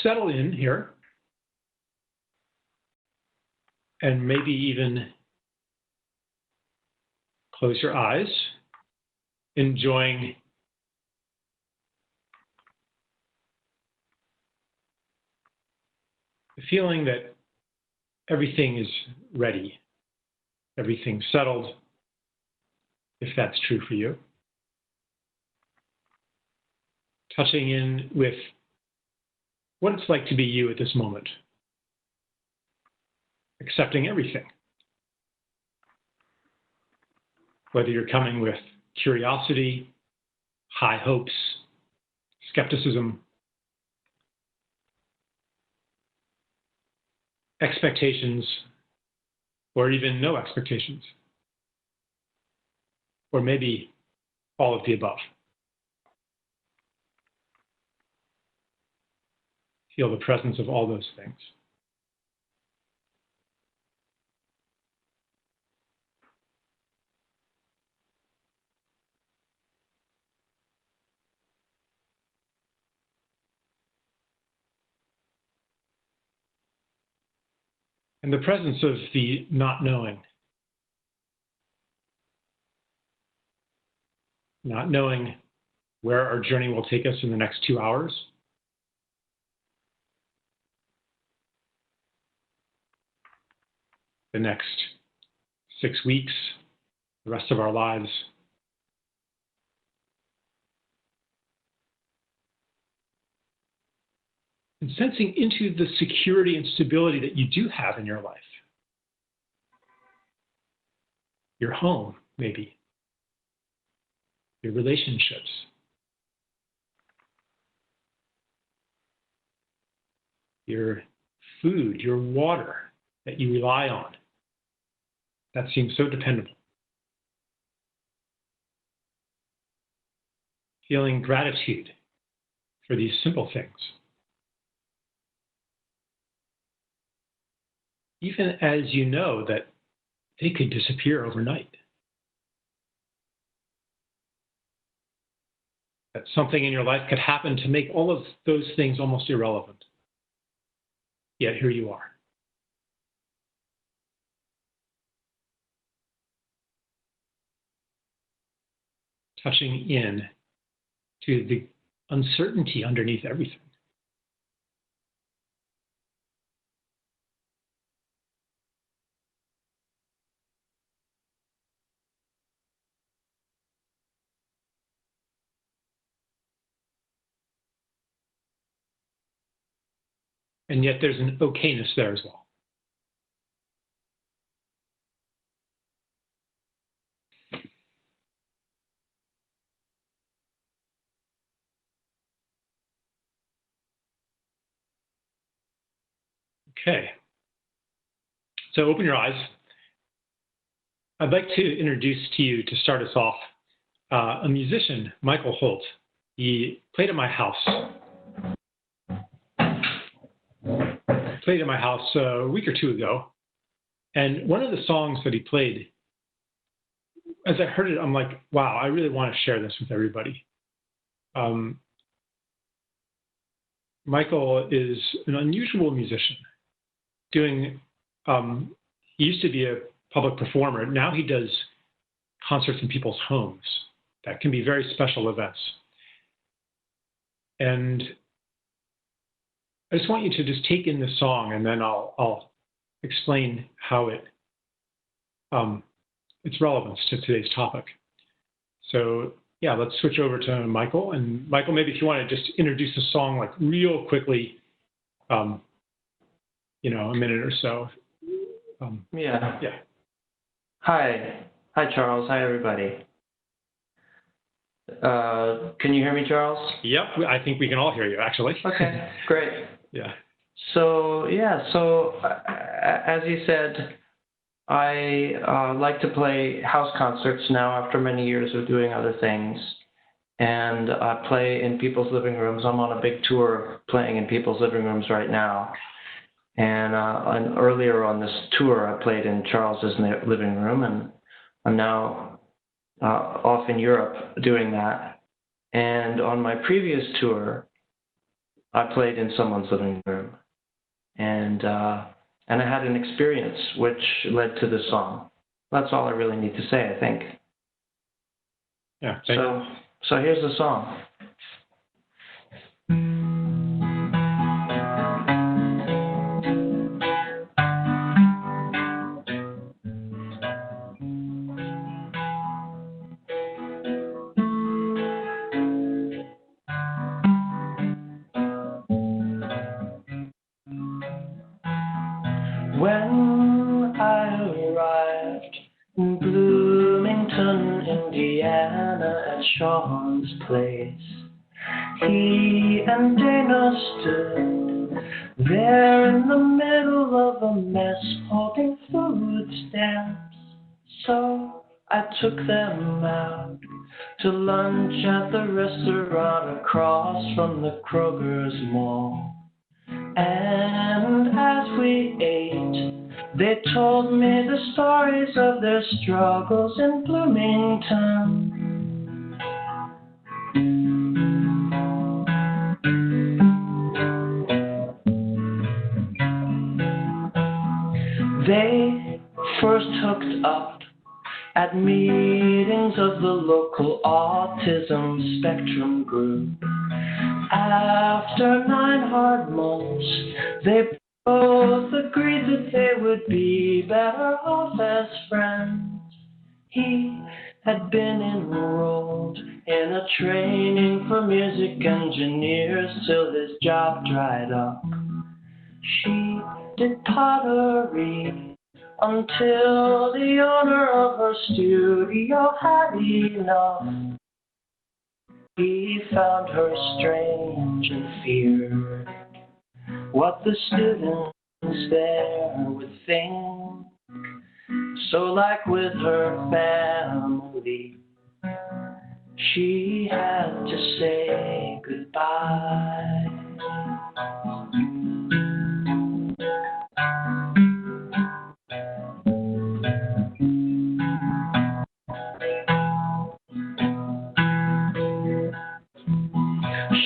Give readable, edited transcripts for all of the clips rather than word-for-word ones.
settle in here and maybe even close your eyes, enjoying the feeling that everything is ready, everything's settled, if that's true for you. Touching in with what it's like to be you at this moment. Accepting everything. Whether you're coming with curiosity, high hopes, skepticism, expectations, or even no expectations. Or maybe all of the above. Feel the presence of all those things. And the presence of the not knowing. Not knowing where our journey will take us in the next 2 hours. The next 6 weeks, the rest of our lives. And sensing into the security and stability that you do have in your life. Your home, maybe. Your relationships. Your food, your water that you rely on. That seems so dependable. Feeling gratitude for these simple things. Even as you know that they could disappear overnight. That something in your life could happen to make all of those things almost irrelevant. Yet here you are. Touching in to the uncertainty underneath everything. And yet there's an okayness there as well. Okay. So open your eyes. I'd like to introduce to you, to start us off, a musician, Michael Holt. He played at my house. A week or two ago. And one of the songs that he played, as I heard it, I'm like, wow, I really want to share this with everybody. Michael is an unusual musician. He used to be a public performer. Now he does concerts in people's homes. That can be very special events. And I just want you to just take in the song, and then I'll explain how its relevance to today's topic. So yeah, let's switch over to Michael. And Michael, maybe if you want to just introduce the song like real quickly, a minute or so. Yeah. Yeah. Hi, Charles. Hi, everybody. Can you hear me, Charles? Yep, I think we can all hear you, actually. Okay, great. Yeah. So as you said, I like to play house concerts now after many years of doing other things. And I play in people's living rooms. I'm on a big tour playing in people's living rooms right now. And earlier on this tour, I played in Charles's living room, and I'm now off in Europe doing that. And on my previous tour, I played in someone's living room, and I had an experience which led to the song. That's all I really need to say, I think. Yeah. So here's the song. When I arrived in Bloomington, Indiana, at Sean's place, he and Dana stood there in the middle of a mess, holding food stamps. So I took them out to lunch at the restaurant across from the Kroger's mall. And as we ate, they told me the stories of their struggles in Bloomington. They first hooked up at meetings of the local autism spectrum group. After 9 hard months, they both agreed that they would be better off as friends. He had been enrolled in a training for music engineers till his job dried up. She did pottery until the owner of her studio had enough. He found her strange and feared what the students there would think. So like with her family, she had to say goodbye.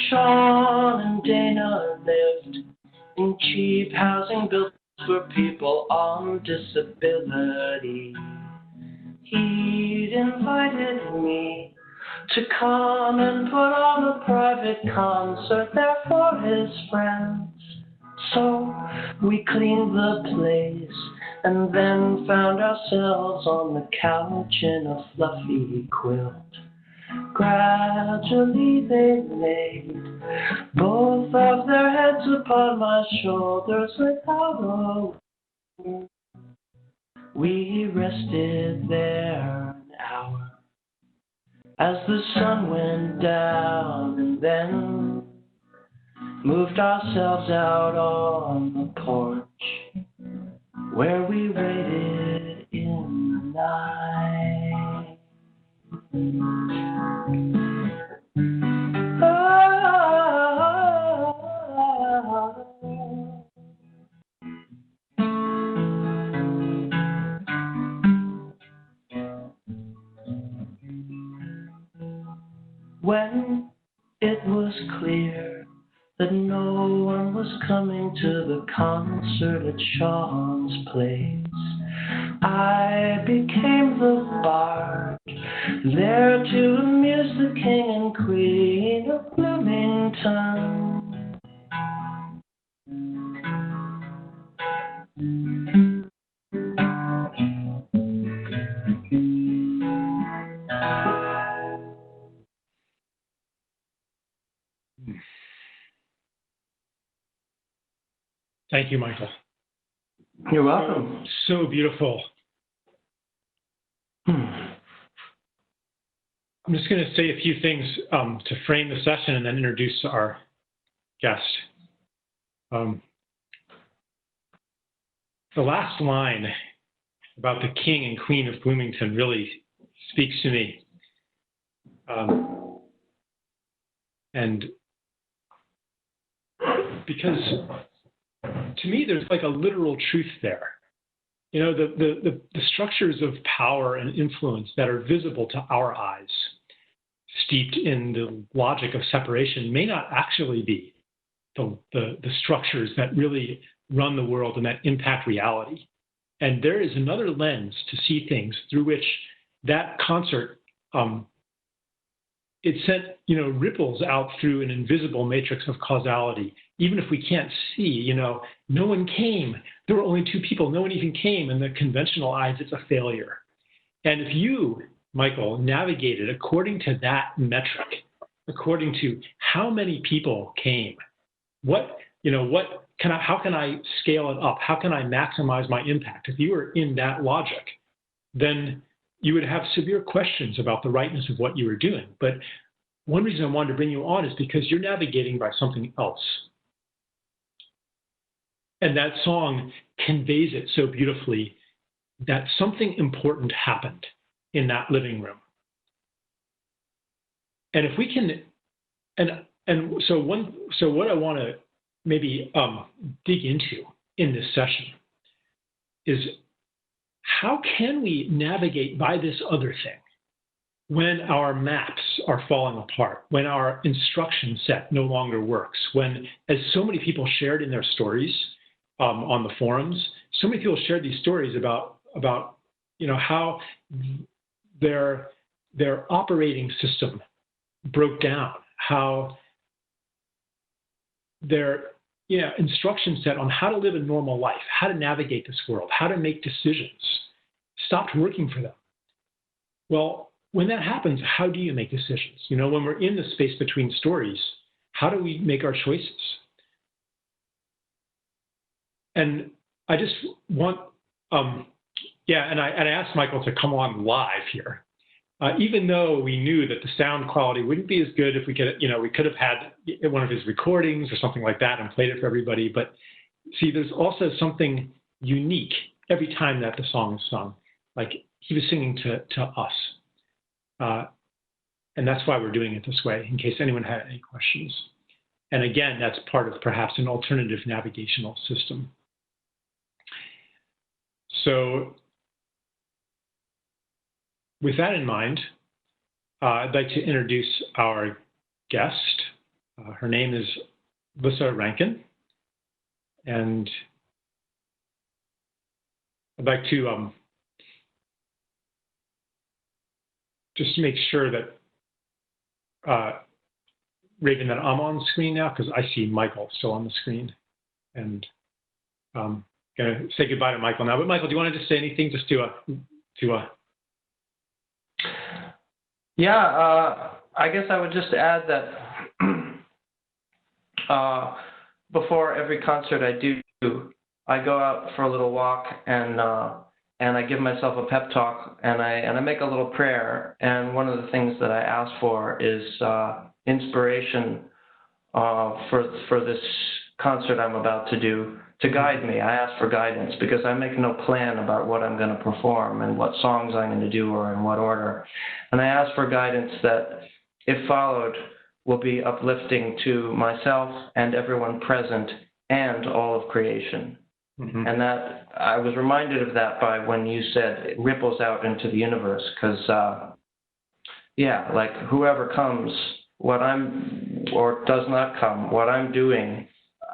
Sean and Dana lived in cheap housing built for people on disability. He'd invited me to come and put on a private concert there for his friends. So we cleaned the place and then found ourselves on the couch in a fluffy quilt. Gradually they laid both of their heads upon my shoulders without a word. We rested there an hour as the sun went down, and then moved ourselves out on the porch where we waited in the night. When it was clear that no one was coming to the concert at Sean's place, I became the bard, there to amuse the king and queen of Bloomington. Thank you, Michael. You're welcome. So beautiful. I'm just going to say a few things to frame the session and then introduce our guest. The last line about the king and queen of Bloomington really speaks to me. And because to me, there's like a literal truth there. You know, the structures of power and influence that are visible to our eyes, steeped in the logic of separation, may not actually be the structures that really run the world and that impact reality. And there is another lens to see things through which that concert, it sent, ripples out through an invisible matrix of causality. Even if we can't see, no one came. There were only two people. No one even came. In the conventional eyes, it's a failure. And if you, Michael, navigated according to that metric, according to how many people came, how can I scale it up? How can I maximize my impact? If you were in that logic, then you would have severe questions about the rightness of what you were doing. But one reason I wanted to bring you on is because you're navigating by something else. And that song conveys it so beautifully that something important happened in that living room. And if we can, so what I want to maybe dig into in this session is how can we navigate by this other thing when our maps are falling apart, when our instruction set no longer works, when, as so many people shared in their stories on the forums, so many people shared these stories about how their operating system broke down, how their instruction set on how to live a normal life, how to navigate this world, how to make decisions, stopped working for them. Well, when that happens, how do you make decisions? When we're in the space between stories, how do we make our choices? And I just want, and I asked Michael to come on live here. Even though we knew that the sound quality wouldn't be as good if we could have had one of his recordings or something like that and played it for everybody. But see, there's also something unique every time that the song is sung. Like he was singing to us. And that's why we're doing it this way, in case anyone had any questions. And again, that's part of perhaps an alternative navigational system. So with that in mind, I'd like to introduce our guest. Her name is Lissa Rankin. And I'd like to just make sure that, Raven, that I'm on screen now, because I see Michael still on the screen. And I'm going to say goodbye to Michael now. But Michael, do you want to just say anything just I guess I would just add that before every concert I do, I go out for a little walk and I give myself a pep talk and I make a little prayer. And one of the things that I ask for is inspiration for this concert I'm about to do, to guide me. I ask for guidance because I make no plan about what I'm going to perform and what songs I'm going to do or in what order. And I ask for guidance that, if followed, will be uplifting to myself and everyone present and all of creation. Mm-hmm. And that I was reminded of that by when you said it ripples out into the universe, because like whoever comes, or does not come, what I'm doing,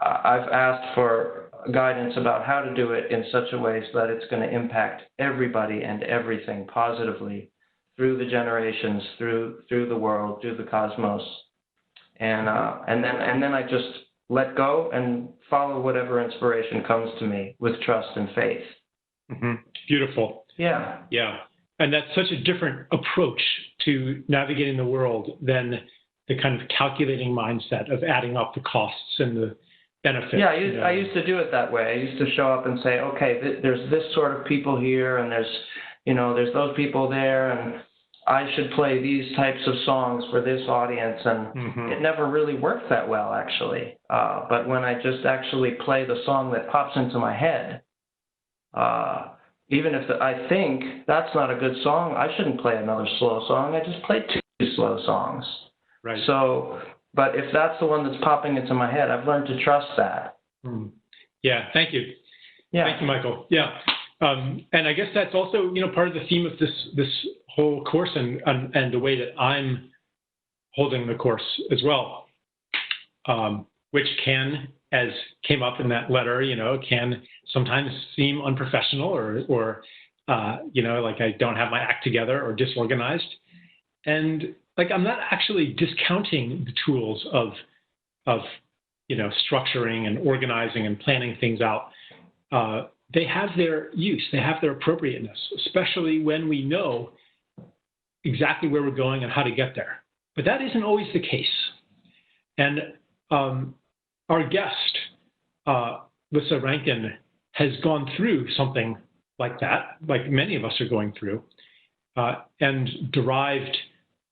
I've asked for guidance about how to do it in such a way so that it's going to impact everybody and everything positively through the generations, through the world, through the cosmos, and then I just let go and follow whatever inspiration comes to me with trust and faith. Mm-hmm. Beautiful. Yeah. Yeah. And that's such a different approach to navigating the world than the kind of calculating mindset of adding up the costs and the benefits. Yeah, I used to do it that way. I used to show up and say, okay, there's this sort of people here, and there's those people there, and I should play these types of songs for this audience, and mm-hmm. It never really worked that well, actually. But when I just actually play the song that pops into my head, even if I think that's not a good song, I shouldn't play another slow song. I just played two slow songs. Right. So, but if that's the one that's popping into my head, I've learned to trust that. Mm. Yeah, thank you. Yeah. Thank you, Michael. Yeah. And I guess that's also, part of the theme of this whole course and the way that I'm holding the course as well, which can, as came up in that letter, can sometimes seem unprofessional or like I don't have my act together or disorganized. And like, I'm not actually discounting the tools of structuring and organizing and planning things out. They have their use, they have their appropriateness, especially when we know exactly where we're going and how to get there. But that isn't always the case. And our guest, Lissa Rankin, has gone through something like that, like many of us are going through, and derived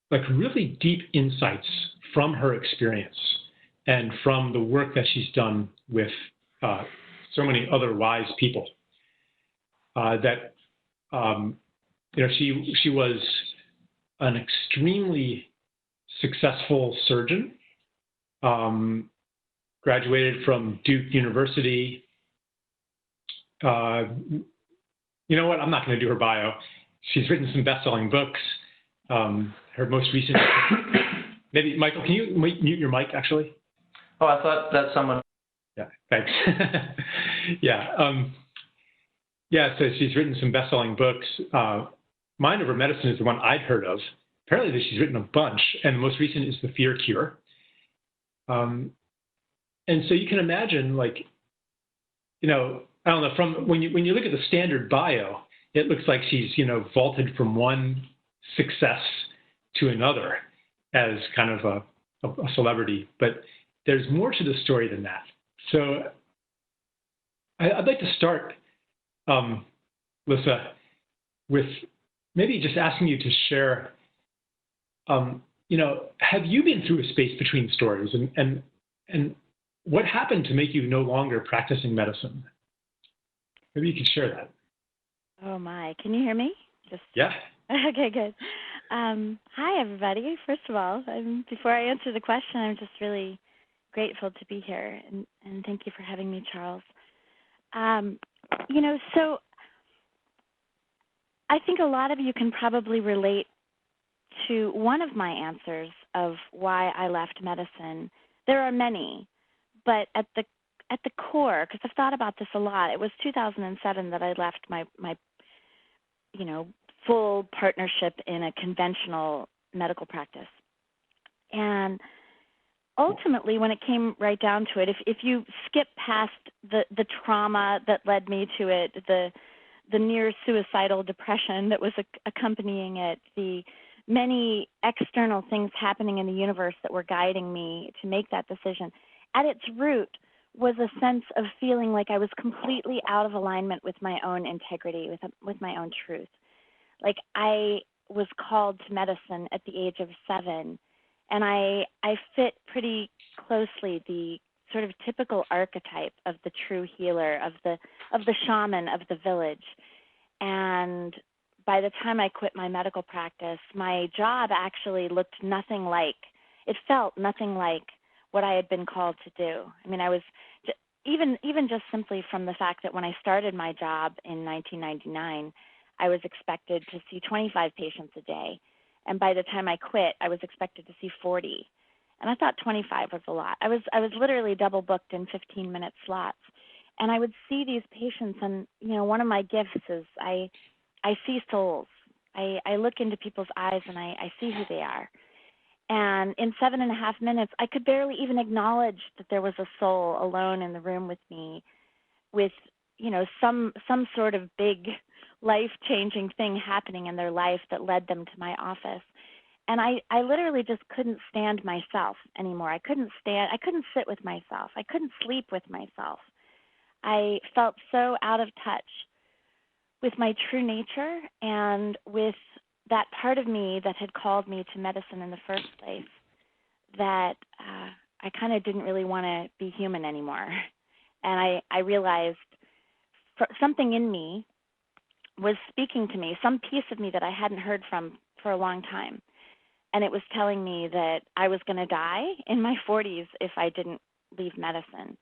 like really deep insights from her experience and from the work that she's done with so many other wise people. She was an extremely successful surgeon, graduated from Duke University. You know what? I'm not going to do her bio. She's written some best-selling books. Her most recent, maybe, Michael, can you mute your mic, actually? Oh, I thought that someone. Yeah, thanks. So she's written some best-selling books. Mind Over Medicine is the one I'd heard of. Apparently she's written a bunch, and the most recent is The Fear Cure. And so you can imagine, like, I don't know, from when you look at the standard bio, it looks like she's, vaulted from one success to another as kind of a celebrity. But there's more to the story than that. So I'd like to start, Lissa, with maybe just asking you to share, have you been through a space between stories, and what happened to make you no longer practicing medicine? Maybe you could share that. Oh my, can you hear me? Yeah. Okay, good. Hi, everybody. First of all, before I answer the question, I'm just really grateful to be here, and thank you for having me, Charles. So I think a lot of you can probably relate to one of my answers of why I left medicine. There are many, but at the core, because I've thought about this a lot, it was 2007 that I left my full partnership in a conventional medical practice. And ultimately, when it came right down to it, if you skip past the trauma that led me to it, the near suicidal depression that was accompanying it, the many external things happening in the universe that were guiding me to make that decision, at its root was a sense of feeling like I was completely out of alignment with my own integrity, with my own truth. Like, I was called to medicine at the age of 7, and I fit pretty closely the sort of typical archetype of the true healer, of the shaman of the village. And by the time I quit my medical practice, my job actually looked nothing like, it felt nothing like what I had been called to do. I mean, I was, even just simply from the fact that when I started my job in 1999, I was expected to see 25 patients a day. And by the time I quit, I was expected to see 40. And I thought 25 was a lot. I was literally double booked in 15-minute slots. And I would see these patients, and one of my gifts is I see souls. I look into people's eyes and I see who they are. And in 7.5 minutes, I could barely even acknowledge that there was a soul alone in the room with me, with some sort of big life-changing thing happening in their life that led them to my office. And I literally just couldn't stand myself anymore. I couldn't sit with myself. I couldn't sleep with myself. I felt so out of touch with my true nature and with that part of me that had called me to medicine in the first place, that I kind of didn't really want to be human anymore. And I realized something in me was speaking to me, some piece of me that I hadn't heard from for a long time. And it was telling me that I was going to die in my 40s if I didn't leave medicine.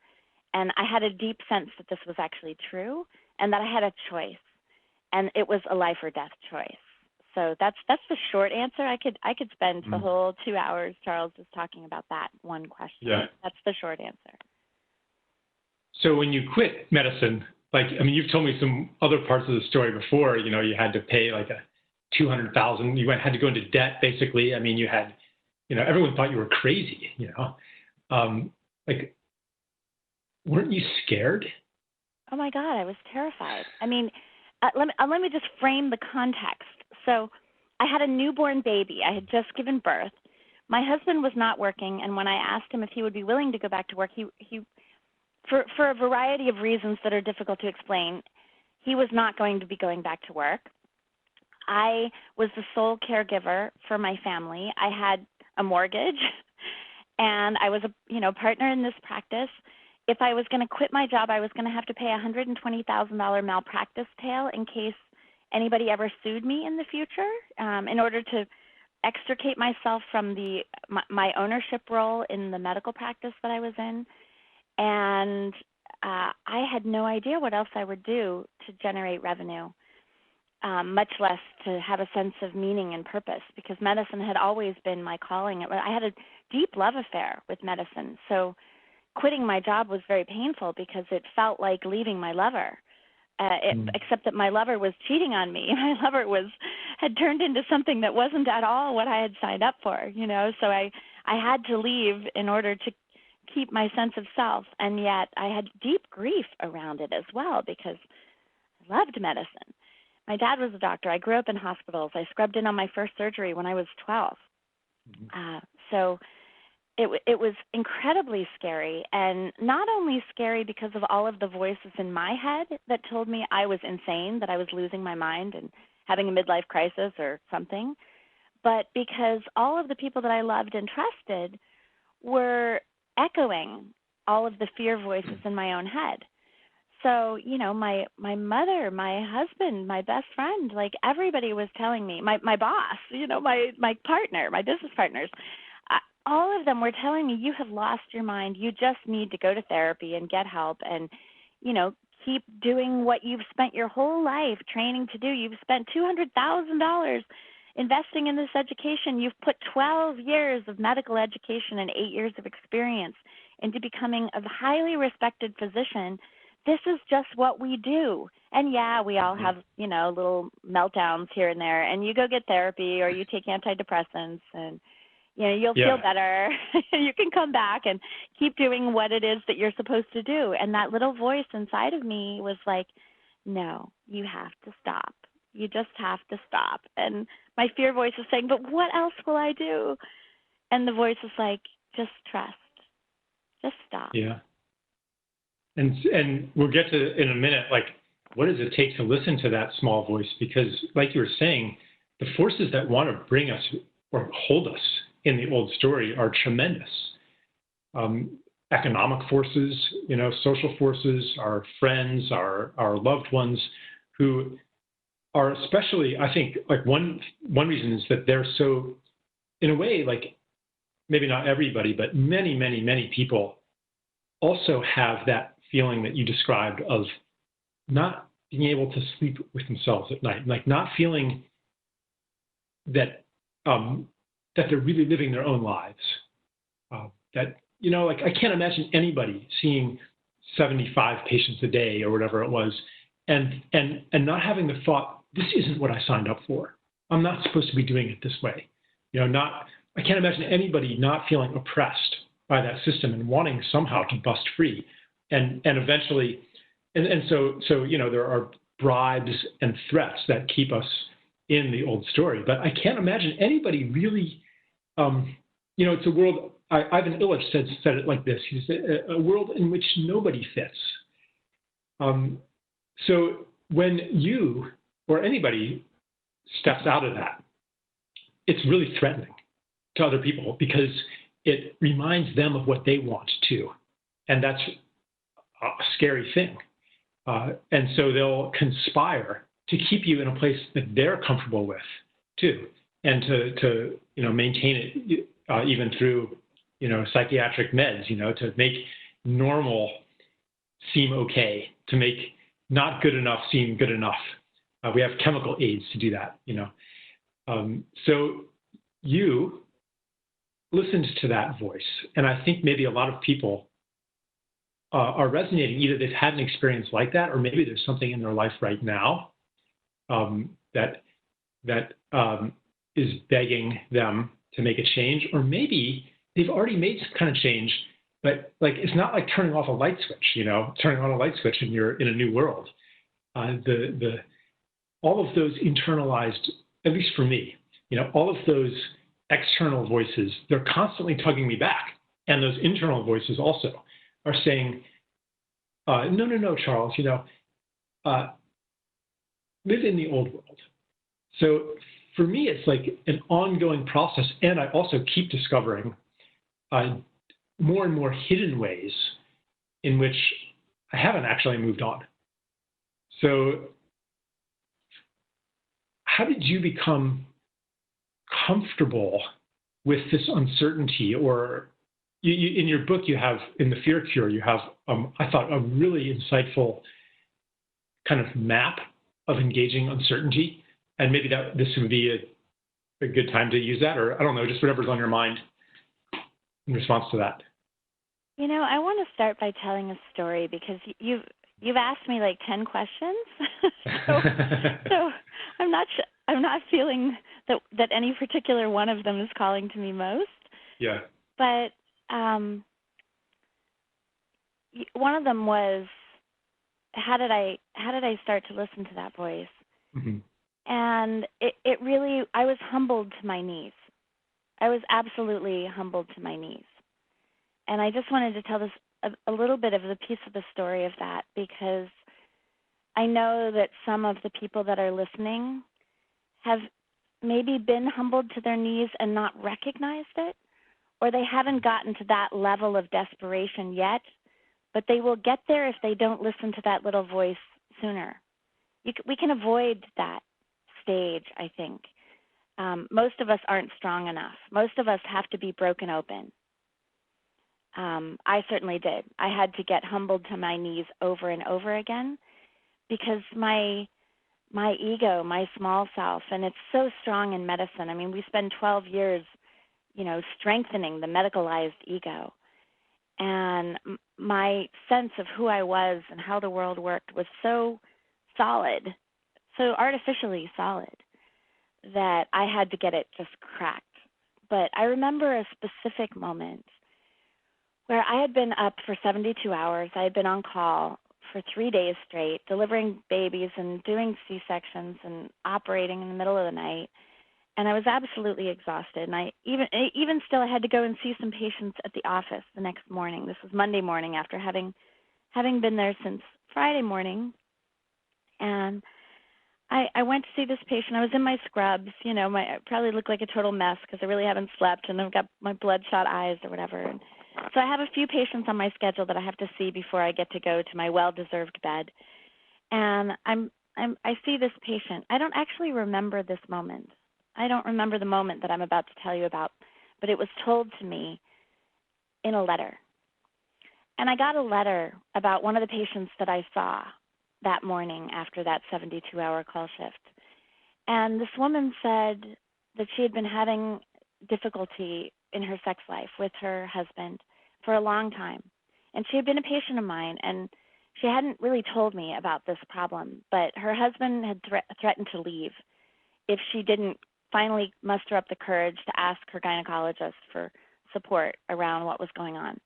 And I had a deep sense that this was actually true and that I had a choice. And it was a life or death choice. So that's the short answer. I could spend the whole 2 hours, Charles, just talking about that one question. Yeah. That's the short answer. So when you quit medicine, you've told me some other parts of the story before. You had to pay like a $200,000. You had to go into debt, basically. I mean, you had, everyone thought you were crazy. Weren't you scared? Oh my God, I was terrified. I mean, let me just frame the context. So, I had a newborn baby. I had just given birth. My husband was not working, and when I asked him if he would be willing to go back to work, he for a variety of reasons that are difficult to explain, he was not going to be going back to work. I was the sole caregiver for my family. I had a mortgage, and I was a partner in this practice. If I was going to quit my job, I was going to have to pay a $120,000 malpractice tail in case anybody ever sued me in the future, in order to extricate myself from my ownership role in the medical practice that I was in. And I had no idea what else I would do to generate revenue, much less to have a sense of meaning and purpose, because medicine had always been my calling. I had a deep love affair with medicine, so quitting my job was very painful because it felt like leaving my lover, except that my lover was cheating on me. My lover had turned into something that wasn't at all what I had signed up for, so I had to leave in order to keep my sense of self, and yet I had deep grief around it as well because I loved medicine. My dad was a doctor. I grew up in hospitals. I scrubbed in on my first surgery when I was 12. So it was incredibly scary, and not only scary because of all of the voices in my head that told me I was insane, that I was losing my mind and having a midlife crisis or something, but because all of the people that I loved and trusted were echoing all of the fear voices in my own head. So, my mother, my husband, my best friend, like everybody was telling me, my boss, my partner, my business partners, all of them were telling me, you have lost your mind. You just need to go to therapy and get help and, keep doing what you've spent your whole life training to do. You've spent $200,000 investing in this education. You've put 12 years of medical education and 8 years of experience into becoming a highly respected physician. This is just what we do. And yeah, we all have, little meltdowns here and there, and you go get therapy or you take antidepressants and, you'll feel better. You can come back and keep doing what it is that you're supposed to do. And that little voice inside of me was like, no, you have to stop. You just have to stop. And my fear voice is saying, but what else will I do? And the voice is like, just trust. Just stop. Yeah. And we'll get to in a minute, what does it take to listen to that small voice? Because like you were saying, the forces that want to bring us or hold us in the old story are tremendous. Economic forces, social forces, our friends, our loved ones who are especially, I think, one reason is that they're so, in a way, maybe not everybody, but many, many, many people also have that feeling that you described of not being able to sleep with themselves at night, not feeling that that they're really living their own lives. I can't imagine anybody seeing 75 patients a day or whatever it was, and not having the thought, this isn't what I signed up for. I'm not supposed to be doing it this way. I can't imagine anybody not feeling oppressed by that system and wanting somehow to bust free. And eventually, so there are bribes and threats that keep us in the old story. But I can't imagine anybody really, it's a world, Ivan Illich said it like this. He said, a world in which nobody fits. So when you or anybody steps out of that, it's really threatening to other people because it reminds them of what they want too. And that's a scary thing. And so they'll conspire to keep you in a place that they're comfortable with too, and to maintain it even through psychiatric meds, to make normal seem okay, to make not good enough seem good enough. We have chemical aids to do that, So you listened to that voice, and I think maybe a lot of people are resonating. Either they've had an experience like that, or maybe there's something in their life right now that is begging them to make a change, or maybe they've already made some kind of change, but like it's not like turning off a light switch, turning on a light switch and you're in a new world. All of those internalized, at least for me, all of those external voices, they're constantly tugging me back, and those internal voices also are saying, no, Charles, live in the old world. So for me, it's like an ongoing process, and I also keep discovering more and more hidden ways in which I haven't actually moved on. So how did you become comfortable with this uncertainty? Or in your book, you have, in The Fear Cure, you have, I thought, a really insightful kind of map of engaging uncertainty. And maybe this would be a good time to use that, or I don't know, just whatever's on your mind in response to that. I want to start by telling a story, because you've asked me like 10 questions, so I'm not feeling that any particular one of them is calling to me most. Yeah. But one of them was, how did I start to listen to that voice? Mm-hmm. And it really, I was humbled to my knees. I was absolutely humbled to my knees. And I just wanted to tell this a little bit of the piece of the story of that, because I know that some of the people that are listening have maybe been humbled to their knees and not recognized it, or they haven't gotten to that level of desperation yet, but they will get there if they don't listen to that little voice sooner. We can avoid that stage, I think. Most of us aren't strong enough. Most of us have to be broken open. I certainly did. I had to get humbled to my knees over and over again, because my ego, my small self, and it's so strong in medicine. I mean, we spend 12 years, strengthening the medicalized ego. And my sense of who I was and how the world worked was so solid, so artificially solid, that I had to get it just cracked. But I remember a specific moment where I had been up for 72 hours. I had been on call for 3 days straight, delivering babies and doing C-sections and operating in the middle of the night. And I was absolutely exhausted. And I even still, I had to go and see some patients at the office the next morning. This was Monday morning, after having been there since Friday morning. And I went to see this patient. I was in my scrubs, I probably look like a total mess because I really haven't slept, and I've got my bloodshot eyes or whatever. And so I have a few patients on my schedule that I have to see before I get to go to my well-deserved bed. And I see this patient. I don't actually remember this moment. I don't remember the moment that I'm about to tell you about, but it was told to me in a letter. And I got a letter about one of the patients that I saw that morning after that 72-hour call shift. And this woman said that she had been having difficulty in her sex life with her husband for a long time. And she had been a patient of mine, and she hadn't really told me about this problem, but her husband had threatened to leave if she didn't finally muster up the courage to ask her gynecologist for support around what was going on.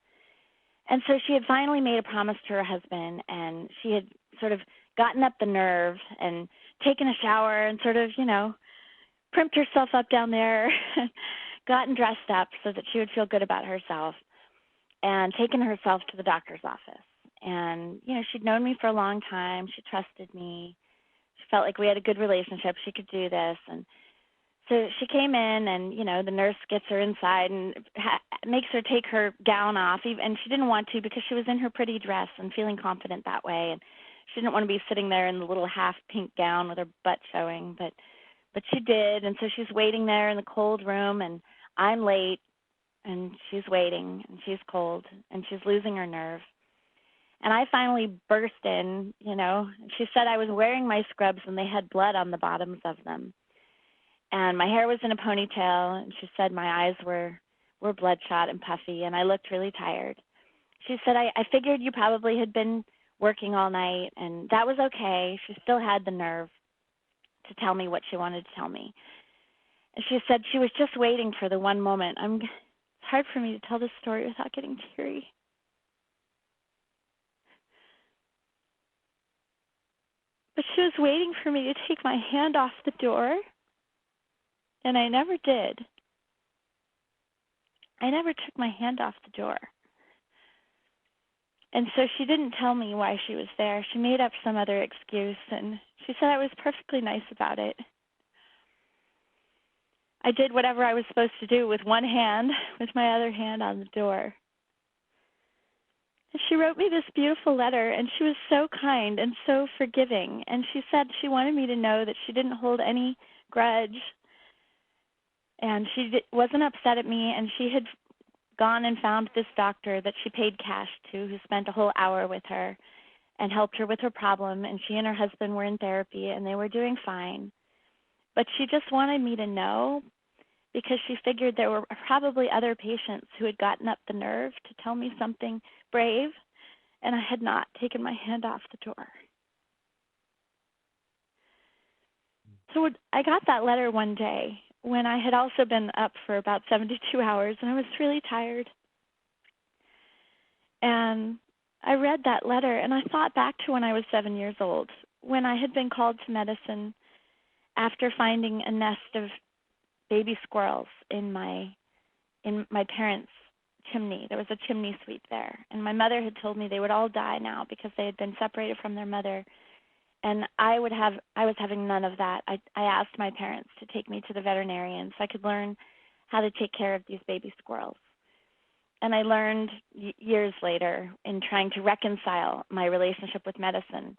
And so she had finally made a promise to her husband, and she had sort of gotten up the nerve and taken a shower and sort of, primped herself up down there, gotten dressed up so that she would feel good about herself, and taken herself to the doctor's office. And, she'd known me for a long time. She trusted me. She felt like we had a good relationship. She could do this. And so she came in, and, the nurse gets her inside and makes her take her gown off. And she didn't want to, because she was in her pretty dress and feeling confident that way. And she didn't want to be sitting there in the little half pink gown with her butt showing. But she did. And so she's waiting there in the cold room, and I'm late, and she's waiting, and she's cold, and she's losing her nerve. And I finally burst in, She said I was wearing my scrubs, and they had blood on the bottoms of them. and my hair was in a ponytail, and she said my eyes were bloodshot and puffy, and I looked really tired. She said, I figured you probably had been working all night, and that was okay. She still had the nerve to tell me what she wanted to tell me. And she said she was just waiting for the one moment. It's hard for me to tell this story without getting teary. But she was waiting for me to take my hand off the door, and I never did. I never took my hand off the door. And so she didn't tell me why she was there. She made up some other excuse, and she said I was perfectly nice about it. I did whatever I was supposed to do with one hand, with my other hand on the door. And she wrote me this beautiful letter, and she was so kind and so forgiving. And she said she wanted me to know that she didn't hold any grudge, and she wasn't upset at me, and she had gone and found this doctor that she paid cash to, who spent a whole hour with her and helped her with her problem, and she and her husband were in therapy, and they were doing fine. But she just wanted me to know, because she figured there were probably other patients who had gotten up the nerve to tell me something brave, and I had not taken my hand off the door. So I got that letter one day when I had also been up for about 72 hours, and I was really tired. And I read that letter, and I thought back to when I was 7 years old, when I had been called to medicine after finding a nest of baby squirrels in my parents' chimney. There was a chimney sweep there, and my mother had told me they would all die now because they had been separated from their mother, and I was having none of that. I asked my parents to take me to the veterinarian so I could learn how to take care of these baby squirrels. And I learned years later, in trying to reconcile my relationship with medicine,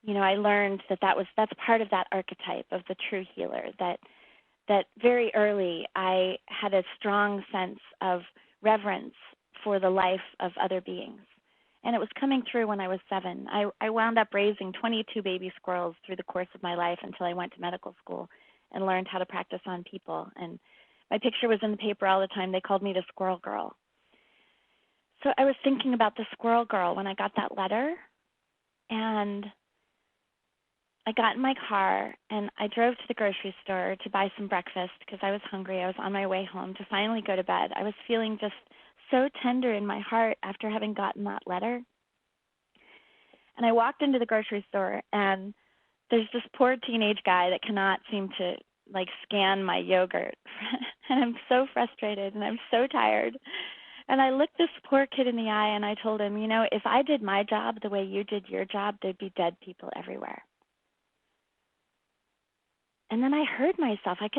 I learned that's part of that archetype of the true healer, that very early I had a strong sense of reverence for the life of other beings. And it was coming through when I was 7. I wound up raising 22 baby squirrels through the course of my life until I went to medical school and learned how to practice on people. And my picture was in the paper all the time. They called me the Squirrel Girl. So I was thinking about the Squirrel Girl when I got that letter, and I got in my car and I drove to the grocery store to buy some breakfast because I was hungry. I was on my way home to finally go to bed. I was feeling just so tender in my heart after having gotten that letter. And I walked into the grocery store, and there's this poor teenage guy that cannot seem to scan my yogurt. And I'm so frustrated and I'm so tired. And I looked this poor kid in the eye and I told him, if I did my job the way you did your job, there'd be dead people everywhere. And then I heard myself. I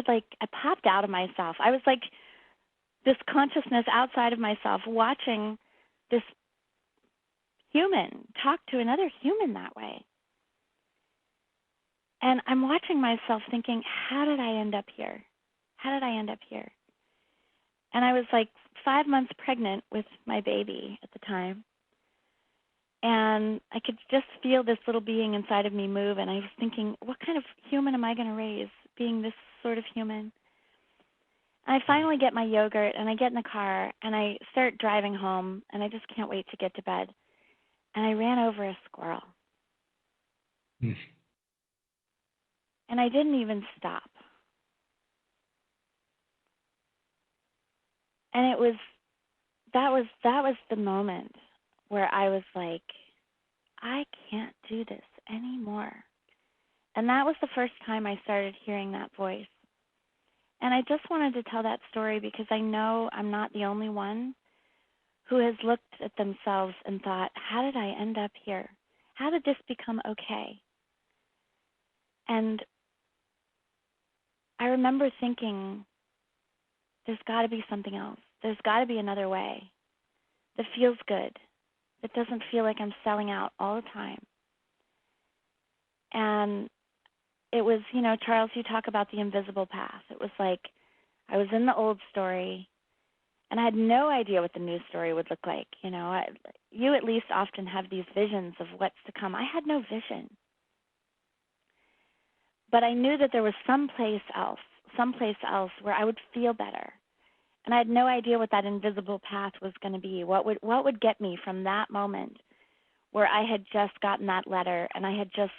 popped out of myself. I was like this consciousness outside of myself, watching this human talk to another human that way. And I'm watching myself thinking, how did I end up here? How did I end up here? And I was 5 months pregnant with my baby at the time. And I could just feel this little being inside of me move. And I was thinking, what kind of human am I going to raise, being this sort of human? And I finally get my yogurt, and I get in the car, and I start driving home, and I just can't wait to get to bed. And I ran over a squirrel. Mm. And I didn't even stop. And that was the moment where I was like, I can't do this anymore. And that was the first time I started hearing that voice. And I just wanted to tell that story because I know I'm not the only one who has looked at themselves and thought, how did I end up here? How did this become okay? And I remember thinking, there's got to be something else. There's got to be another way that feels good, that doesn't feel like I'm selling out all the time. And it was, Charles, you talk about the invisible path. It was like I was in the old story, and I had no idea what the new story would look like. You at least often have these visions of what's to come. I had no vision. But I knew that there was some place else, someplace else where I would feel better. And I had no idea what that invisible path was going to be. What would get me from that moment where I had just gotten that letter and I had just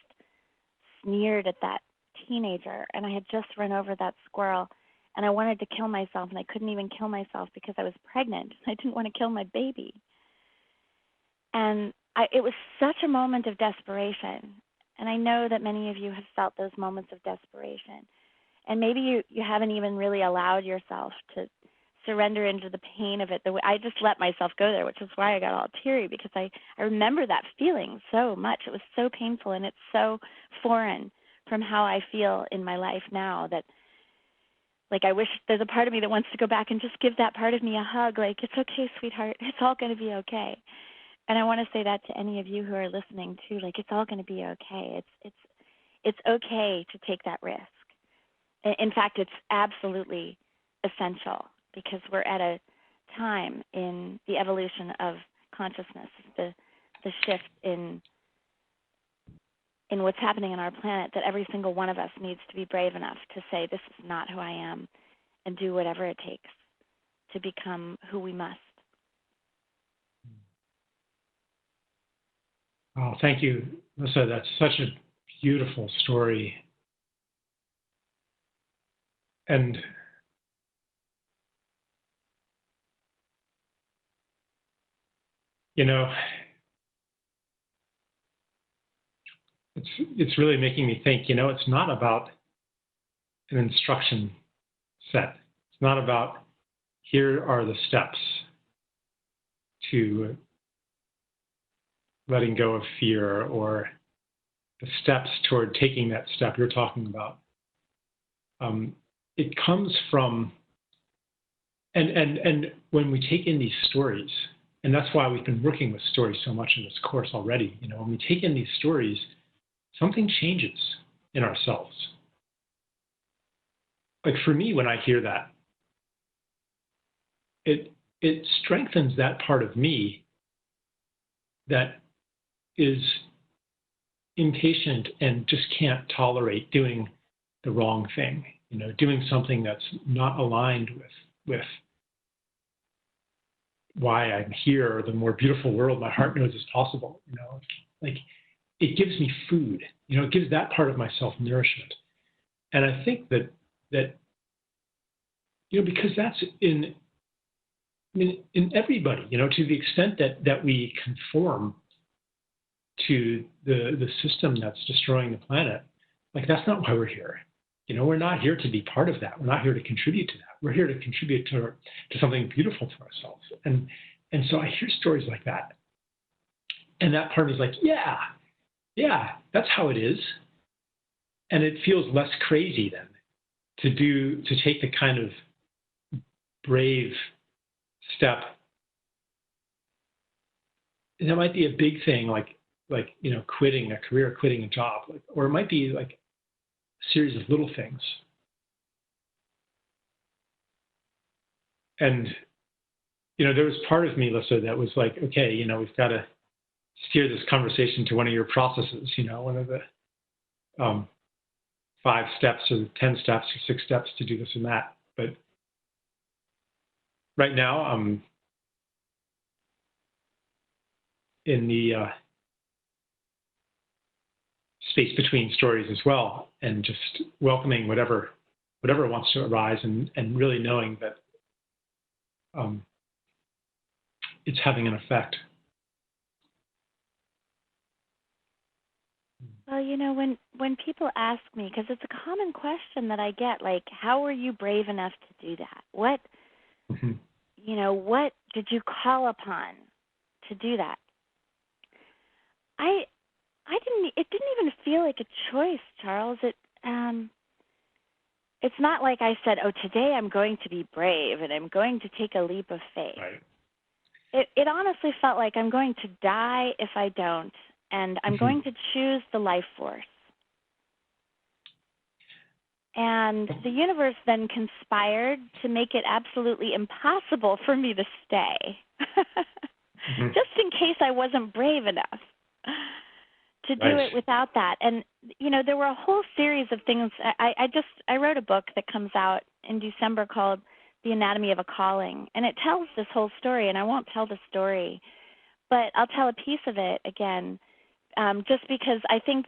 sneered at that teenager and I had just run over that squirrel and I wanted to kill myself and I couldn't even kill myself because I was pregnant. I didn't want to kill my baby. And it was such a moment of desperation. And I know that many of you have felt those moments of desperation. And maybe you haven't even really allowed yourself to surrender into the pain of it. I just let myself go there, which is why I got all teary, because I remember that feeling so much. It was so painful, and it's so foreign from how I feel in my life now that, like, I wish there's a part of me that wants to go back and just give that part of me a hug, like, it's okay, sweetheart. It's all going to be okay. And I want to say that to any of you who are listening, too, like, it's all going to be okay. It's okay to take that risk. In fact, it's absolutely essential, because we're at a time in the evolution of consciousness, the shift in what's happening on our planet, that every single one of us needs to be brave enough to say, this is not who I am, and do whatever it takes to become who we must. Oh, thank you, Lisa. That's such a beautiful story. And you know, it's really making me think, it's not about an instruction set. It's not about, here are the steps to letting go of fear, or the steps toward taking that step you're talking about. It comes from, and when we take in these stories, and that's why we've been working with stories so much in this course already, when we take in these stories, something changes in ourselves. Like for me, when I hear that, it strengthens that part of me that is impatient and just can't tolerate doing the wrong thing, doing something that's not aligned with why I'm here, or the more beautiful world my heart knows is possible. Like it gives me food. It gives that part of myself nourishment. And I think that because that's in everybody, to the extent that we conform to the system that's destroying the planet, like that's not why we're here. We're not here to be part of that. We're not here to contribute to that. We're here to contribute to something beautiful to ourselves. And so I hear stories like that, and that part of me is like, yeah, that's how it is. And it feels less crazy then to take the kind of brave step. And that might be a big thing, like quitting a career, quitting a job, or it might be like a series of little things. And there was part of me, Lissa, that was like, okay, we've got to steer this conversation to one of your processes, one of the 5 steps or 10 steps or 6 steps to do this and that. But right now, I'm in the space between stories as well, and just welcoming whatever wants to arise, and really knowing that it's having an effect. Well, when people ask me, because it's a common question that I get, like, how were you brave enough to do that? What, what did you call upon to do that? It didn't even feel like a choice, Charles. It's not like I said, oh, today I'm going to be brave and I'm going to take a leap of faith. Right. It honestly felt like I'm going to die if I don't, and I'm going to choose the life force. And the universe then conspired to make it absolutely impossible for me to stay, just in case I wasn't brave enough. to do Right. it without that. And, there were a whole series of things. I wrote a book that comes out in December called The Anatomy of a Calling, and it tells this whole story, and I won't tell the story, but I'll tell a piece of it again, just because I think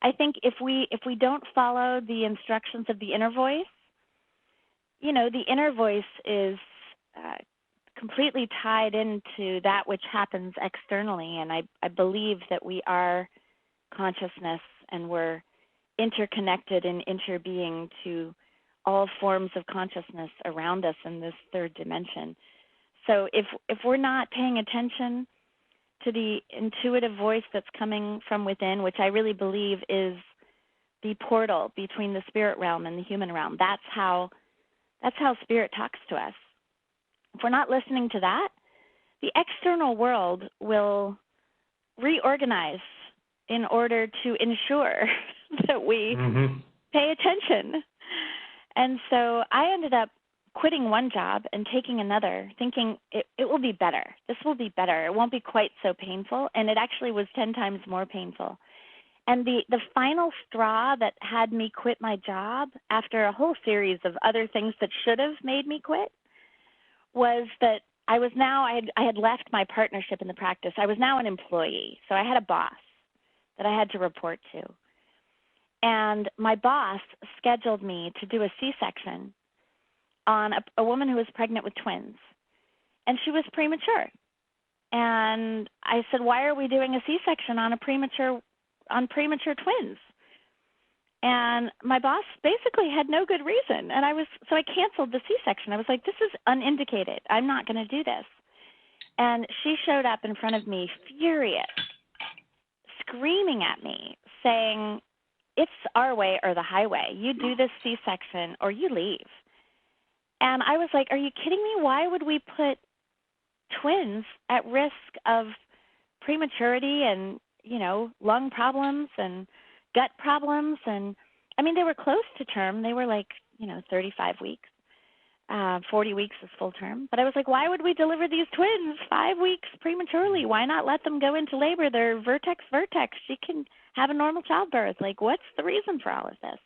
if we don't follow the instructions of the inner voice, the inner voice is completely tied into that which happens externally, and I believe that we are consciousness and we're interconnected and interbeing to all forms of consciousness around us in this third dimension. So if we're not paying attention to the intuitive voice that's coming from within, which I really believe is the portal between the spirit realm and the human realm, that's how spirit talks to us. If we're not listening to that, the external world will reorganize in order to ensure that we pay attention. And so I ended up quitting one job and taking another, thinking it will be better. This will be better. It won't be quite so painful. And it actually was 10 times more painful. And the final straw that had me quit my job after a whole series of other things that should have made me quit was that I had left my partnership in the practice. I was now an employee. So I had a boss that I had to report to. And my boss scheduled me to do a C-section on a woman who was pregnant with twins. And she was premature. And I said, why are we doing a C-section on premature twins? And my boss basically had no good reason. And so I canceled the C-section. I was like, this is unindicated. I'm not going to do this. And she showed up in front of me furious, screaming at me, saying, it's our way or the highway. You do this C-section or you leave. And I was like, are you kidding me? Why would we put twins at risk of prematurity and, lung problems and gut problems? And, I mean, they were close to term. They were like, 35 weeks. 40 weeks is full term. But I was like, why would we deliver these twins 5 weeks prematurely? Why not let them go into labor? They're vertex. She can have a normal childbirth. Like, what's the reason for all of this?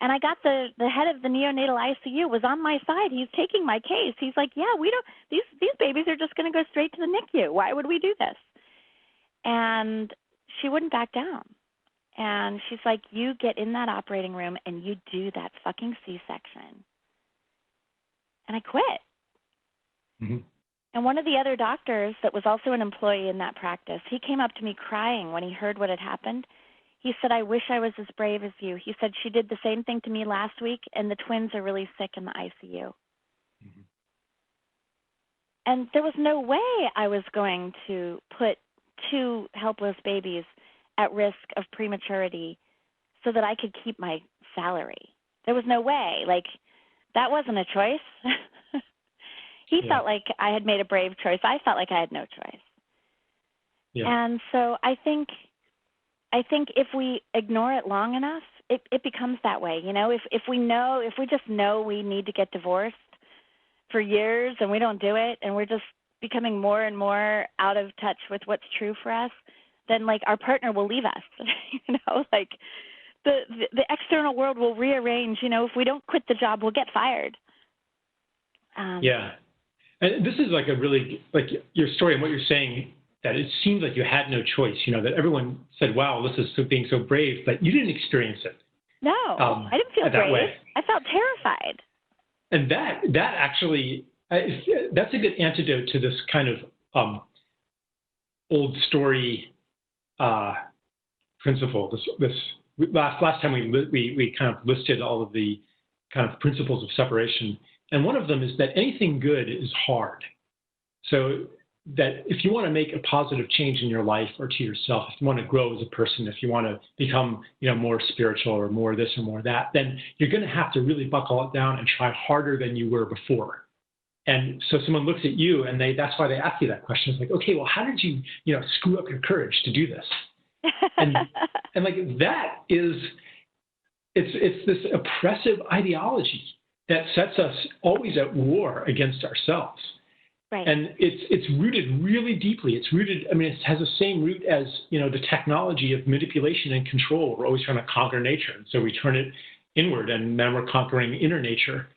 And I got the head of the neonatal ICU was on my side. He's taking my case. He's like, yeah, we don't, these babies are just going to go straight to the NICU. Why would we do this? And she wouldn't back down. And she's like, you get in that operating room and you do that fucking C-section. And I quit. Mm-hmm. And one of the other doctors that was also an employee in that practice, he came up to me crying when he heard what had happened. He said, I wish I was as brave as you. He said, she did the same thing to me last week, and the twins are really sick in the ICU. Mm-hmm. And there was no way I was going to put 2 helpless babies at risk of prematurity so that I could keep my salary. There was no way. Like, that wasn't a choice. He felt like I had made a brave choice. I felt like I had no choice. Yeah. And so I think if we ignore it long enough, it becomes that way. If we just know we need to get divorced for years and we don't do it and we're just becoming more and more out of touch with what's true for us, then like our partner will leave us. Like the external world will rearrange. If we don't quit the job, we'll get fired. Yeah. And this is like a really, like your story and what you're saying, that it seems like you had no choice, that everyone said, wow, this is being so brave, but you didn't experience it. No, I didn't feel brave. Way. I felt terrified. And that actually, that's a good antidote to this kind of old story principle. This last time we kind of listed all of the kind of principles of separation. And one of them is that anything good is hard. So that if you want to make a positive change in your life or to yourself, if you want to grow as a person, if you want to become, more spiritual or more this or more that, then you're going to have to really buckle it down and try harder than you were before. And so someone looks at you and that's why they ask you that question. It's like, okay, well, how did you, screw up your courage to do this? And like that is, it's this oppressive ideology that sets us always at war against ourselves. Right. And it's rooted really deeply. It's rooted, I mean, it has the same root as, the technology of manipulation and control. We're always trying to conquer nature. And so we turn it inward, and now we're conquering inner nature.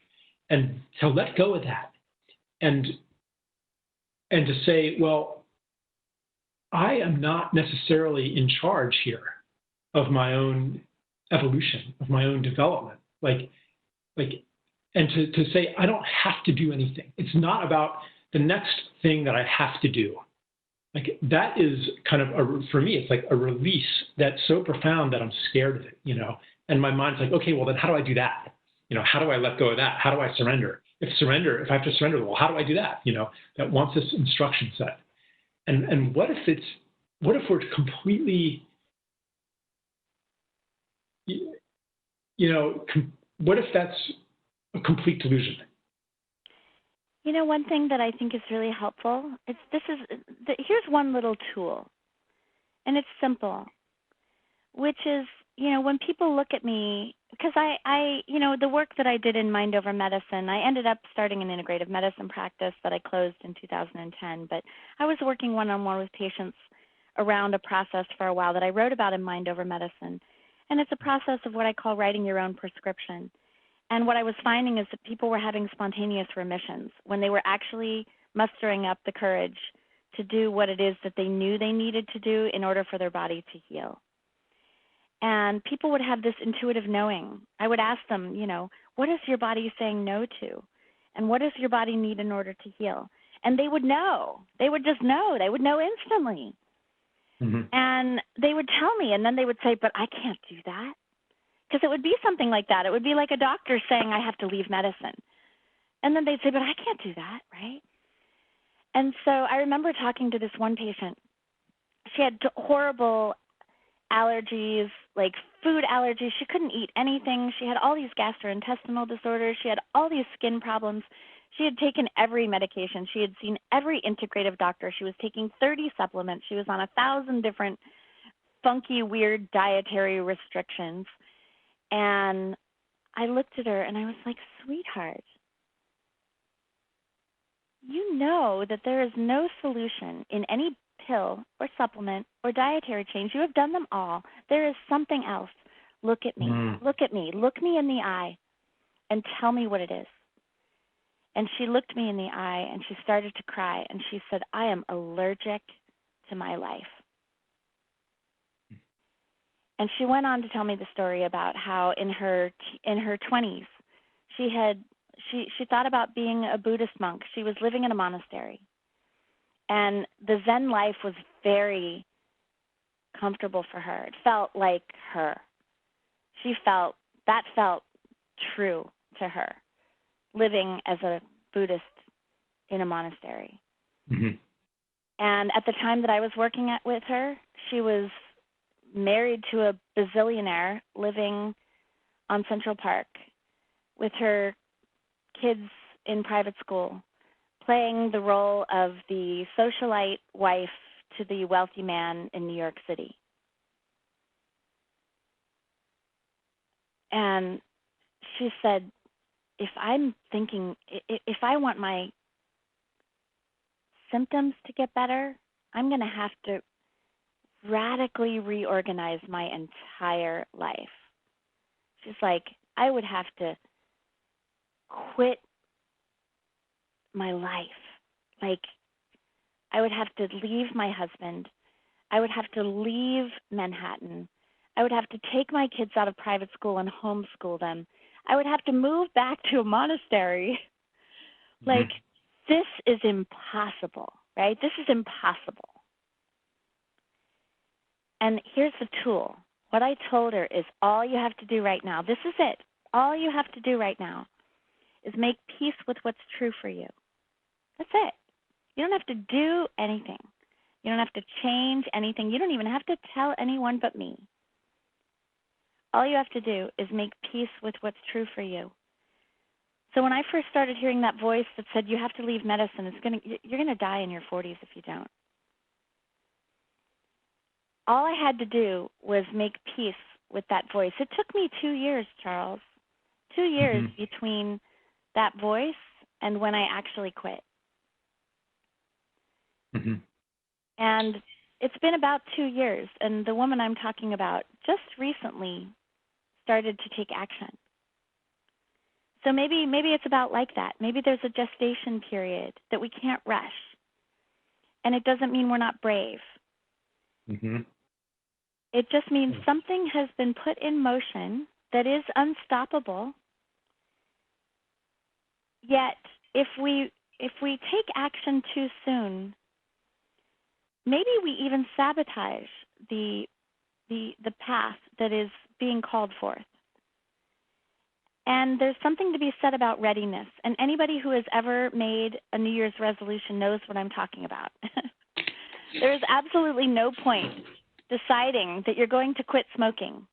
And to let go of that and to say, well, I am not necessarily in charge here of my own evolution, of my own development. And to say, I don't have to do anything. It's not about the next thing that I have to do. Like, that is kind of, for me, it's like a release that's so profound that I'm scared of it, And my mind's like, okay, well, then how do I do that? How do I let go of that? How do I surrender? If I have to surrender, well, how do I do that? That wants this instruction set. And what if we're completely, what if that's a complete delusion? One thing that I think is really helpful, here's one little tool, and it's simple, which is, when people look at me, because I the work that I did in Mind Over Medicine, I ended up starting an integrative medicine practice that I closed in 2010, but I was working one-on-one with patients around a process for a while that I wrote about in Mind Over Medicine, and it's a process of what I call writing your own prescription. And what I was finding is that people were having spontaneous remissions when they were actually mustering up the courage to do what it is that they knew they needed to do in order for their body to heal. And people would have this intuitive knowing. I would ask them, what is your body saying no to? And what does your body need in order to heal? And they would know. They would just know. They would know instantly. Mm-hmm. And they would tell me, and then they would say, but I can't do that. Because it would be something like that. It would be like a doctor saying, I have to leave medicine. And then they'd say, but I can't do that, right? And so I remember talking to this one patient. She had horrible allergies, like food allergies. She couldn't eat anything. She had all these gastrointestinal disorders. She had all these skin problems. She had taken every medication. She had seen every integrative doctor. She was taking 30 supplements. She was on 1,000 different funky, weird dietary restrictions. And I looked at her and I was like, sweetheart, you know that there is no solution in any pill or supplement or dietary change. You have done them all. There is something else. Look at me. Look at me. Look me in the eye and tell me what it is. And she looked me in the eye and she started to cry and she said, I am allergic to my life. And she went on to tell me the story about how in her 20s, she thought about being a Buddhist monk. She was living in a monastery. And the Zen life was very comfortable for her. It felt like her. That felt true to her, living as a Buddhist in a monastery. Mm-hmm. And at the time that I was working with her, she was married to a bazillionaire living on Central Park with her kids in private school, playing the role of the socialite wife to the wealthy man in New York City. And she said, if I want my symptoms to get better, I'm going to have to radically reorganize my entire life. She's like, I would have to quit my life. Like, I would have to leave my husband. I would have to leave Manhattan. I would have to take my kids out of private school and homeschool them. I would have to move back to a monastery. Mm-hmm. Like, this is impossible, right? This is impossible. And here's the tool. What I told her is all you have to do right now, this is it. All you have to do right now is make peace with what's true for you. That's it. You don't have to do anything. You don't have to change anything. You don't even have to tell anyone but me. All you have to do is make peace with what's true for you. So when I first started hearing that voice that said you have to leave medicine, you're going to die in your 40s if you don't. All I had to do was make peace with that voice. It took me 2 years, Charles. 2 years between that voice and when I actually quit. Mm-hmm. And it's been about 2 years, and the woman I'm talking about just recently started to take action. So maybe it's about like that. Maybe there's a gestation period that we can't rush. And it doesn't mean we're not brave. Mm-hmm. It just means something has been put in motion that is unstoppable. Yet if we take action too soon, maybe we even sabotage the path that is being called forth. And there's something to be said about readiness. And anybody who has ever made a New Year's resolution knows what I'm talking about. There is absolutely no point deciding that you're going to quit smoking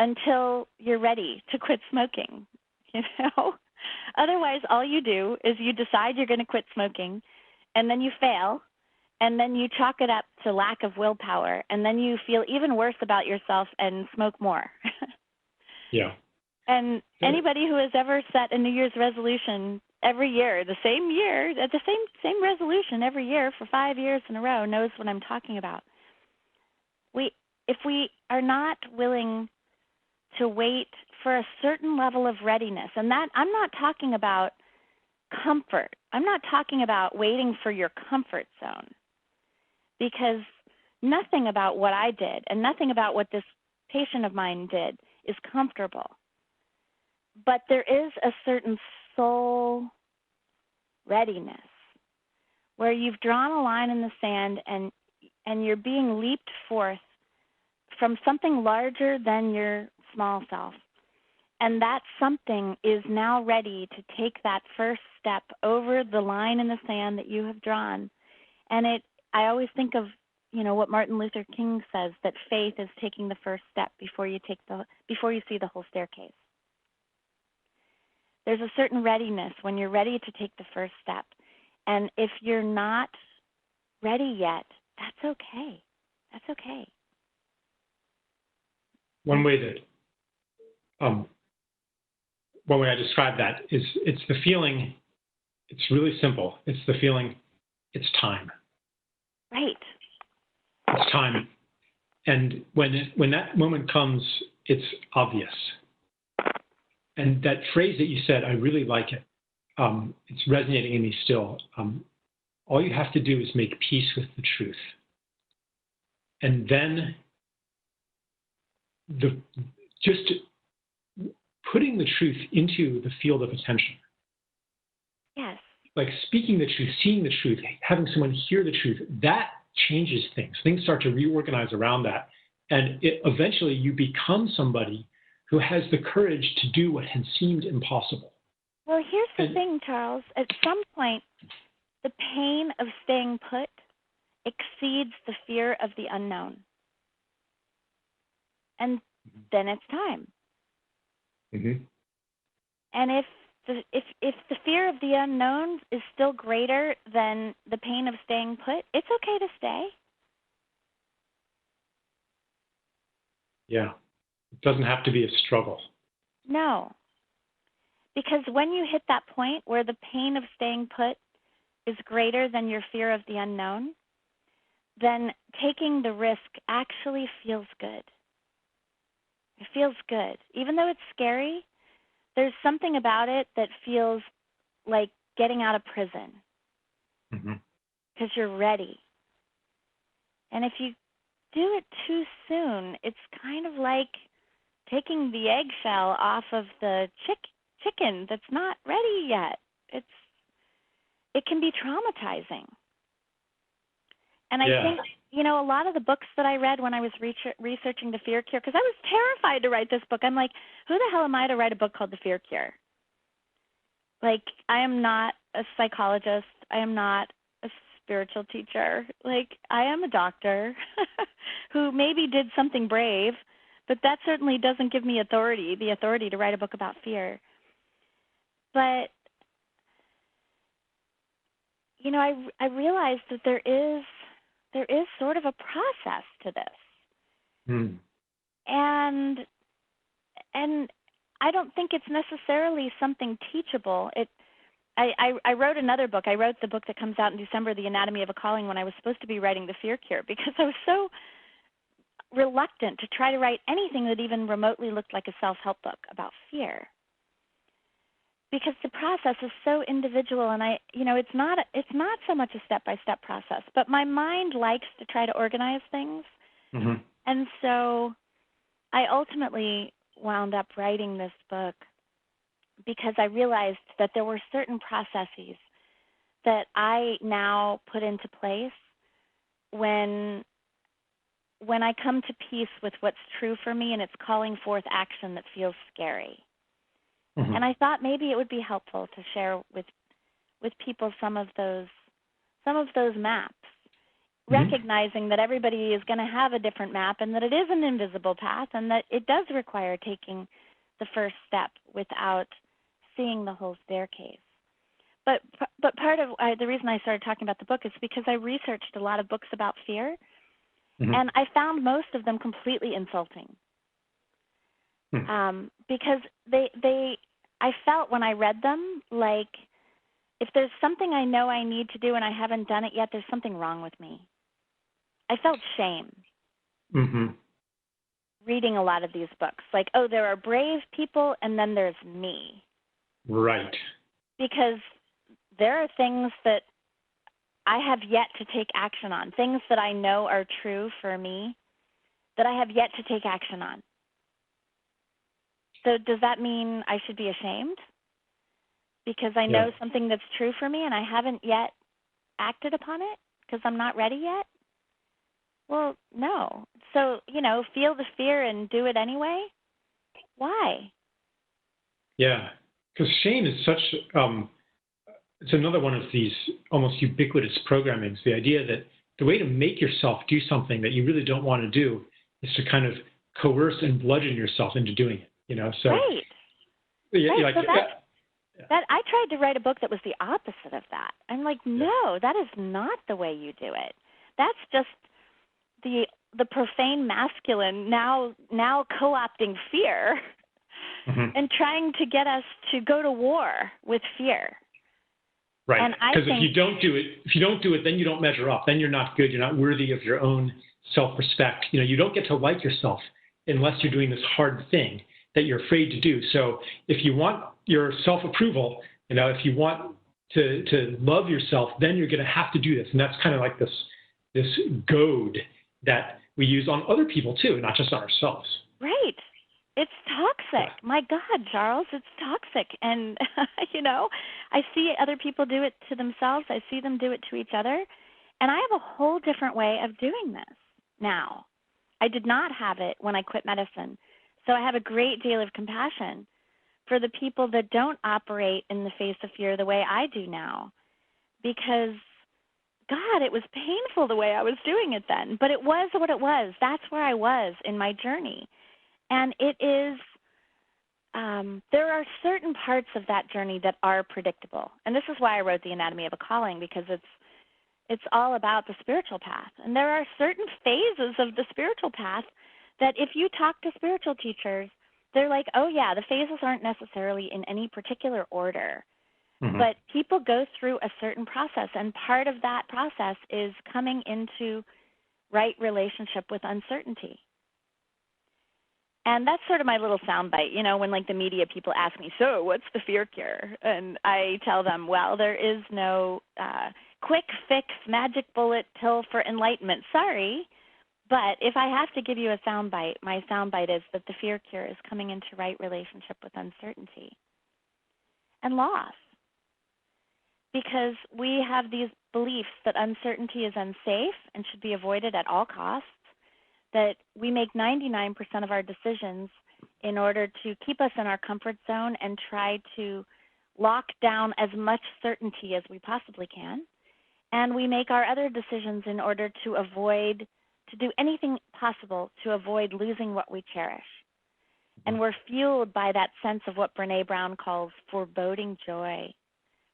until you're ready to quit smoking, you know? Otherwise, all you do is you decide you're going to quit smoking, and then you fail, and then you chalk it up to lack of willpower, and then you feel even worse about yourself and smoke more. Yeah. And anybody who has ever set a New Year's resolution every year, the same year, at the same resolution every year for 5 years in a row knows what I'm talking about. If we are not willing to wait for a certain level of readiness, and that I'm not talking about comfort. I'm not talking about waiting for your comfort zone, because nothing about what I did and nothing about what this patient of mine did is comfortable. But there is a certain soul readiness where you've drawn a line in the sand and you're being leaped forth from something larger than your small self. And that something is now ready to take that first step over the line in the sand that you have drawn. And I always think of, what Martin Luther King says, that faith is taking the first step before you see the whole staircase. There's a certain readiness when you're ready to take the first step. And if you're not ready yet, that's okay. That's okay. One way I describe that is it's the feeling, it's really simple. It's the feeling, it's time. Right. It's time. And when that moment comes, it's obvious. And that phrase that you said, I really like it. It's resonating in me still. All you have to do is make peace with the truth. And then just putting the truth into the field of attention. Yes. Like speaking the truth, seeing the truth, having someone hear the truth, that changes things. Things start to reorganize around that. And eventually you become somebody who has the courage to do what had seemed impossible. Well, here's the thing, Charles. At some point, the pain of staying put exceeds the fear of the unknown. And then it's time. Mm-hmm. And if the fear of the unknown is still greater than the pain of staying put, it's okay to stay. Yeah. It doesn't have to be a struggle. No. Because when you hit that point where the pain of staying put is greater than your fear of the unknown, then taking the risk actually feels good. It feels good. Even though it's scary, there's something about it that feels like getting out of prison. Because you're ready. And if you do it too soon, it's kind of like taking the eggshell off of the chicken that's not ready yet. It can be traumatizing. And I think, a lot of the books that I read when I was researching The Fear Cure, because I was terrified to write this book. I'm like, who the hell am I to write a book called The Fear Cure? Like, I am not a psychologist. I am not a spiritual teacher. Like, I am a doctor who maybe did something brave, but that certainly doesn't give me the authority to write a book about fear. But, I realized that there is sort of a process to this. And I don't think it's necessarily something teachable. I wrote another book. I wrote the book that comes out in December, The Anatomy of a Calling, when I was supposed to be writing The Fear Cure, because I was so reluctant to try to write anything that even remotely looked like a self-help book about fear. Because the process is so individual, and it's not so much a step-by-step process, but my mind likes to try to organize things. Mm-hmm. And so I ultimately wound up writing this book because I realized that there were certain processes that I now put into place when I come to peace with what's true for me and it's calling forth action that feels scary. Mm-hmm. And I thought maybe it would be helpful to share with people some of those maps, Mm-hmm. recognizing that everybody is going to have a different map and that it is an invisible path and that it does require taking the first step without seeing the whole staircase. But part of the reason I started talking about the book is because I researched a lot of books about fear, Mm-hmm. and I found most of them completely insulting. Because I felt when I read them like if there's something I know I need to do and I haven't done it yet, there's something wrong with me. I felt shame Mm-hmm. reading a lot of these books. Like, oh, there are brave people and then there's me. Right. Because there are things that I have yet to take action on, things that I know are true for me that I have yet to take action on. So does that mean I should be ashamed? Because I know something that's true for me and I haven't yet acted upon it because I'm not ready yet? Well, no. So, feel the fear and do it anyway? Why? Yeah, because shame is such, it's another one of these almost ubiquitous programmings, the idea that the way to make yourself do something that you really don't want to do is to kind of coerce and bludgeon yourself into doing it, So, right. Yeah, right. like, So that I tried to write a book that was the opposite of that. I'm like, no, that is not the way you do it. That's just the profane masculine now co-opting fear mm-hmm. and trying to get us to go to war with fear. Right. Because if you don't do it, then you don't measure up. Then you're not good. You're not worthy of your own self-respect. You don't get to like yourself unless you're doing this hard thing that you're afraid to do. So if you want your self-approval, if you want to love yourself, then you're going to have to do this. And that's kind of like this goad that we use on other people too, not just on ourselves. Right. It's toxic. Yeah. My God, Charles, it's toxic. And, I see other people do it to themselves. I see them do it to each other. And I have a whole different way of doing this now. I did not have it when I quit medicine. So I have a great deal of compassion for the people that don't operate in the face of fear the way I do now. Because, God, it was painful the way I was doing it then. But it was what it was. That's where I was in my journey. And it is, there are certain parts of that journey that are predictable. And this is why I wrote The Anatomy of a Calling, because it's all about the spiritual path. And there are certain phases of the spiritual path that if you talk to spiritual teachers, they're like, oh, yeah, the phases aren't necessarily in any particular order. Mm-hmm. But people go through a certain process, and part of that process is coming into right relationship with uncertainty. And that's sort of my little soundbite, when like the media people ask me, so what's the fear cure? And I tell them, well, there is no quick fix, magic bullet pill for enlightenment. Sorry, but if I have to give you a soundbite, my soundbite is that the fear cure is coming into right relationship with uncertainty and loss. Because we have these beliefs that uncertainty is unsafe and should be avoided at all costs, that we make 99% of our decisions in order to keep us in our comfort zone and try to lock down as much certainty as we possibly can. And we make our other decisions in order to do anything possible to avoid losing what we cherish. And we're fueled by that sense of what Brené Brown calls foreboding joy.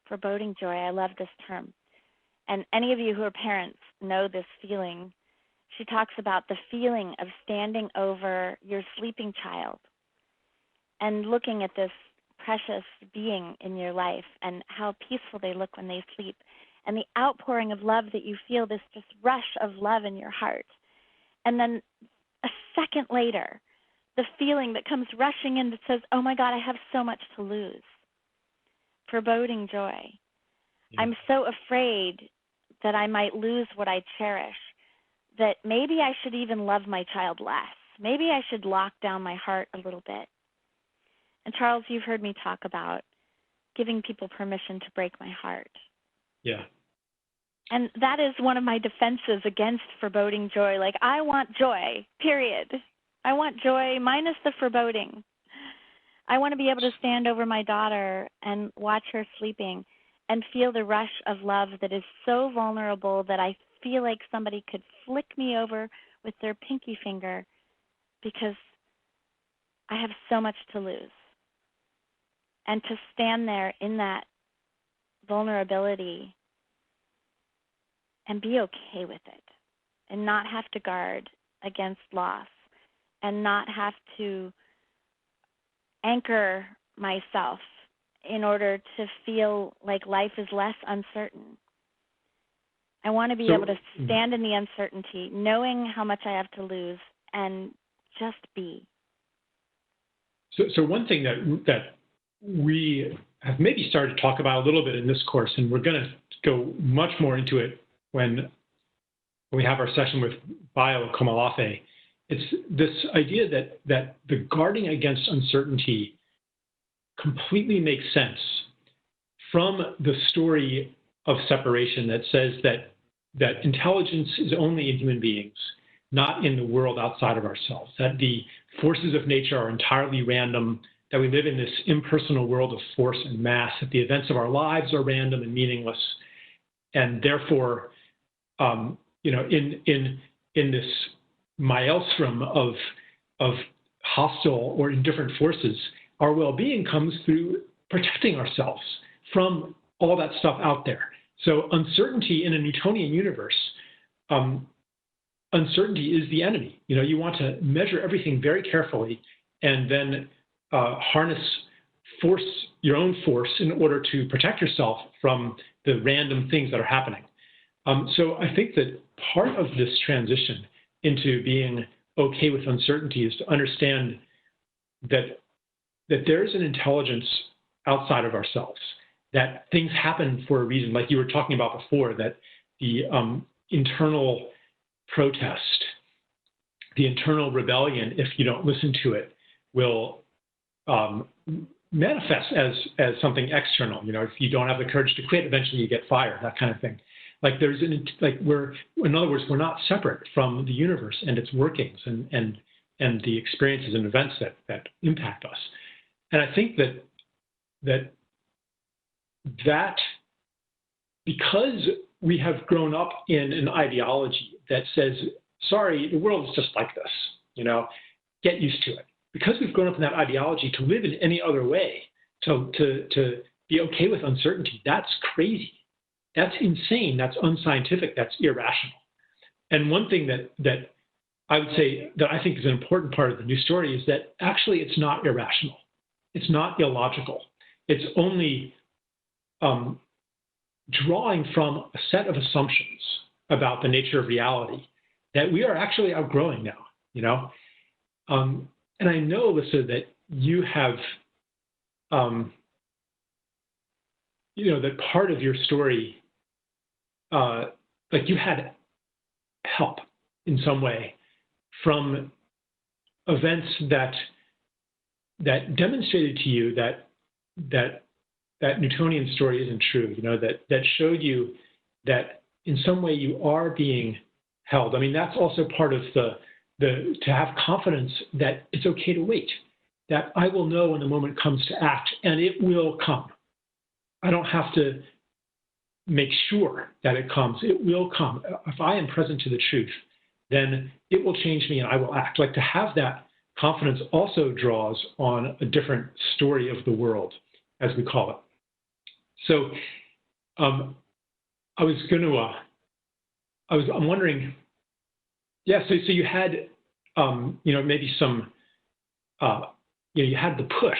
Foreboding joy, I love this term. And any of you who are parents know this feeling. She talks about the feeling of standing over your sleeping child and looking at this precious being in your life and how peaceful they look when they sleep, and the outpouring of love that you feel, this just rush of love in your heart. And then a second later, the feeling that comes rushing in that says, oh my God, I have so much to lose. Foreboding joy. Yeah. I'm so afraid that I might lose what I cherish, that maybe I should even love my child less. Maybe I should lock down my heart a little bit. And Charles, you've heard me talk about giving people permission to break my heart. Yeah. And that is one of my defenses against foreboding joy. Like, I want joy, period. I want joy minus the foreboding. I want to be able to stand over my daughter and watch her sleeping and feel the rush of love that is so vulnerable that I feel like somebody could flick me over with their pinky finger because I have so much to lose. And to stand there in that vulnerability and be okay with it and not have to guard against loss and not have to anchor myself in order to feel like life is less uncertain. I want to be able to stand in the uncertainty, knowing how much I have to lose, and just be. So one thing that we have maybe started to talk about a little bit in this course, and we're going to go much more into it when we have our session with Bayo Komalafe, it's this idea that the guarding against uncertainty completely makes sense from the story of separation that says that intelligence is only in human beings, not in the world outside of ourselves, that the forces of nature are entirely random, that we live in this impersonal world of force and mass, that the events of our lives are random and meaningless, and therefore, in this maelstrom of hostile or indifferent forces, our well-being comes through protecting ourselves from all that stuff out there. So uncertainty in a Newtonian universe, uncertainty is the enemy. You want to measure everything very carefully and then harness your own force in order to protect yourself from the random things that are happening. So I think that part of this transition into being okay with uncertainty is to understand that there's an intelligence outside of ourselves, that things happen for a reason, like you were talking about before, that the internal protest, the internal rebellion, if you don't listen to it, will manifest as something external. If you don't have the courage to quit, eventually you get fired, that kind of thing. In other words, we're not separate from the universe and its workings and the experiences and events that impact us. And I think that because we have grown up in an ideology that says, sorry, the world is just like this, get used to it. Because we've grown up in that ideology, to live in any other way, to be okay with uncertainty, that's crazy. That's insane. That's unscientific. That's irrational. And one thing that I would say that I think is an important part of the new story is that actually it's not irrational. It's not illogical. It's only drawing from a set of assumptions about the nature of reality that we are actually outgrowing now, And I know, Alyssa, that you have, that part of your story, you had help in some way from events that demonstrated to you that Newtonian story isn't true, that showed you that in some way you are being held. I mean, that's also part of to have confidence that it's okay to wait, that I will know when the moment comes to act, and it will come. I don't have to make sure that it comes. It will come. If I am present to the truth, then it will change me and I will act. To have that confidence also draws on a different story of the world, as we call it. So I'm wondering, so you had, maybe some, you had the push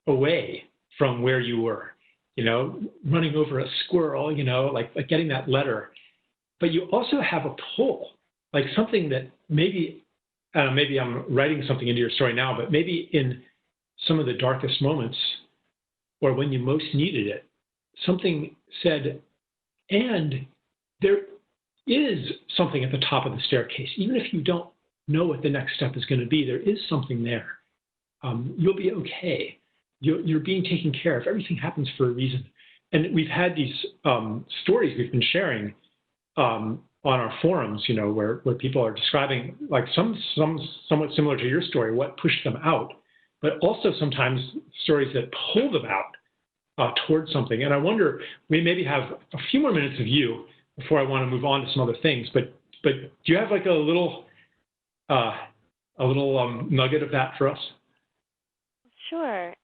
away from where you were, running over a squirrel, like getting that letter. But you also have a pull, like something that maybe I'm writing something into your story now, but maybe in some of the darkest moments or when you most needed it, something said, and there is something at the top of the staircase. Even if you don't know what the next step is going to be, there is something there. You'll be okay. You're being taken care of. Everything happens for a reason. And we've had these stories we've been sharing on our forums, where people are describing, like some somewhat similar to your story, what pushed them out, but also sometimes stories that pull them out towards something. And I wonder, we maybe have a few more minutes of you before I want to move on to some other things. But do you have like a little nugget of that for us? Sure.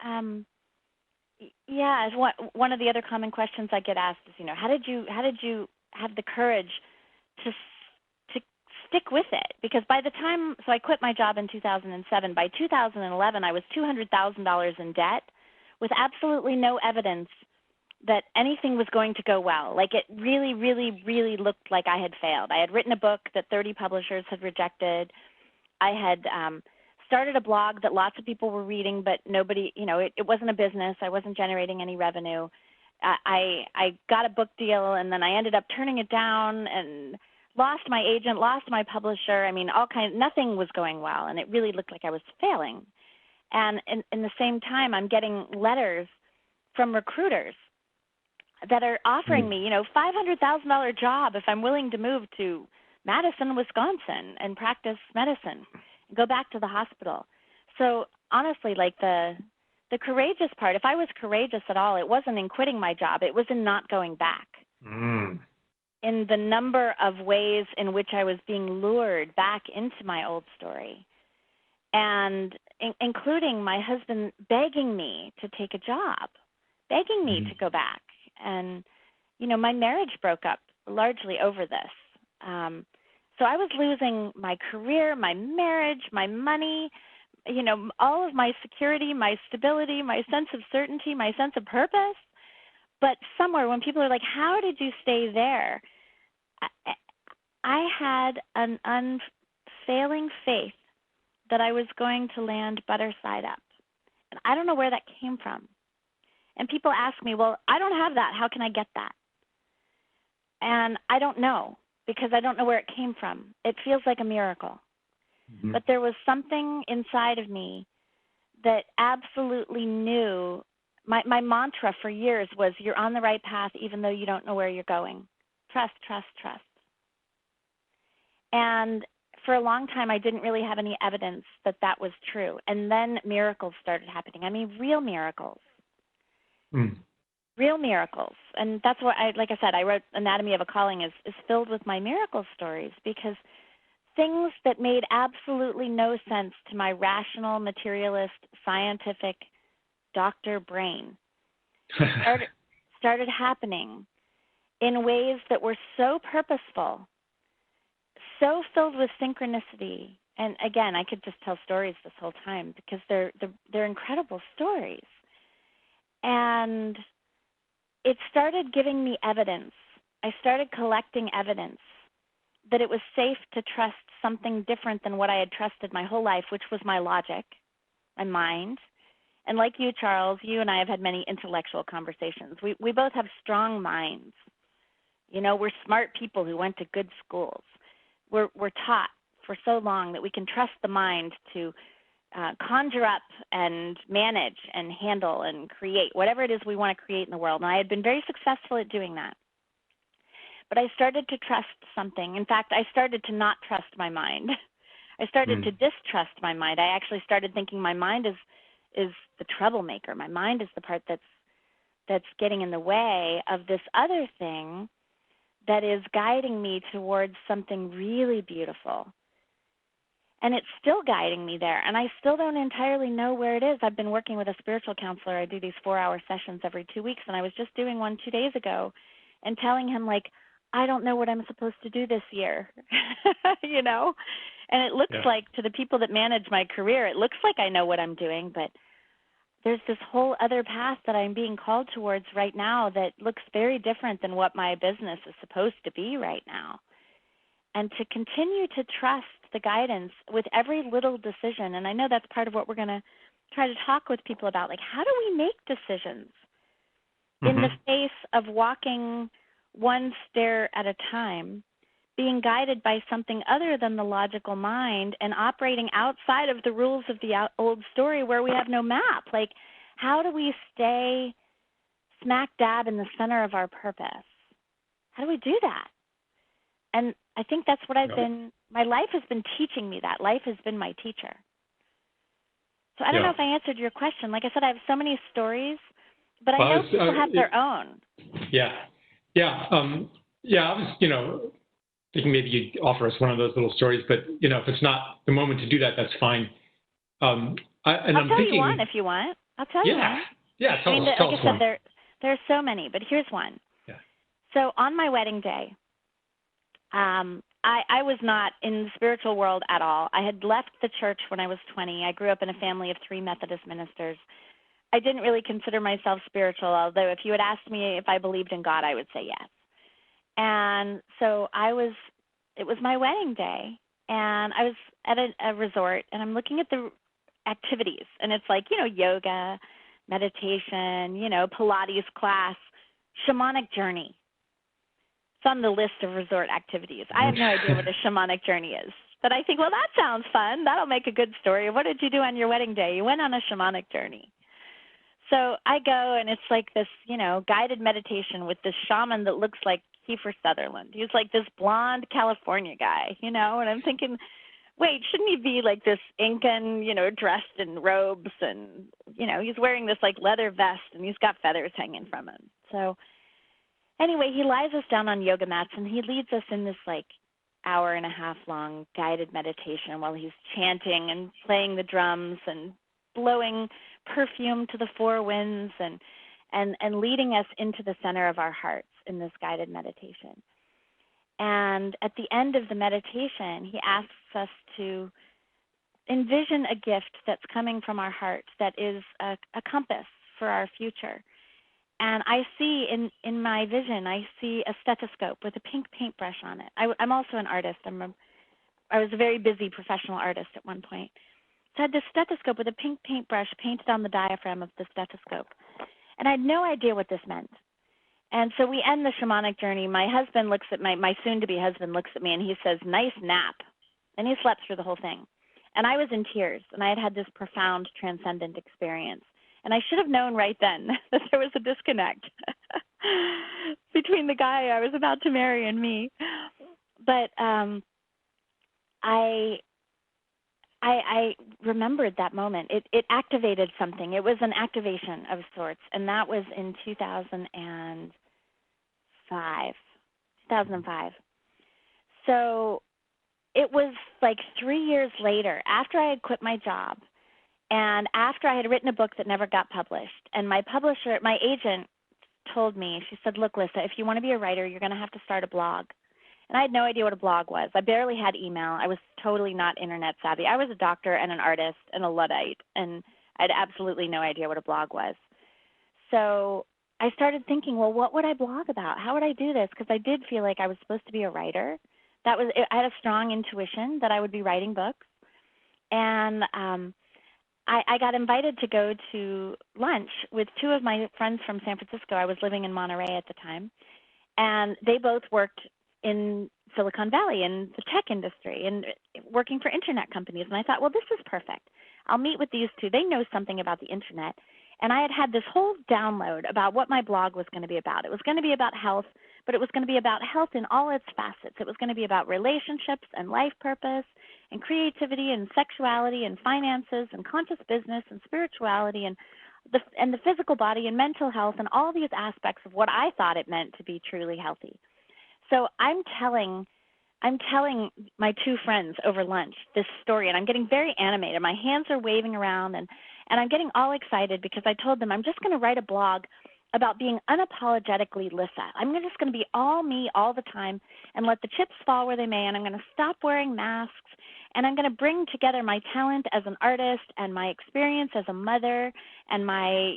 Yeah. One of the other common questions I get asked is, how did you have the courage to stick with it? Because by the time, so I quit my job in 2007. By 2011, I was $200,000 in debt, with absolutely no evidence that anything was going to go well. Like, it really, really, really looked like I had failed. I had written a book that 30 publishers had rejected. I had started a blog that lots of people were reading, but nobody, it wasn't a business. I wasn't generating any revenue. I got a book deal, and then I ended up turning it down and lost my agent, lost my publisher. I mean, nothing was going well, and it really looked like I was failing. And in the same time, I'm getting letters from recruiters that are offering me, $500,000 job if I'm willing to move to Madison, Wisconsin, and practice medicine, go back to the hospital. So honestly, like the courageous part, if I was courageous at all, it wasn't in quitting my job. It was in not going back. In the number of ways in which I was being lured back into my old story, and including my husband begging me to take a job, begging me to go back. And, my marriage broke up largely over this. So I was losing my career, my marriage, my money, all of my security, my stability, my sense of certainty, my sense of purpose. But somewhere when people are like, how did you stay there? I had an unfailing faith that I was going to land butter side up. And I don't know where that came from. And people ask me, well, I don't have that. How can I get that? And I don't know, because I don't know where it came from. It feels like a miracle. Mm-hmm. But there was something inside of me that absolutely knew. My mantra for years was, you're on the right path even though you don't know where you're going. Trust, trust, trust. And for a long time, I didn't really have any evidence that that was true. And then miracles started happening. I mean, real miracles. Real miracles. And that's what like I said, I wrote Anatomy of a Calling is filled with my miracle stories, because things that made absolutely no sense to my rational, materialist, scientific doctor brain started happening in ways that were so purposeful, so filled with synchronicity. And again, I could just tell stories this whole time, because they're incredible stories. And it started giving me evidence. I started collecting evidence that it was safe to trust something different than what I had trusted my whole life, which was my logic, my mind. And like you, Charles, you and I have had many intellectual conversations. We both have strong minds. We're smart people who went to good schools. We're taught for so long that we can trust the mind to conjure up and manage and handle and create whatever it is we want to create in the world. And I had been very successful at doing that. But I started to trust something. In fact, I started to not trust my mind. I started to distrust my mind. I actually started thinking my mind is the troublemaker. My mind is the part that's getting in the way of this other thing that is guiding me towards something really beautiful. And it's still guiding me there, and I still don't entirely know where it is. I've been working with a spiritual counselor. I do these 4-hour sessions every 2 weeks, and I was just doing one 2 days ago and telling him, like, I don't know what I'm supposed to do this year, And it looks like, to the people that manage my career, it looks like I know what I'm doing, but there's this whole other path that I'm being called towards right now that looks very different than what my business is supposed to be right now. And to continue to trust the guidance with every little decision. And I know that's part of what we're going to try to talk with people about. Like, how do we make decisions in the face of walking one stair at a time, being guided by something other than the logical mind and operating outside of the rules of the old story where we have no map? Like, how do we stay smack dab in the center of our purpose? How do we do that? And I think that's what my life has been teaching me that. Life has been my teacher. So I don't know if I answered your question. Like I said, I have so many stories, but I know people have their own. Yeah. I was, thinking maybe you'd offer us one of those little stories, but, if it's not the moment to do that, that's fine. I'll tell you one if you want. I'll tell you one. Yeah, tell us like I said, one. there are so many, but here's one. Yeah. So on my wedding day, I was not in the spiritual world at all. I had left the church when I was 20. I grew up in a family of 3 Methodist ministers. I didn't really consider myself spiritual, although if you had asked me if I believed in God, I would say yes. And so it was my wedding day, and I was at a resort, and I'm looking at the activities, and it's like, yoga, meditation, Pilates class, shamanic journey. It's on the list of resort activities. I have no idea what a shamanic journey is, but I think, well, that sounds fun. That'll make a good story. What did you do on your wedding day? You went on a shamanic journey. So I go, and it's like this, guided meditation with this shaman that looks like Kiefer Sutherland. He was like this blonde California guy, and I'm thinking, wait, shouldn't he be like this Incan, dressed in robes, and, he's wearing this like leather vest, and he's got feathers hanging from him. So anyway, he lies us down on yoga mats, and he leads us in this like hour-and-a-half long guided meditation while he's chanting and playing the drums and blowing perfume to the 4 winds and leading us into the center of our hearts in this guided meditation. And at the end of the meditation, he asks us to envision a gift that's coming from our hearts that is a compass for our future. And I see in my vision, I see a stethoscope with a pink paintbrush on it. I'm also an artist. I was a very busy professional artist at one point. So I had this stethoscope with a pink paintbrush painted on the diaphragm of the stethoscope. And I had no idea what this meant. And so we end the shamanic journey. My husband looks at my soon-to-be husband looks at me, and he says, "Nice nap." And he slept through the whole thing. And I was in tears, and I had this profound, transcendent experience. And I should have known right then that there was a disconnect between the guy I was about to marry and me. But I remembered that moment. It activated something. It was an activation of sorts, and that was in 2005. So it was like 3 years later, after I had quit my job, and after I had written a book that never got published. And my agent told me, she said, "Look, Lissa, if you want to be a writer, you're going to have to start a blog." And I had no idea what a blog was. I barely had email. I was totally not internet savvy. I was a doctor and an artist and a Luddite, and I had absolutely no idea what a blog was. So I started thinking, well, what would I blog about? How would I do this? Because I did feel like I was supposed to be a writer. I had a strong intuition that I would be writing books. And I got invited to go to lunch with 2 of my friends from San Francisco. I was living in Monterey at the time. And they both worked in Silicon Valley in the tech industry and working for internet companies. And I thought, well, this is perfect. I'll meet with these 2. They know something about the internet. And I had this whole download about what my blog was going to be about. It was going to be about health, but it was going to be about health in all its facets. It was going to be about relationships and life purpose and creativity and sexuality and finances and conscious business and spirituality and the physical body and mental health and all these aspects of what I thought it meant to be truly healthy. So I'm telling my 2 friends over lunch this story, and I'm getting very animated. My hands are waving around, and I'm getting all excited because I told them I'm just going to write a blog about being unapologetically Lissa. I'm just going to be all me all the time and let the chips fall where they may, and I'm going to stop wearing masks, And I'm going to bring together my talent as an artist and my experience as a mother and my,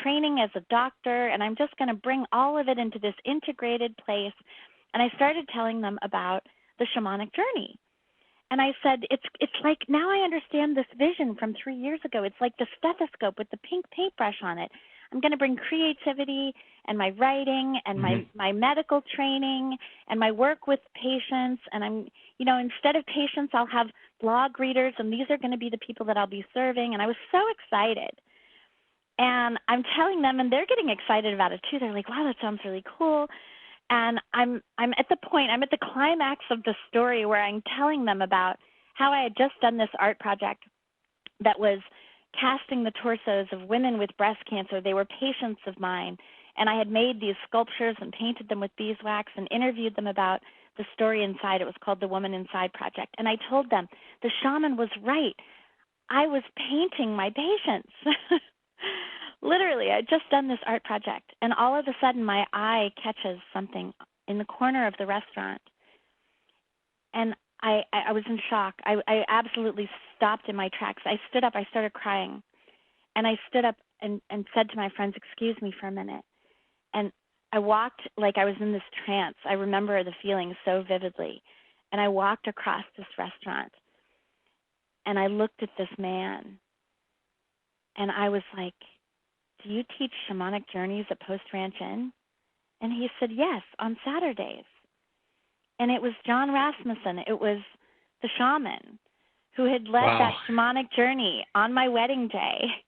training as a doctor. And I'm just going to bring all of it into this integrated place. And I started telling them about the shamanic journey. And I said, it's like, now I understand this vision from 3 years ago. It's like the stethoscope with the pink paintbrush on it. I'm going to bring creativity and my writing and my medical training and my work with patients. And I'm, instead of patients, I'll have blog readers, and these are going to be the people that I'll be serving. And I was so excited. And I'm telling them, and they're getting excited about it too. They're like, wow, that sounds really cool. And I'm at the climax of the story where I'm telling them about how I had just done this art project that was casting the torsos of women with breast cancer. They were patients of mine. And I had made these sculptures and painted them with beeswax and interviewed them about the story inside. It was called the Woman Inside Project. And I told them the shaman was right. I was painting my patients. Literally, I'd just done this art project, and all of a sudden my eye catches something in the corner of the restaurant, and I was in shock. I absolutely stopped in my tracks. I stood up. I started crying, and I stood up and said to my friends, "Excuse me for a minute." And I walked like I was in this trance. I remember the feeling so vividly, and I walked across this restaurant, and I looked at this man, and I was like, "Do you teach shamanic journeys at Post Ranch Inn?" And he said, "Yes, on Saturdays." And it was John Rasmussen. It was the shaman who had led that shamanic journey on my wedding day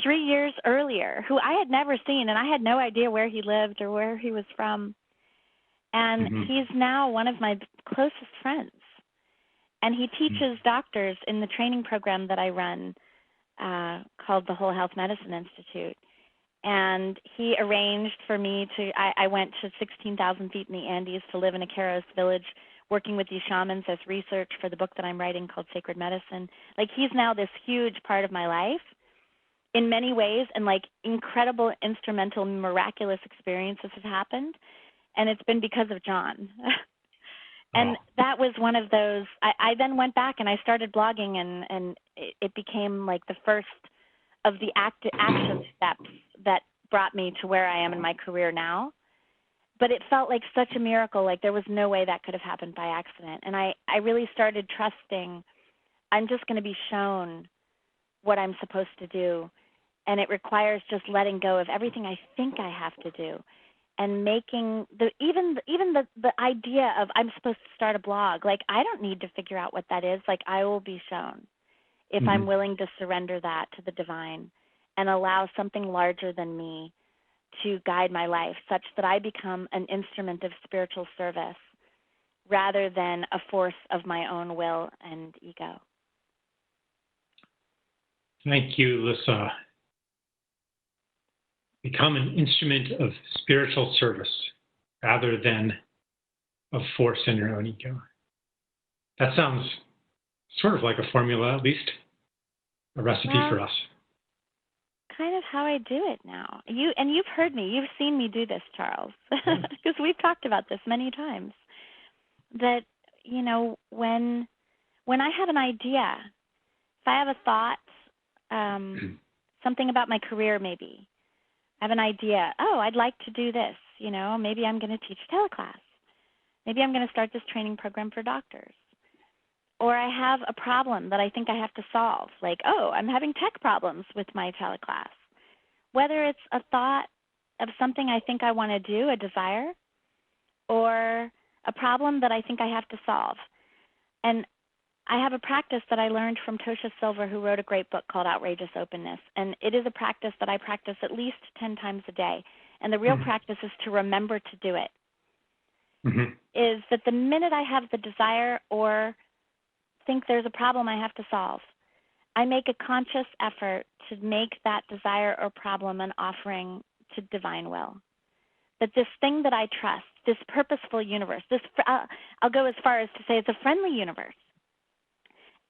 3 years earlier, who I had never seen, and I had no idea where he lived or where he was from. And he's now one of my closest friends. And he teaches doctors in the training program that I run, called the Whole Health Medicine Institute. And he arranged for me I went to 16,000 feet in the Andes to live in a Keros village, working with these shamans as research for the book that I'm writing called Sacred Medicine. Like, he's now this huge part of my life in many ways, and like incredible, instrumental, miraculous experiences have happened. And it's been because of John. And that was one of those. I then went back and I started blogging, and it became like the first of the action steps that brought me to where I am in my career now. But it felt like such a miracle. Like, there was no way that could have happened by accident. And I really started trusting I'm just going to be shown what I'm supposed to do. And it requires just letting go of everything I think I have to do, and making even the idea of I'm supposed to start a blog. Like, I don't need to figure out what that is. Like, I will be shown if I'm willing to surrender that to the divine and allow something larger than me to guide my life, such that I become an instrument of spiritual service rather than a force of my own will and ego. Thank you, Lissa. Become an instrument of spiritual service rather than a force in your own ego. That sounds sort of like a formula, at least a recipe for us. Kind of how I do it now. You've heard me. You've seen me do this, Charles, because we've talked about this many times. That, when I have an idea, if I have a thought, something about my career maybe, I have an idea, I'd like to do this, maybe I'm going to teach teleclass. Maybe I'm going to start this training program for doctors. Or I have a problem that I think I have to solve, like, I'm having tech problems with my teleclass. Whether it's a thought of something I think I want to do, a desire, or a problem that I think I have to solve. And I have a practice that I learned from Tosha Silver, who wrote a great book called Outrageous Openness. And it is a practice that I practice at least 10 times a day. And the real practice is to remember to do it. Is that the minute I have the desire or think there's a problem I have to solve, I make a conscious effort to make that desire or problem an offering to divine will. That this thing that I trust, this purposeful universe, I'll go as far as to say it's a friendly universe,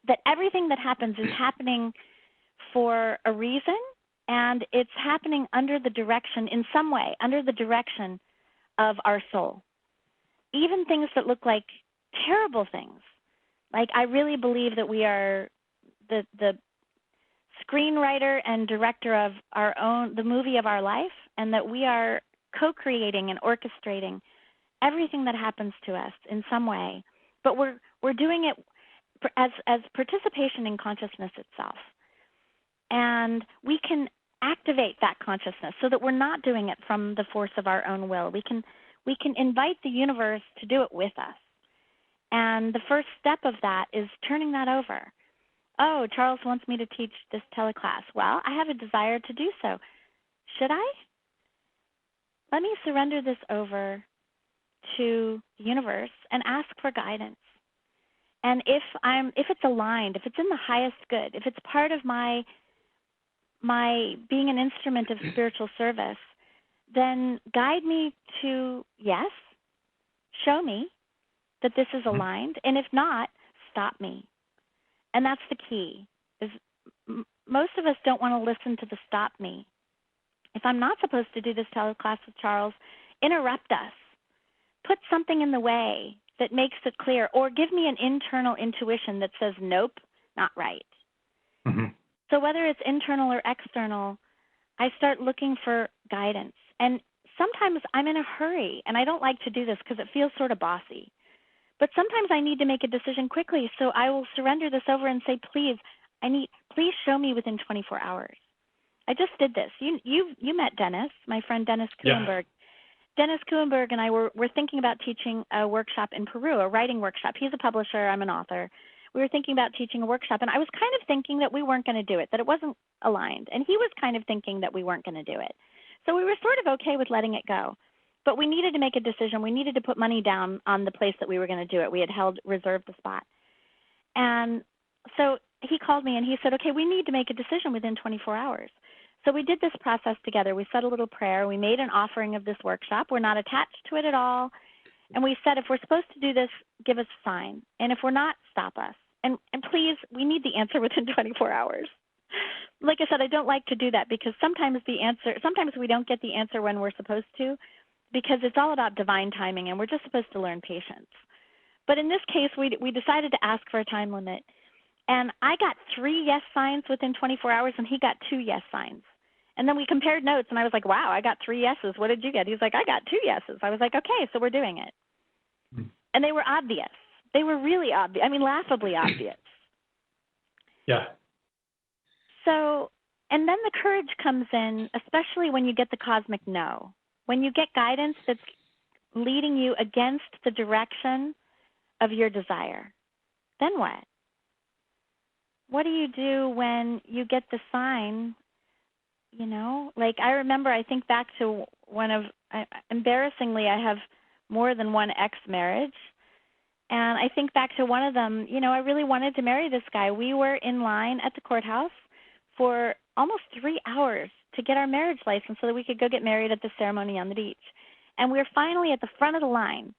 that everything that happens is happening for a reason, and it's happening under the direction, in some way, under the direction of our soul. Even things that look like terrible things Like, I really believe that we are the screenwriter and director of the movie of our life, and that we are co-creating and orchestrating everything that happens to us in some way. But we're doing it as participation in consciousness itself. And we can activate that consciousness so that we're not doing it from the force of our own will. We can invite the universe to do it with us. And the first step of that is turning that over. Oh, Charles wants me to teach this teleclass. Well, I have a desire to do so. Should I? Let me surrender this over to the universe and ask for guidance. And if it's aligned, if it's in the highest good, if it's part of my being an instrument of spiritual service, then guide me to yes, show me that this is aligned, and if not, stop me. And that's the key. Is most of us don't want to listen to the stop me. If I'm not supposed to do this teleclass with Charles, interrupt us. Put something in the way that makes it clear, or give me an internal intuition that says, nope, not right. Mm-hmm. So whether it's internal or external, I start looking for guidance. And sometimes I'm in a hurry, and I don't like to do this because it feels sort of bossy. But sometimes I need to make a decision quickly, so I will surrender this over and say, please show me within 24 hours. I just did this. You met Dennis, my friend Dennis Kuhlenberg. Yeah. Dennis Kuhlenberg and I were thinking about teaching a workshop in Peru, a writing workshop. He's a publisher. I'm an author. We were thinking about teaching a workshop, and I was kind of thinking that we weren't going to do it, that it wasn't aligned. And he was kind of thinking that we weren't going to do it. So we were sort of okay with letting it go. But we needed to make a decision. We needed to put money down on the place that we were going to do it. We had reserved the spot. And so he called me and he said, okay, we need to make a decision within 24 hours. So we did this process together. We said a little prayer. We made an offering of this workshop. We're not attached to it at all. And we said, if we're supposed to do this, give us a sign. And if we're not, stop us. And please, we need the answer within 24 hours. Like I said, I don't like to do that because sometimes we don't get the answer when we're supposed to, because it's all about divine timing, and we're just supposed to learn patience. But in this case, we decided to ask for a time limit. And I got 3 yes signs within 24 hours, and he got 2 yes signs. And then we compared notes, and I was like, wow, I got 3 yeses. What did you get? He's like, I got 2 yeses. I was like, okay, so we're doing it. Mm-hmm. And they were obvious. They were really obvious. I mean, laughably obvious. Yeah. So, and then the courage comes in, especially when you get the cosmic no. When you get guidance that's leading you against the direction of your desire, then what? What do you do when you get the sign, you know? Like I remember, I think back to embarrassingly, I have more than one ex-marriage. And I think back to one of them, you know, I really wanted to marry this guy. We were in line at the courthouse for almost 3 hours to get our marriage license so that we could go get married at the ceremony on the beach. And we were finally at the front of the line.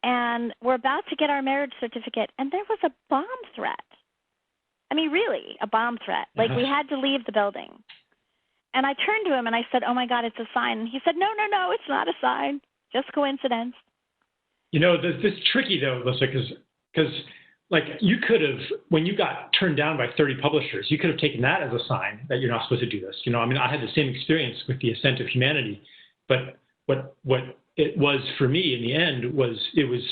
And we're about to get our marriage certificate, and there was a bomb threat. I mean, really, a bomb threat. Like, we had to leave the building. And I turned to him, and I said, oh, my God, it's a sign. And he said, no, it's not a sign. Just coincidence. You know, this is tricky, though, Alyssa, because like, you could have, when you got turned down by 30 publishers, you could have taken that as a sign that you're not supposed to do this. You know, I mean, I had the same experience with the Ascent of Humanity, but what it was for me in the end was it was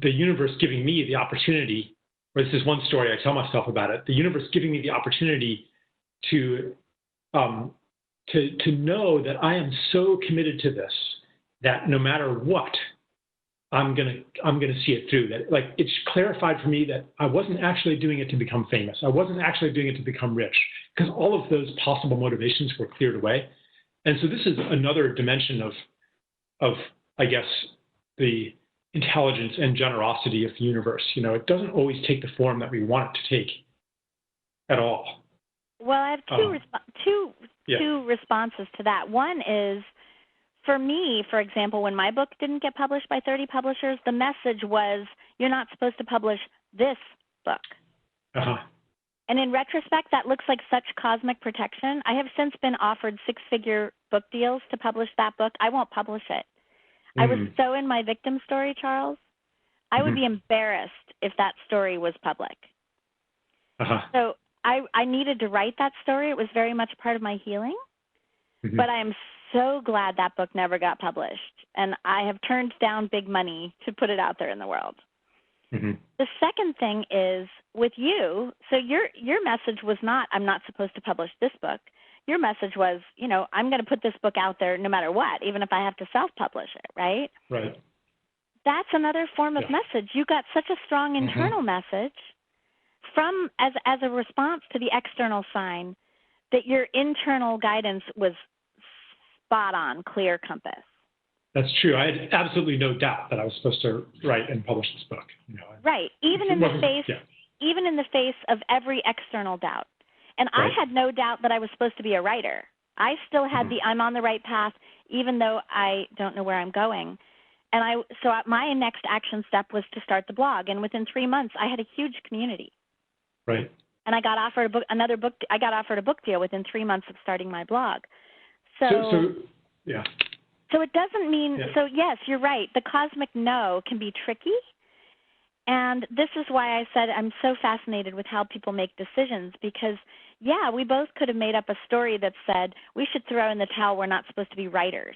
the universe giving me the opportunity, or this is one story I tell myself about it, the universe giving me the opportunity to know that I am so committed to this that no matter what, I'm gonna see it through. That, like, it's clarified for me that I wasn't actually doing it to become famous. I wasn't actually doing it to become rich, because all of those possible motivations were cleared away. And so this is another dimension of I guess the intelligence and generosity of the universe. You know, it doesn't always take the form that we want it to take at all. Well, I have two responses to that. One is, for me, for example, when my book didn't get published by 30 publishers, the message was, you're not supposed to publish this book. Uh-huh. And in retrospect, that looks like such cosmic protection. I have since been offered 6-figure book deals to publish that book. I won't publish it. I was so in my victim story, Charles. I would be embarrassed if that story was public. So I needed to write that story. It was very much part of my healing. But I am so glad that book never got published. And I have turned down big money to put it out there in the world. The second thing is with you, so your message was not, I'm not supposed to publish this book. Your message was, you know, I'm going to put this book out there no matter what, even if I have to self-publish it, right? Right. That's another form of message. You got such a strong internal message from as a response to the external sign that your internal guidance was spot on, clear compass. That's true. I had absolutely no doubt that I was supposed to write and publish this book. You know, right. Even in the face of every external doubt. And I had no doubt that I was supposed to be a writer. I still had I'm on the right path, even though I don't know where I'm going. And so my next action step was to start the blog. And within 3 months, I had a huge community. Right. And I got offered I got offered a book deal within 3 months of starting my blog. So it doesn't mean, so yes, you're right. The cosmic no can be tricky. And this is why I said I'm so fascinated with how people make decisions because, we both could have made up a story that said we should throw in the towel, we're not supposed to be writers.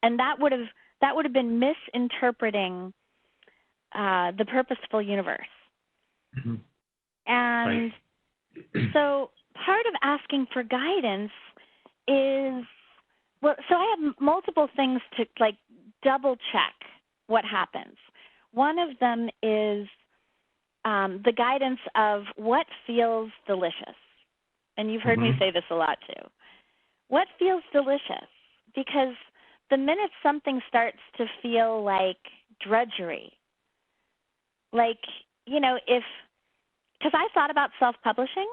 And that would have been misinterpreting the purposeful universe. And so part of asking for guidance is, so I have multiple things to like double check what happens. One of them is the guidance of what feels delicious. And you've heard me say this a lot too. What feels delicious? Because the minute something starts to feel like drudgery, like, you know, because I thought about self-publishing,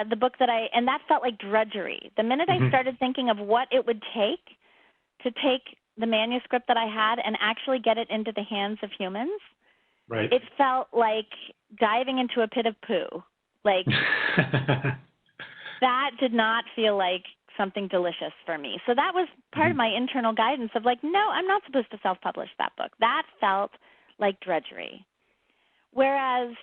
the book and that felt like drudgery. The minute I started thinking of what it would take to take the manuscript that I had and actually get it into the hands of humans, it felt like diving into a pit of poo. Like, that did not feel like something delicious for me. So that was part of my internal guidance of like, no, I'm not supposed to self-publish that book. That felt like drudgery. Whereas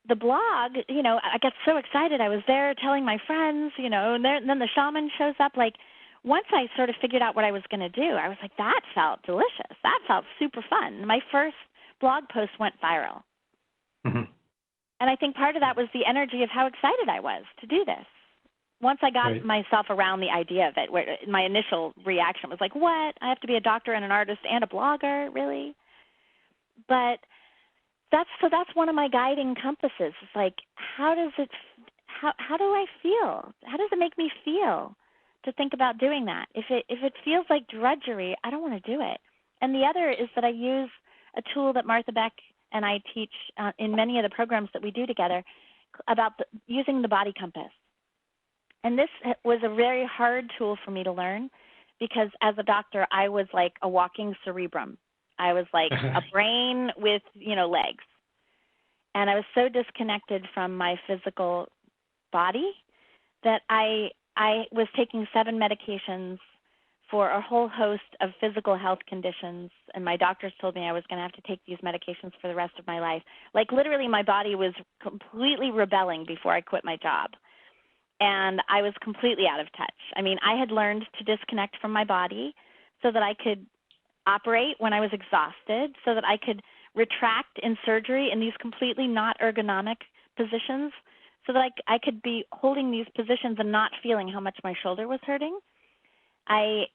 the blog, you know, I got so excited. I was there telling my friends, you know, and then the shaman shows up. Like, once I sort of figured out what I was going to do, I was like, that felt delicious. That felt super fun. My first blog post went viral. And I think part of that was the energy of how excited I was to do this. Once I got myself around the idea of it, where my initial reaction was like, what? I have to be a doctor and an artist and a blogger? Really? But that's one of my guiding compasses. It's like, how do I feel? How does it make me feel to think about doing that? If it feels like drudgery, I don't want to do it. And the other is that I use a tool that Martha Beck and I teach in many of the programs that we do together about using the body compass. And this was a very hard tool for me to learn because as a doctor, I was like a walking cerebrum. I was like a brain with, you know, legs. And I was so disconnected from my physical body that I was taking 7 medications for a whole host of physical health conditions. And my doctors told me I was going to have to take these medications for the rest of my life. Like literally my body was completely rebelling before I quit my job. And I was completely out of touch. I mean, I had learned to disconnect from my body so that I could operate when I was exhausted, so that I could retract in surgery in these completely not ergonomic positions, so that I could be holding these positions and not feeling how much my shoulder was hurting. I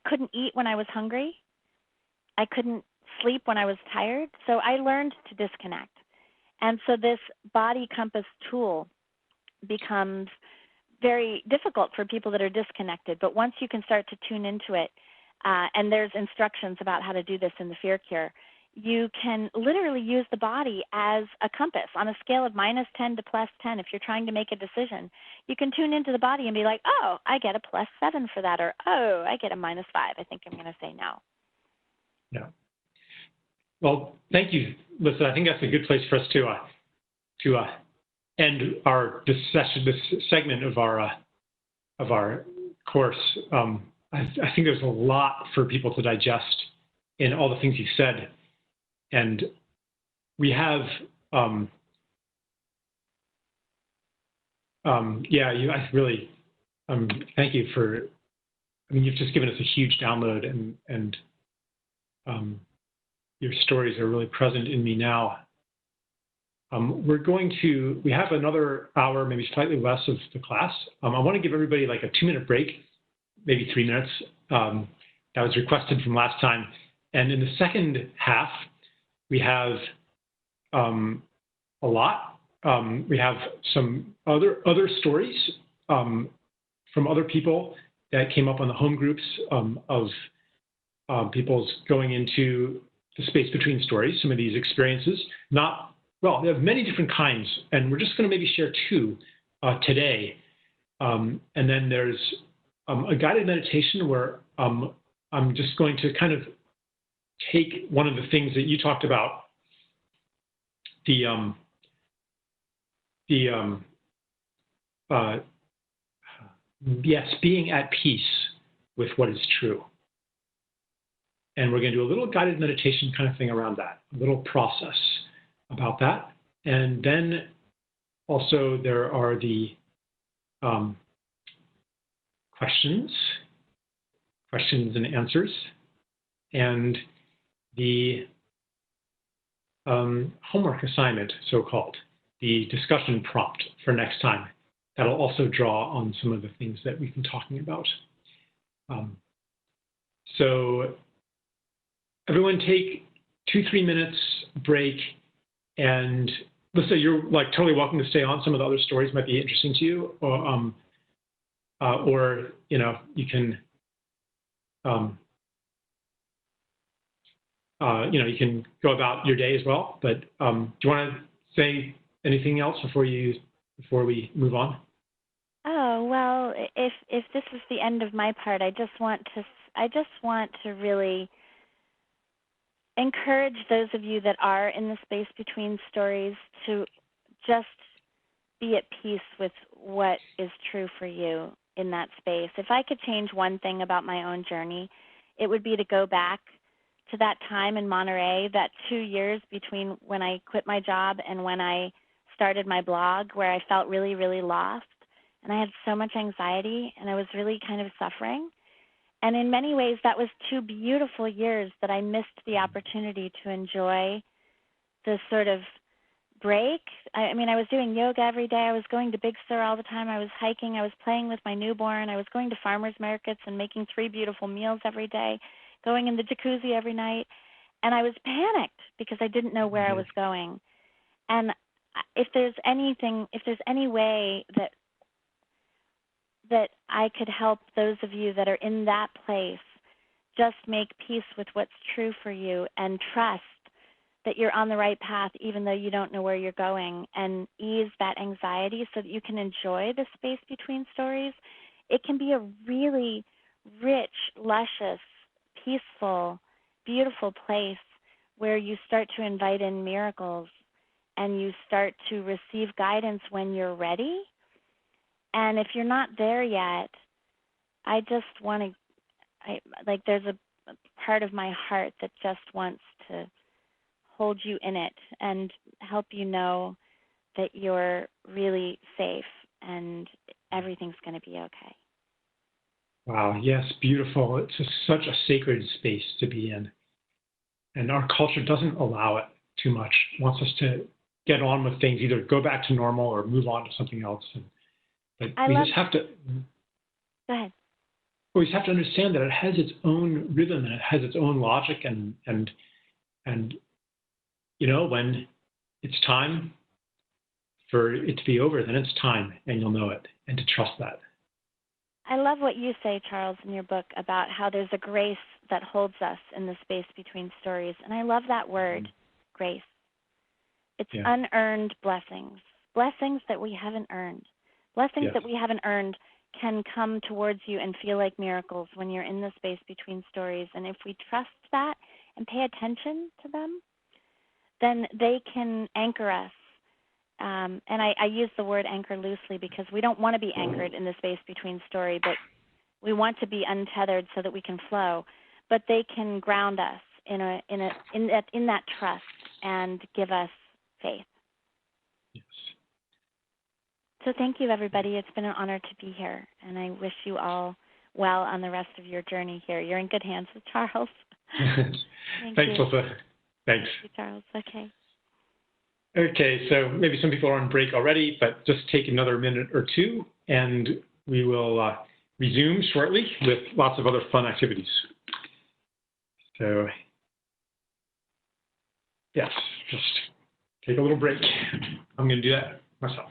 couldn't eat when I was hungry. I couldn't sleep when I was tired. So I learned to disconnect. And so this body compass tool becomes very difficult for people that are disconnected. But once you can start to tune into it, and there's instructions about how to do this in the Fear Cure, you can literally use the body as a compass on a scale of -10 to +10. If you're trying to make a decision, you can tune into the body and be like, oh, I get a +7 for that, or oh, I get a -5. I think I'm going to say no. Yeah. Well, thank you, Lisa. I think that's a good place for us to end this segment of our course. I think there's a lot for people to digest in all the things you said. And we have, I really, thank you for, you've just given us a huge download, and your stories are really present in me now. We have another hour, maybe slightly less of the class. I want to give everybody like a 2-minute break, maybe 3 minutes. That was requested from last time. And in the second half, we have a lot. We have some other stories from other people that came up on the home groups of people's going into the space between stories, some of these experiences. They have many different kinds, and we're just going to maybe share 2 today. And then there's a guided meditation where I'm just going to kind of take one of the things that you talked about, being at peace with what is true. And we're going to do a little guided meditation kind of thing around that, a little process about that. And then also there are the questions and answers, and the homework assignment, so-called, the discussion prompt for next time. That'll also draw on some of the things that we've been talking about. So everyone take 2-3 minutes break, and Lisa, you're like totally welcome to stay on. Some of the other stories might be interesting to you, or you can you can go about your day as well. But do you want to say anything else before we move on? Oh, well, if this is the end of my part, I just want to really encourage those of you that are in the space between stories to just be at peace with what is true for you in that space. If I could change one thing about my own journey, it would be to go back to that time in Monterey, that 2 years between when I quit my job and when I started my blog, where I felt really, really lost. And I had so much anxiety, and I was really kind of suffering. And in many ways, that was 2 beautiful years that I missed the opportunity to enjoy the sort of break. I was doing yoga every day. I was going to Big Sur all the time. I was hiking. I was playing with my newborn. I was going to farmers markets and making 3 beautiful meals every day, going in the jacuzzi every night. And I was panicked because I didn't know where I was going. And if there's any way that I could help those of you that are in that place just make peace with what's true for you and trust that you're on the right path even though you don't know where you're going, and ease that anxiety so that you can enjoy the space between stories, it can be a really rich, luscious, peaceful, beautiful place where you start to invite in miracles and you start to receive guidance when you're ready. And if you're not there yet, I just want to, there's a part of my heart that just wants to hold you in it and help you know that you're really safe and everything's going to be okay. Wow, yes, beautiful. It's just such a sacred space to be in. And our culture doesn't allow it too much. It wants us to get on with things, either go back to normal or move on to something else. But we just have to. Go ahead. We just have to understand that it has its own rhythm and it has its own logic, and when it's time for it to be over, then it's time, and you'll know it, and to trust that. I love what you say, Charles, in your book about how there's a grace that holds us in the space between stories, and I love that word, grace. It's unearned blessings that we haven't earned. Blessings that we haven't earned can come towards you and feel like miracles when you're in the space between stories. And if we trust that and pay attention to them, then they can anchor us. And I use the word anchor loosely because we don't want to be anchored in the space between story, but we want to be untethered so that we can flow. But they can ground us in that trust and give us faith. Yes. So thank you, everybody. It's been an honor to be here, and I wish you all well on the rest of your journey here. You're in good hands with Charles. Thanks, Alyssa. Thanks. Thank you, Charles. Okay. Okay, so maybe some people are on break already, but just take another minute or two, and we will resume shortly with lots of other fun activities. So, yes, just take a little break. I'm going to do that myself.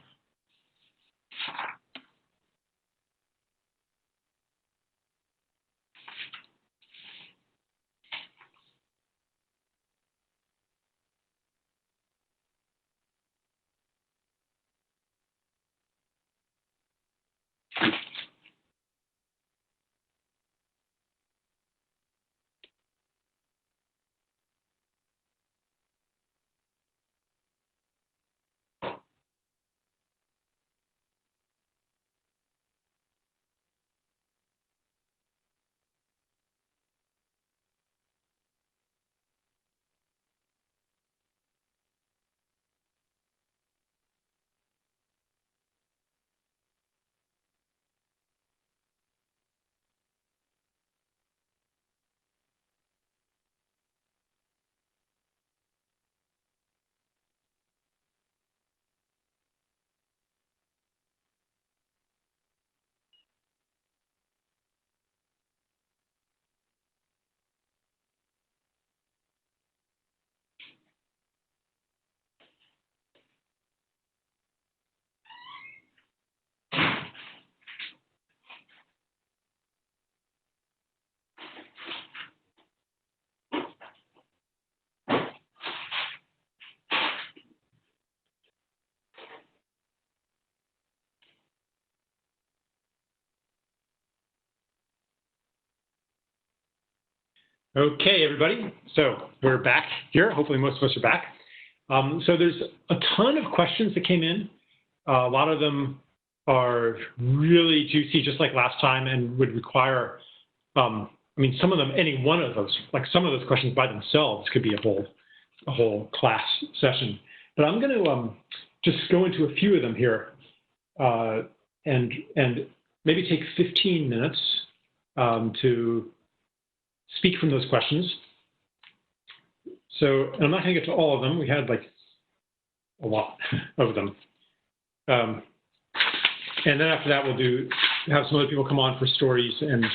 Okay, everybody. So we're back here. Hopefully most of us are back. So there's a ton of questions that came in. A lot of them are really juicy, just like last time, and would require, I mean, some of them, any one of those, like some of those questions by themselves could be a whole class session. But I'm going to just go into a few of them here and maybe take 15 minutes to speak from those questions. So, and I'm not going to get to all of them. We had like a lot of them. And then after that, we'll have some other people come on for stories and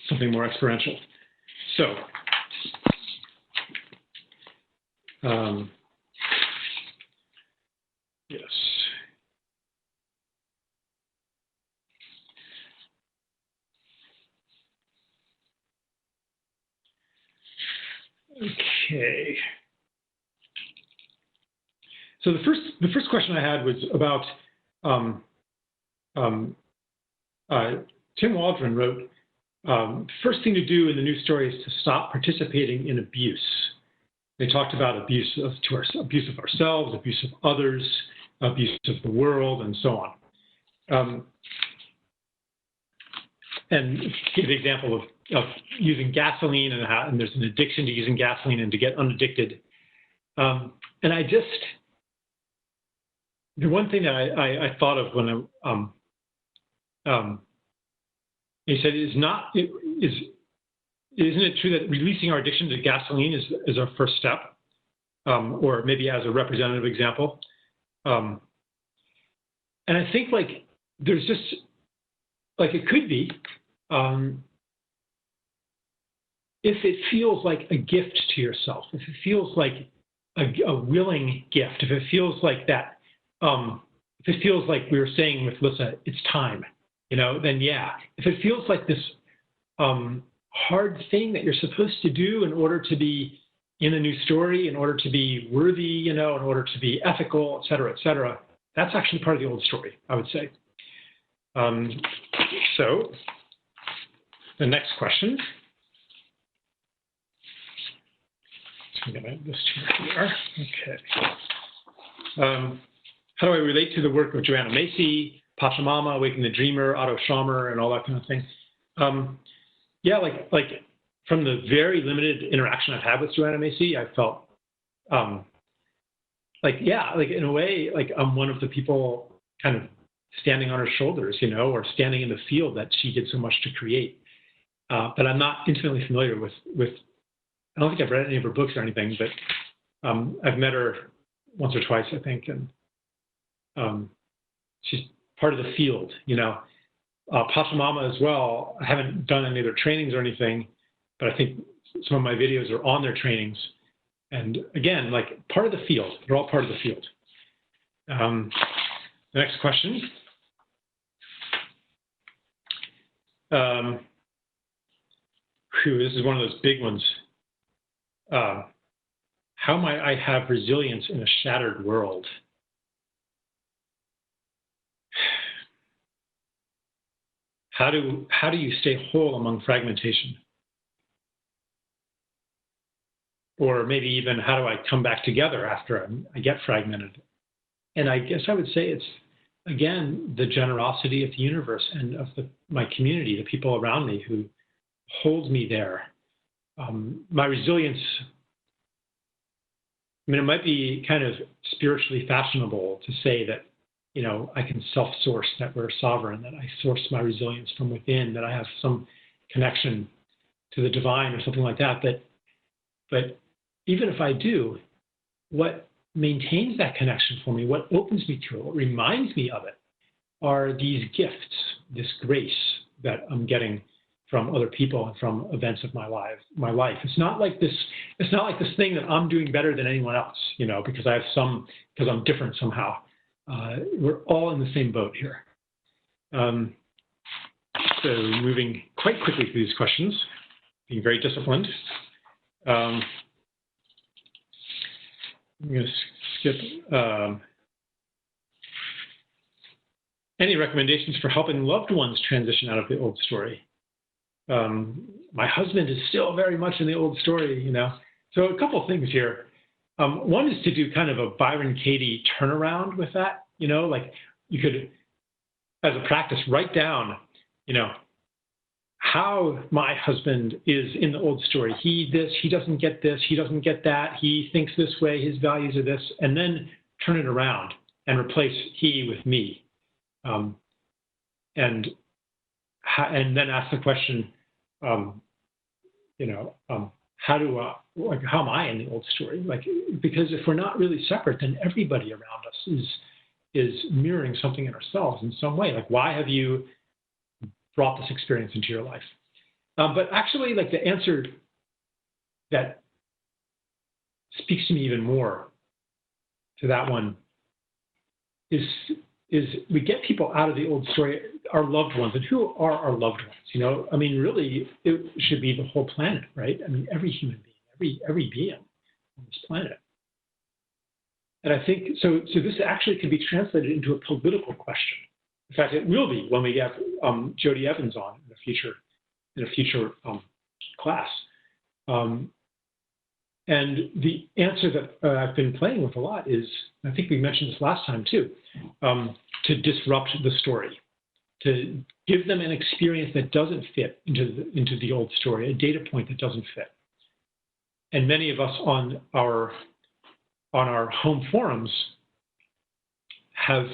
something more experiential. So, yes. Okay. So the first question I had was about Tim Waldron wrote, first thing to do in the news story is to stop participating in abuse. They talked about abuse of ourselves, abuse of others, abuse of the world, and so on. And give the example of using gasoline and there's an addiction to using gasoline and to get unaddicted. And the one thing that I thought of when he said isn't it true that releasing our addiction to gasoline is our first step, or maybe as a representative example? And I think like there's just like it could be if it feels like a gift to yourself, if it feels like a willing gift, if it feels like that. If it feels like we were saying with Lissa, it's time, then yeah. If it feels like this hard thing that you're supposed to do in order to be in a new story, in order to be worthy, in order to be ethical, et cetera, that's actually part of the old story, I would say. So the next question. I'm going to add this to here. Okay. How do I relate to the work of Joanna Macy, Pachamama, Awaken the Dreamer, Otto Scharmer, and all that kind of thing? Yeah, like from the very limited interaction I've had with Joanna Macy, I felt like in a way, like I'm one of the people kind of standing on her shoulders, or standing in the field that she did so much to create. But I'm not intimately familiar with. I don't think I've read any of her books or anything, but I've met her once or twice, I think, and she's part of the field, Pachamama as well. I haven't done any of their trainings or anything, but I think some of my videos are on their trainings. And again, like part of the field. They're all part of the field. The next question. This is one of those big ones. How might I have resilience in a shattered world? How do you stay whole among fragmentation? Or maybe even how do I come back together after I get fragmented? And I guess I would say it's, again, the generosity of the universe and of my community, the people around me who hold me there. My resilience, it might be kind of spiritually fashionable to say that, I can self-source, that we're sovereign, that I source my resilience from within, that I have some connection to the divine or something like that. But even if I do, what maintains that connection for me, what opens me to it, what reminds me of it, are these gifts, this grace that I'm getting from other people and from events of my life. It's not like this thing that I'm doing better than anyone else, because I'm different somehow. We're all in the same boat here. So moving quite quickly through these questions, being very disciplined. I'm going to skip. Any recommendations for helping loved ones transition out of the old story? My husband is still very much in the old story, So a couple of things here. One is to do kind of a Byron Katie turnaround with that, like you could, as a practice, write down, how my husband is in the old story. He doesn't get this, he doesn't get that, he thinks this way, his values are this, and then turn it around and replace he with me. And then ask the question, how am I in the old story? Because if we're not really separate, then everybody around us is mirroring something in ourselves in some way. Like, why have you brought this experience into your life? But actually, the answer that speaks to me even more to that one is we get people out of the old story, our loved ones. And who are our loved ones? Really, it should be the whole planet, right? Every human being, every being on this planet. And I think, so this actually can be translated into a political question. In fact, it will be when we get Jody Evans on in a future class. And the answer that I've been playing with a lot is, I think we mentioned this last time too, to disrupt the story, to give them an experience that doesn't fit into the old story, a data point that doesn't fit. And many of us on our home forums have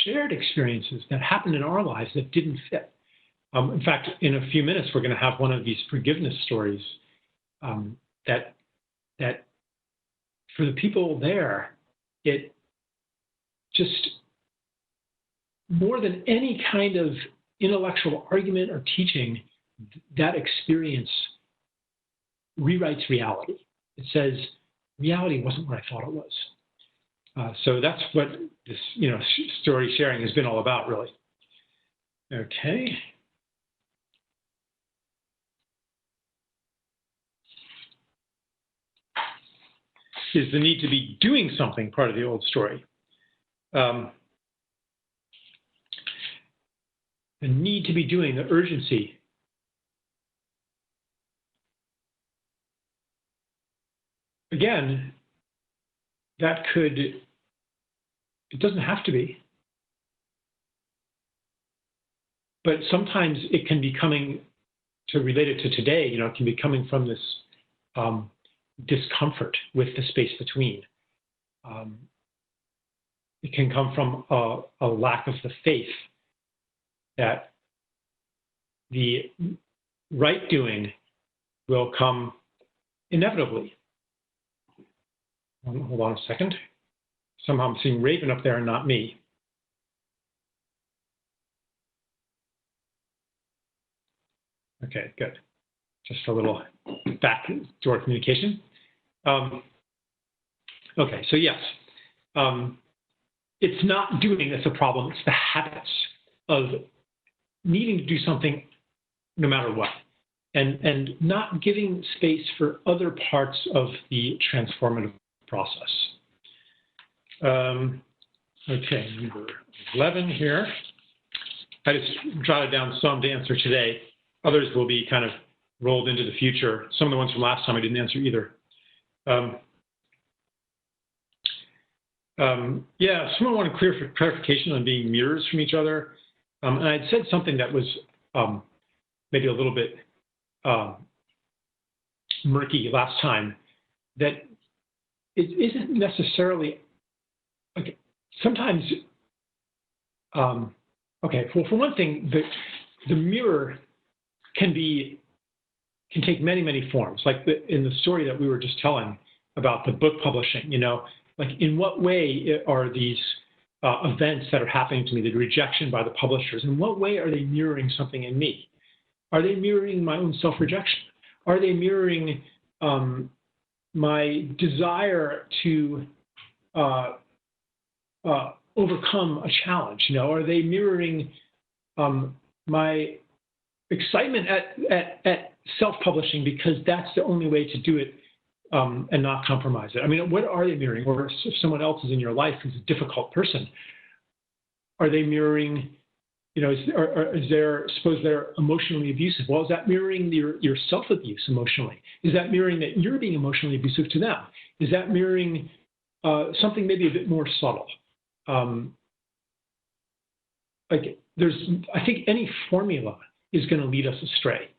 shared experiences that happened in our lives that didn't fit. In fact, in a few minutes, we're going to have one of these forgiveness stories that for the people there, it just, more than any kind of intellectual argument or teaching, that experience rewrites reality. It says, reality wasn't what I thought it was. So that's what this, story sharing has been all about, really. Okay. Is the need to be doing something part of the old story? The need to be doing, the urgency. Again, it doesn't have to be. But sometimes it can be coming to relate it to today, it can be coming from this discomfort with the space between. It can come from a lack of the faith that the right doing will come inevitably. Hold on a second. Somehow I'm seeing Raven up there and not me. Okay, good. Just a little backdoor communication. Okay, so yes, it's not doing that's a problem. It's the habits of needing to do something no matter what, and not giving space for other parts of the transformative process. Okay, number 11 here. I just jotted down some to answer today. Others will be kind of rolled into the future. Some of the ones from last time I didn't answer either. Yeah, someone wanted clarification on being mirrors from each other. And I'd said something that was maybe a little bit murky last time, that it isn't necessarily, like, sometimes, okay, well, for one thing, the mirror can take many, many forms. Like in the story that we were just telling about the book publishing, like in what way are these events that are happening to me, the rejection by the publishers, in what way are they mirroring something in me? Are they mirroring my own self-rejection? Are they mirroring my desire to overcome a challenge? Are they mirroring my excitement at self-publishing because that's the only way to do it and not compromise it? I mean, what are they mirroring? Or if someone else is in your life who's a difficult person, are they mirroring, suppose they're emotionally abusive? Well, is that mirroring your self-abuse emotionally? Is that mirroring that you're being emotionally abusive to them? Is that mirroring something maybe a bit more subtle? I think any formula is going to lead us astray.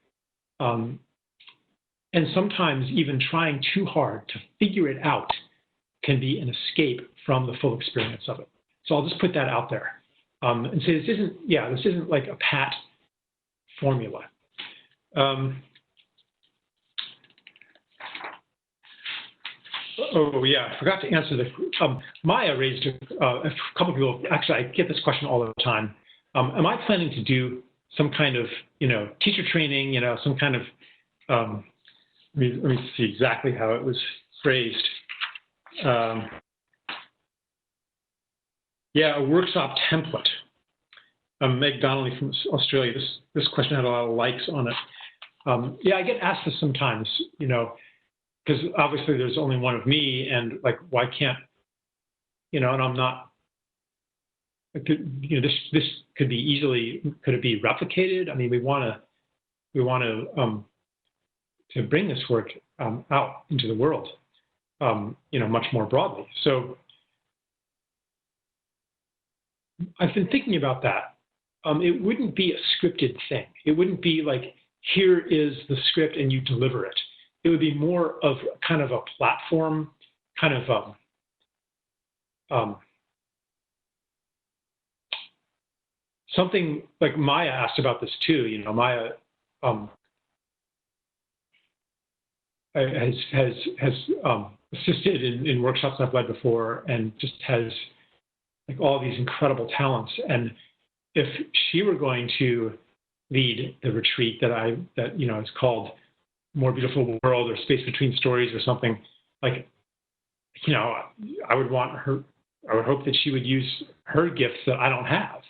And sometimes even trying too hard to figure it out can be an escape from the full experience of it. So I'll just put that out there and say this isn't like a pat formula. Oh yeah, I forgot to answer the. Maya raised a couple of people. Actually, I get this question all the time. Am I planning to do some kind of teacher training? Some kind of let me see exactly how it was phrased. Yeah, a workshop template. Meg Donnelly from Australia. This question had a lot of likes on it. Yeah, I get asked this sometimes. Because obviously there's only one of me, and like, why can't, and I'm not. This could it be replicated? I mean, we want to bring this work out into the world, much more broadly. So I've been thinking about that. It wouldn't be a scripted thing. It wouldn't be like, here is the script and you deliver it. It would be more of kind of a platform, kind of something like Maya asked about this too. Maya has assisted in workshops I've led before, and just has like all these incredible talents. And if she were going to lead the retreat that is called More Beautiful World or Space Between Stories or something, like, I would want her, I would hope that she would use her gifts that I don't have,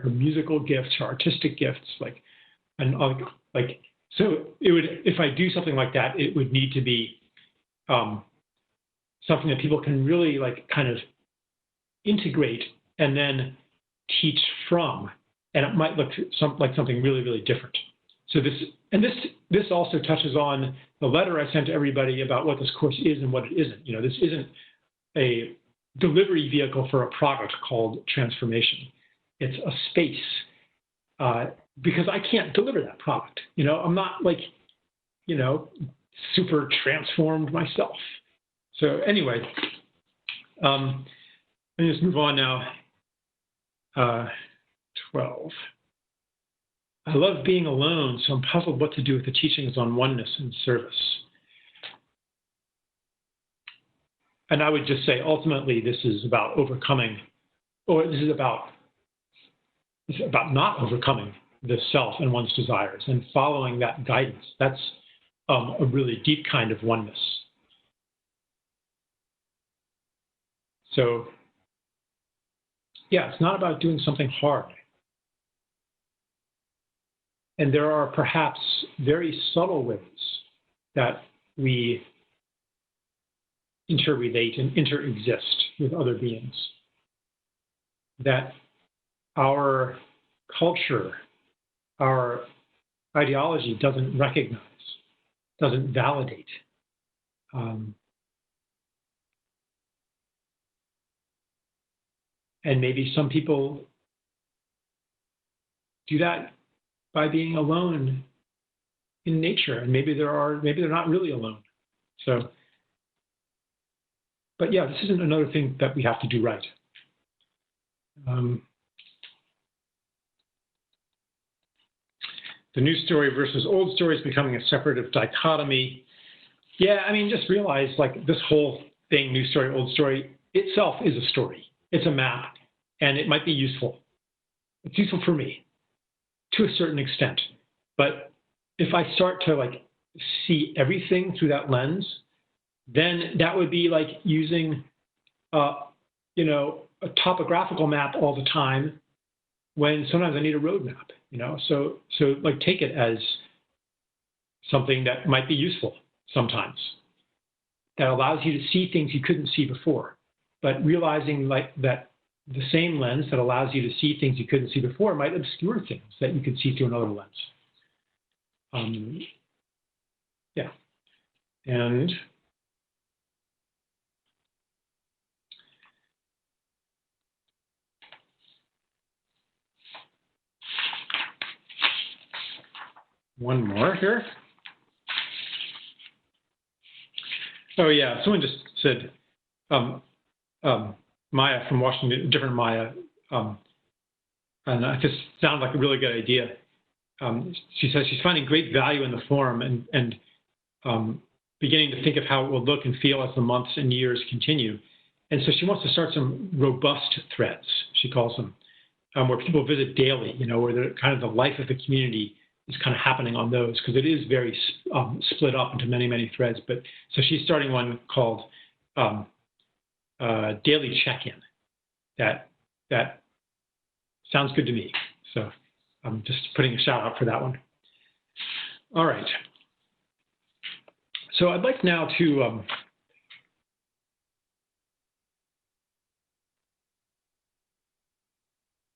her musical gifts, her artistic gifts, so it would, if I do something like that, it would need to be something that people can really like kind of integrate and then teach from, and it might look like something really, really different. So this also touches on the letter I sent to everybody about what this course is and what it isn't. This isn't a delivery vehicle for a product called transformation. It's a space because I can't deliver that product. I'm not like, super transformed myself. So anyway, let me just move on now. 12. I love being alone, so I'm puzzled what to do with the teachings on oneness and service. And I would just say, ultimately, this is about overcoming, or this is about not overcoming the self and one's desires and following that guidance. That's a really deep kind of oneness. So, yeah, it's not about doing something hard. And there are perhaps very subtle ways that we interrelate and interexist with other beings, that our culture, our ideology doesn't recognize, doesn't validate. And maybe some people do that by being alone in nature, and maybe they're not really alone. So, but yeah, this isn't another thing that we have to do right. The new story versus old story is becoming a separative dichotomy. Yeah, I mean, just realize like this whole thing, new story, old story, itself is a story. It's a map, and it might be useful. It's useful for me to a certain extent. But if I start to like see everything through that lens, then that would be like using, a topographical map all the time when sometimes I need a road map, So like take it as something that might be useful sometimes, that allows you to see things you couldn't see before. But realizing like that the same lens that allows you to see things you couldn't see before might obscure things that you could see through another lens. Yeah. And one more here. Oh yeah, someone just said, Maya from Washington, different Maya, and this sounded like a really good idea. She says she's finding great value in the forum and beginning to think of how it will look and feel as the months and years continue. And so she wants to start some robust threads, she calls them, where people visit daily, where the kind of the life of the community is kind of happening on those, because it is very split up into many, many threads. But so she's starting one called Daily Check-In. That sounds good to me. So I'm just putting a shout out for that one. All right. So I'd like now to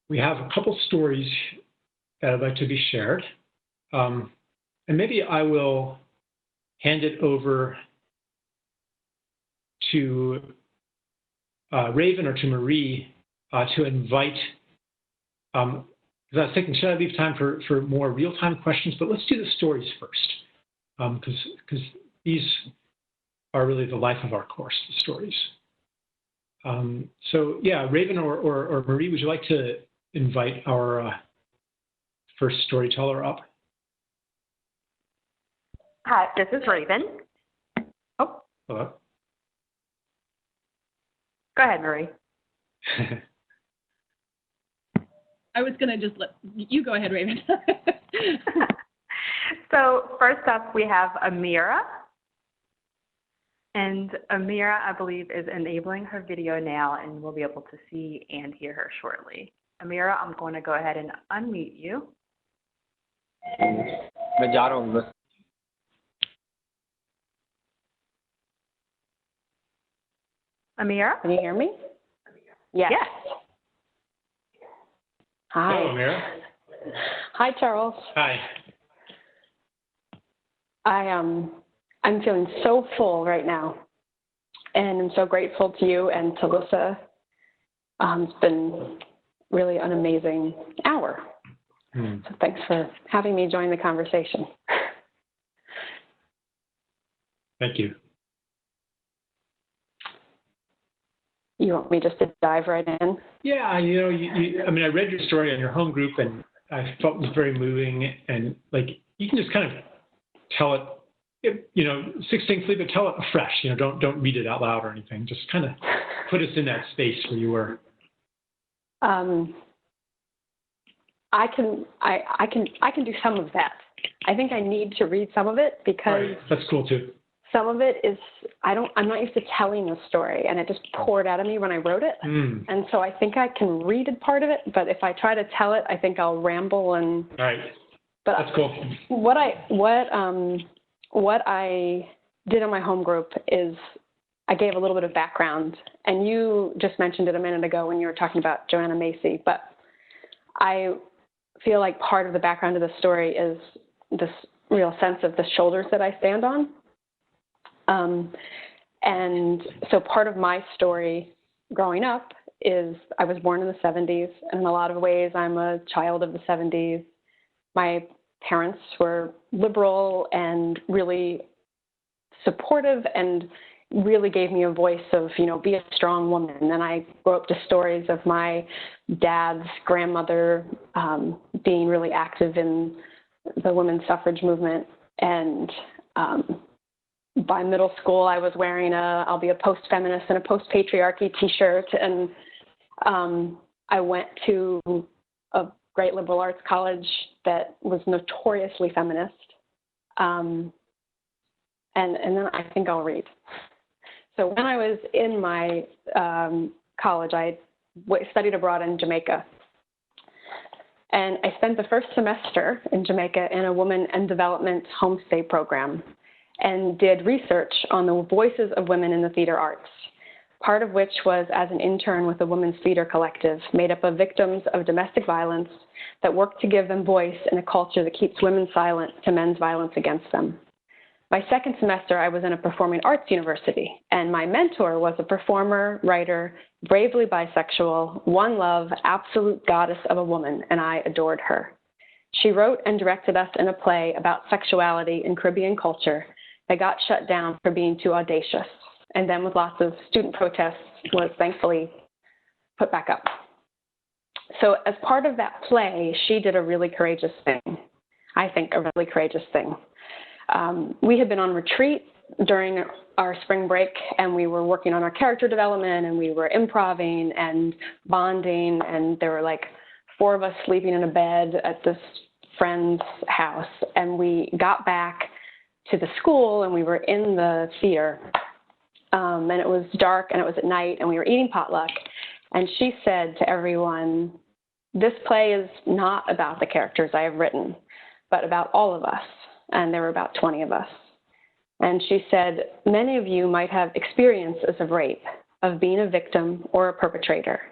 we have a couple stories that I'd like to be shared. And maybe I will hand it over to Raven or to Marie to invite, because I was thinking, should I leave time for more real-time questions? But let's do the stories first, because these are really the life of our course, the stories. So yeah, Raven or Marie, would you like to invite our first storyteller up? Hi, this is Raven. Oh. Hello. Go ahead, Marie. I was going to just let you go ahead, Raven. So first up, we have Amira. And Amira, I believe, is enabling her video now, and we'll be able to see and hear her shortly. Amira, I'm going to go ahead and unmute you. मैं जा रहा हूँ बस. Amira? Can you hear me? Yes. Yes. Hi. Hello, Amira. Hi, Charles. Hi. I'm feeling so full right now, and I'm so grateful to you and to Lissa. It's been really an amazing hour. So thanks for having me join the conversation. Thank you. You want me just to dive right in? Yeah, I read your story on your home group, and I felt it was very moving. And like, you can just kind of tell it, 16thly, but tell it afresh. Don't read it out loud or anything. Just kind of put us in that space where you were. I can do some of that. I think I need to read some of it because that's cool too. Some of it is I'm not used to telling a story, and it just poured out of me when I wrote it. And so I think I can read a part of it, but if I try to tell it, I think I'll ramble and. Right. But that's cool. What I did in my home group is I gave a little bit of background, and you just mentioned it a minute ago when you were talking about Joanna Macy, but I feel like part of the background of the story is this real sense of the shoulders that I stand on. And so part of my story growing up is I was born in the 70s, and in a lot of ways I'm a child of the 70s. My parents were liberal and really supportive and really gave me a voice of, be a strong woman. And I grew up to stories of my dad's grandmother being really active in the women's suffrage movement. And by middle school, I was wearing I'll be a post-feminist and a post-patriarchy t-shirt. And I went to a great liberal arts college that was notoriously feminist. And then I think I'll read. So when I was in my college, I studied abroad in Jamaica. And I spent the first semester in Jamaica in a women and development homestay program and did research on the voices of women in the theater arts, part of which was as an intern with a women's theater collective made up of victims of domestic violence that work to give them voice in a culture that keeps women silent to men's violence against them. My second semester, I was in a performing arts university, and my mentor was a performer, writer, bravely bisexual, one love, absolute goddess of a woman, and I adored her. She wrote and directed us in a play about sexuality in Caribbean culture that got shut down for being too audacious, and then with lots of student protests was thankfully put back up. So as part of that play, she did a really courageous thing, I think a really courageous thing. We had been on retreat during our spring break, and we were working on our character development, and we were improvising and bonding, and there were like 4 of us sleeping in a bed at this friend's house, and we got back to the school, and we were in the theater, and it was dark, and it was at night, and we were eating potluck, and she said to everyone, "This play is not about the characters I have written, but about all of us." And there were about 20 of us. And she said, "Many of you might have experiences of rape, of being a victim or a perpetrator,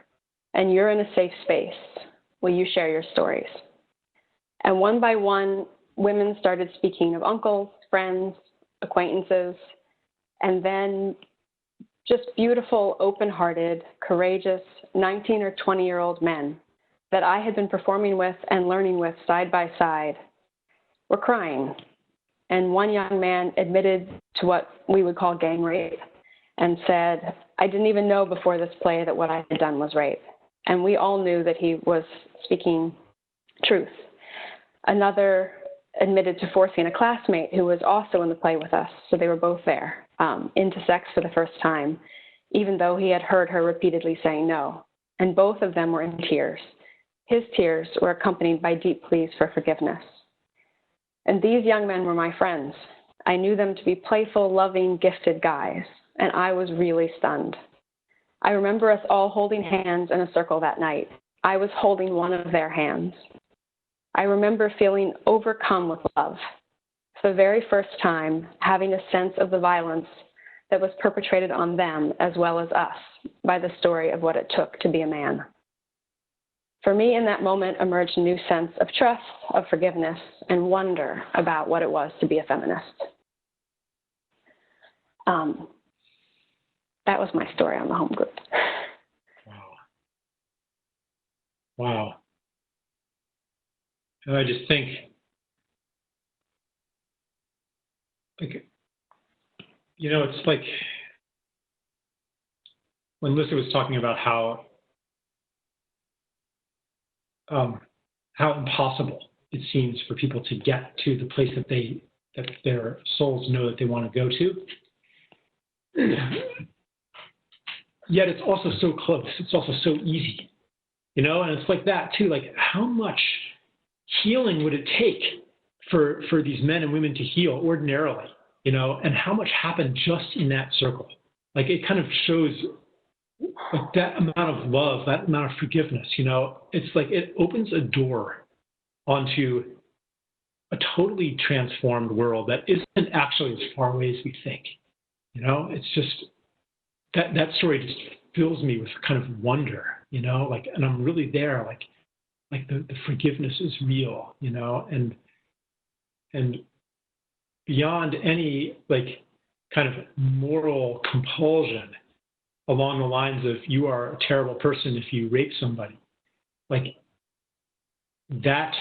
and you're in a safe space. Will you share your stories?" And one by one, women started speaking of uncles, friends, acquaintances, and then just beautiful, open-hearted, courageous 19 or 20-year-old men that I had been performing with and learning with side by side were crying. And one young man admitted to what we would call gang rape and said, "I didn't even know before this play that what I had done was rape." And we all knew that he was speaking truth. Another admitted to forcing a classmate who was also in the play with us, so they were both there, into sex for the first time, even though he had heard her repeatedly saying no. And both of them were in tears. His tears were accompanied by deep pleas for forgiveness. And these young men were my friends. I knew them to be playful, loving, gifted guys, and I was really stunned. I remember us all holding hands in a circle that night. I was holding one of their hands. I remember feeling overcome with love. For the very first time, having a sense of the violence that was perpetrated on them as well as us by the story of what it took to be a man. For me, in that moment, emerged a new sense of trust, of forgiveness, and wonder about what it was to be a feminist. That was my story on the home group. Wow. And I just think, like, you know, it's like when Lisa was talking about how impossible it seems for people to get to the place that their souls know that they want to go to. Yet it's also so close. It's also so easy, you know. And it's like that too. Like, how much healing would it take for these men and women to heal ordinarily, you know? And how much happened just in that circle? Like, it kind of shows like that amount of love, that amount of forgiveness, you know. It's like it opens a door onto a totally transformed world that isn't actually as far away as we think. You know, it's just that story just fills me with kind of wonder, you know, like, and I'm really there, like the forgiveness is real, you know, and beyond any like kind of moral compulsion along the lines of you are a terrible person if you rape somebody, like that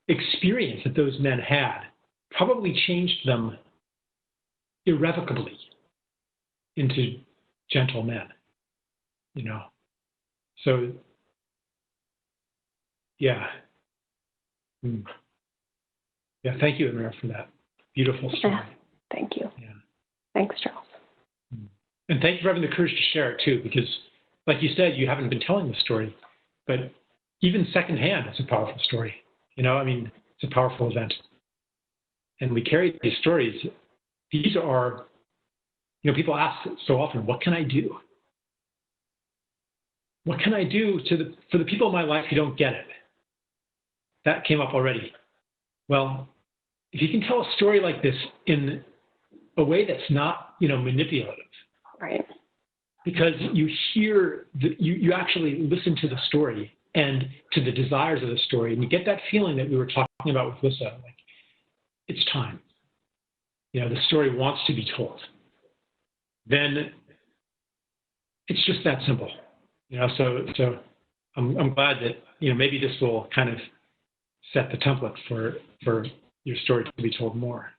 experience that those men had probably changed them irrevocably into gentle men, you know. So, yeah. Yeah, thank you, Amira, for that beautiful story. Yeah, thank you. Yeah. Thanks, Charles. And thank you for having the courage to share it, too, because, like you said, you haven't been telling the story, but even secondhand, it's a powerful story. You know, I mean, it's a powerful event. And we carry these stories. These are, you know, people ask so often, what can I do? What can I do for the people in my life who don't get it? That came up already. Well, if you can tell a story like this in a way that's not, you know, manipulative, Right. because you hear, you actually listen to the story and to the desires of the story, and you get that feeling that we were talking about with Lisa, like, it's time. You know, the story wants to be told. Then it's just that simple. You know, so I'm glad that, you know, maybe this will kind of set the template for your story to be told more.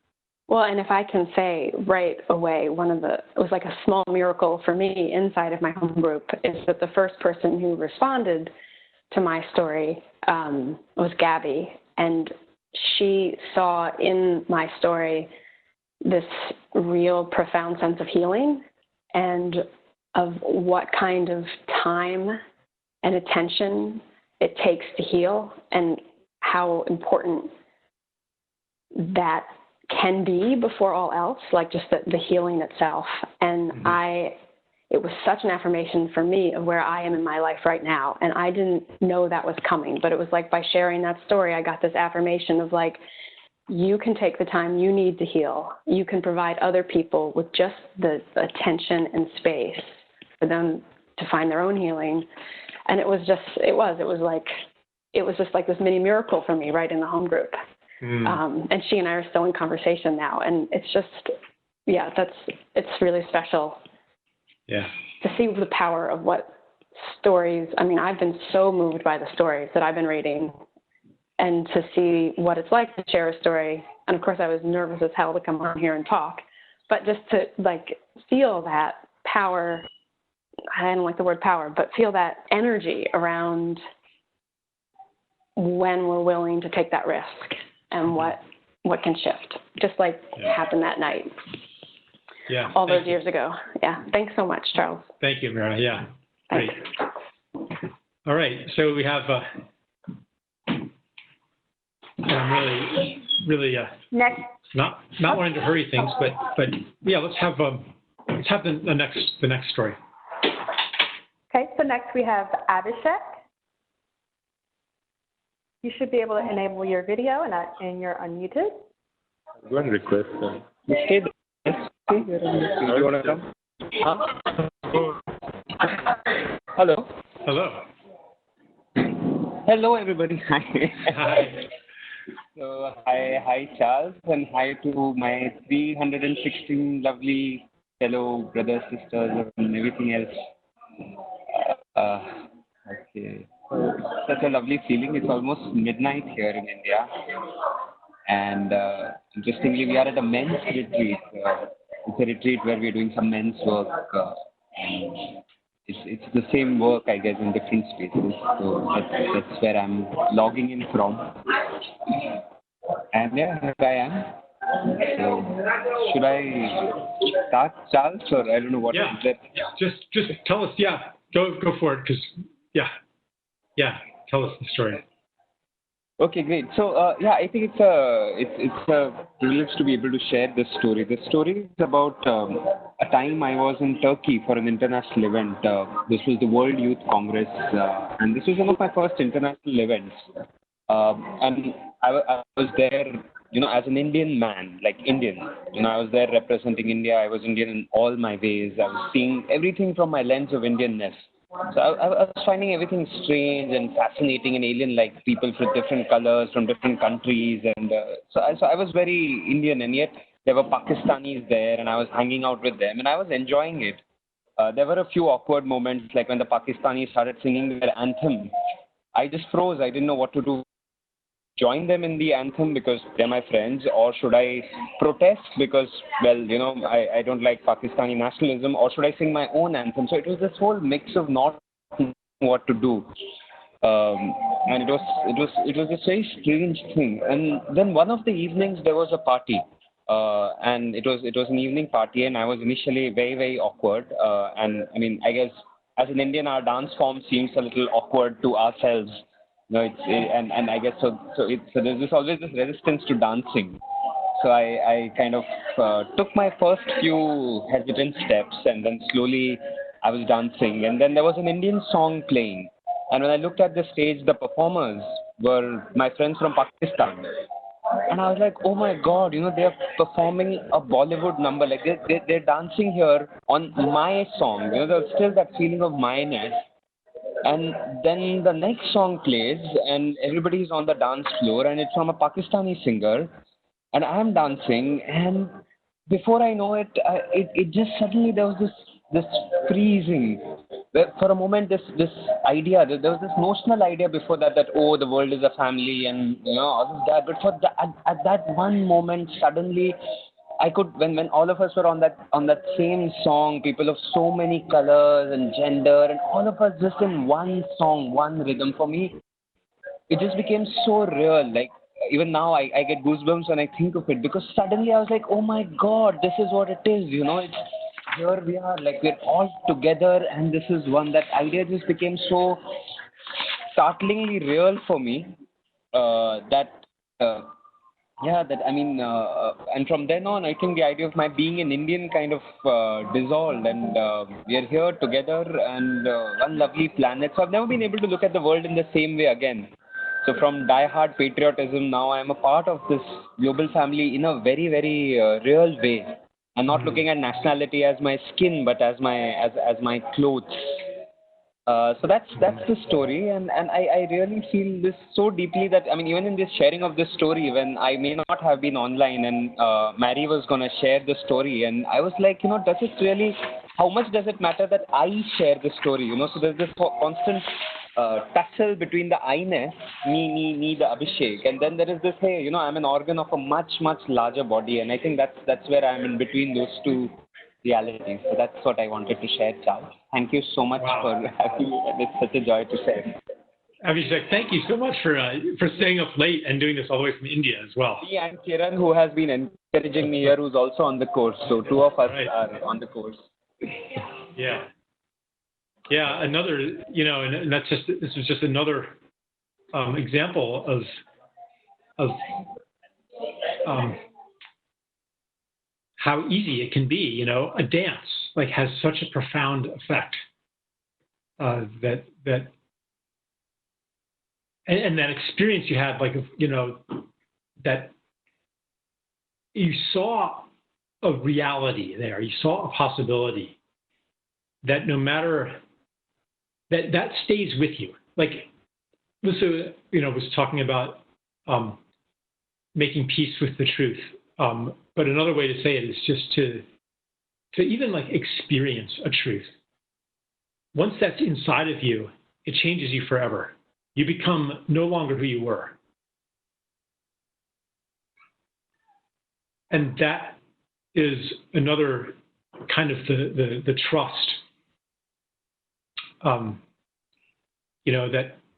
Well, and if I can say right away, it was like a small miracle for me inside of my home group, is that the first person who responded to my story was Gabby. And she saw in my story this real profound sense of healing and of what kind of time and attention it takes to heal and how important that can be before all else, like just the healing itself. And it was such an affirmation for me of where I am in my life right now. And I didn't know that was coming, but it was like by sharing that story, I got this affirmation of like, you can take the time you need to heal. You can provide other people with just the attention and space for them to find their own healing. And it was just like this mini miracle for me right in the home group. And she and I are still in conversation now. And it's just, yeah, it's really special. Yeah. To see the power of what stories, I mean, I've been so moved by the stories that I've been reading, and to see what it's like to share a story. And of course I was nervous as hell to come on here and talk, but just to like feel that power, I don't like the word power, but feel that energy around when we're willing to take that risk and what can shift, just like happened that night. Yeah. All those years ago. Yeah. Thanks so much, Charles. Thank you, Mira. Yeah. Thanks. Great. All right. So we have, I'm really Next. not wanting to hurry things, but yeah, let's have the next story. Okay, so next we have Abhishek. You should be able to enable your video and you're unmuted. One request. Stay there. You want to come? Huh? Hello. Hello. Hello, everybody. Hi. Hi. So, hi, Charles, and hi to my 316 lovely fellow brothers, sisters, and everything else. Okay. Such a lovely feeling. It's almost midnight here in India. And interestingly, we are at a men's retreat. It's a retreat where we're doing some men's work. And it's the same work, I guess, in different spaces. So that's where I'm logging in from. And yeah, here I am. So should I start, Charles, or I don't know what Yeah. is that? Just tell us. Yeah, go for it. Because yeah, tell us the story. Okay, great. So yeah, I think it's a privilege to be able to share this story. This story is about a time I was in Turkey for an international event. This was the World Youth Congress, and this was one of my first international events. And I was there, as an Indian man, like Indian. I was there representing India. I was Indian in all my ways. I was seeing everything from my lens of Indianness. So I was finding everything strange and fascinating and alien-like, people with different colors from different countries. And so I was very Indian, and yet there were Pakistanis there, and I was hanging out with them, and I was enjoying it. There were a few awkward moments, like when the Pakistanis started singing their anthem. I just froze. I didn't know what to do. Join them in the anthem because they're my friends, or should I protest because, well, I don't like Pakistani nationalism, or should I sing my own anthem? So it was this whole mix of not knowing what to do, and it was this very strange thing. And then one of the evenings there was a party, and it was an evening party, and I was initially very, very awkward, and I mean, I guess as an Indian our dance form seems a little awkward to ourselves. No, and I guess so there's always this resistance to dancing. So I kind of took my first few hesitant steps, and then slowly I was dancing. And then there was an Indian song playing. And when I looked at the stage, the performers were my friends from Pakistan. And I was like, oh my God, they're performing a Bollywood number. Like they're dancing here on my song. There's still that feeling of myness. And then the next song plays, and everybody's on the dance floor, and it's from a Pakistani singer, and I'm dancing, and before I know it, it just suddenly there was this freezing. For a moment, this idea, there was this notional idea before that oh, the world is a family, and all of that. But at that one moment, suddenly I could, when all of us were on that same song, people of so many colors and gender, and all of us just in one song, one rhythm. For me, it just became so real. Like even now, I get goosebumps when I think of it, because suddenly I was like, oh my God, this is what it is. It's here we are, like we're all together, and this is one. That idea just became so startlingly real for me, that. Yeah, that I mean, and from then on, I think the idea of my being an Indian kind of dissolved, and we are here together, and one lovely planet. So I've never been able to look at the world in the same way again. So from die-hard patriotism, now I'm a part of this global family in a very, very real way. I'm not looking at nationality as my skin, but as my clothes. So that's the story, and I really feel this so deeply that, I mean, even in this sharing of this story, when I may not have been online, and Mary was going to share the story, and I was like, does it really, how much does it matter that I share the story, So there's this constant tussle between the I-ness, me, the Abhishek, and then there is this, hey, I'm an organ of a much, much larger body, and I think that's where I'm in between those two realities. So that's what I wanted to share, Charles. Thank you so much for having me, and it's such a joy to share. Abhishek, thank you so much for staying up late and doing this all the way from India as well. Yeah, and Kiran, who has been encouraging me here, who's also on the course. So two of us are on the course. Yeah. Yeah, another, and this is just another example of how easy it can be. A dance has such a profound effect, that that experience you had, that you saw a reality there, you saw a possibility that no matter that stays with you. Like Lisa, was talking about making peace with the truth. But another way to say it is just to even experience a truth. Once that's inside of you, it changes you forever. You become no longer who you were. And that is another kind of the trust,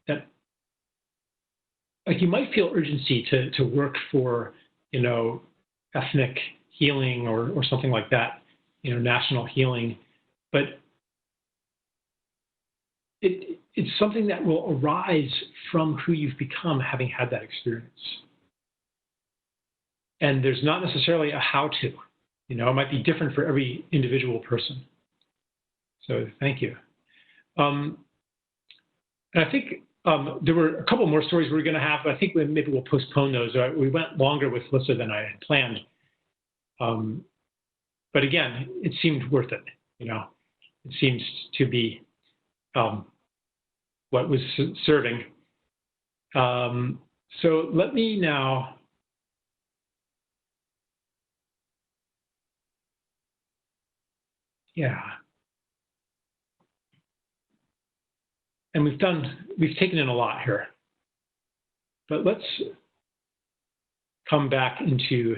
that like you might feel urgency to work for, ethnic healing or something like that, national healing, but it's something that will arise from who you've become having had that experience. And there's not necessarily a how-to. It might be different for every individual person. So thank you. And I think there were a couple more stories we were going to have, but I think maybe we'll postpone those. We went longer with Lissa than I had planned. But again, it seemed worth it. It seems to be what was serving. So let me now. Yeah. And we've taken in a lot here. But let's come back into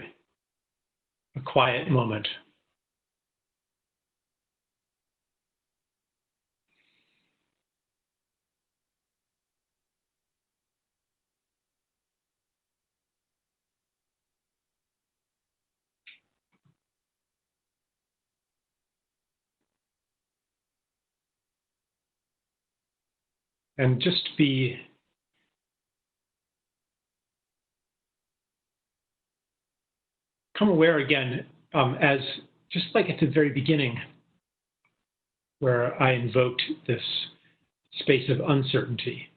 a quiet moment. And just become aware again, as just like at the very beginning, where I invoked this space of uncertainty.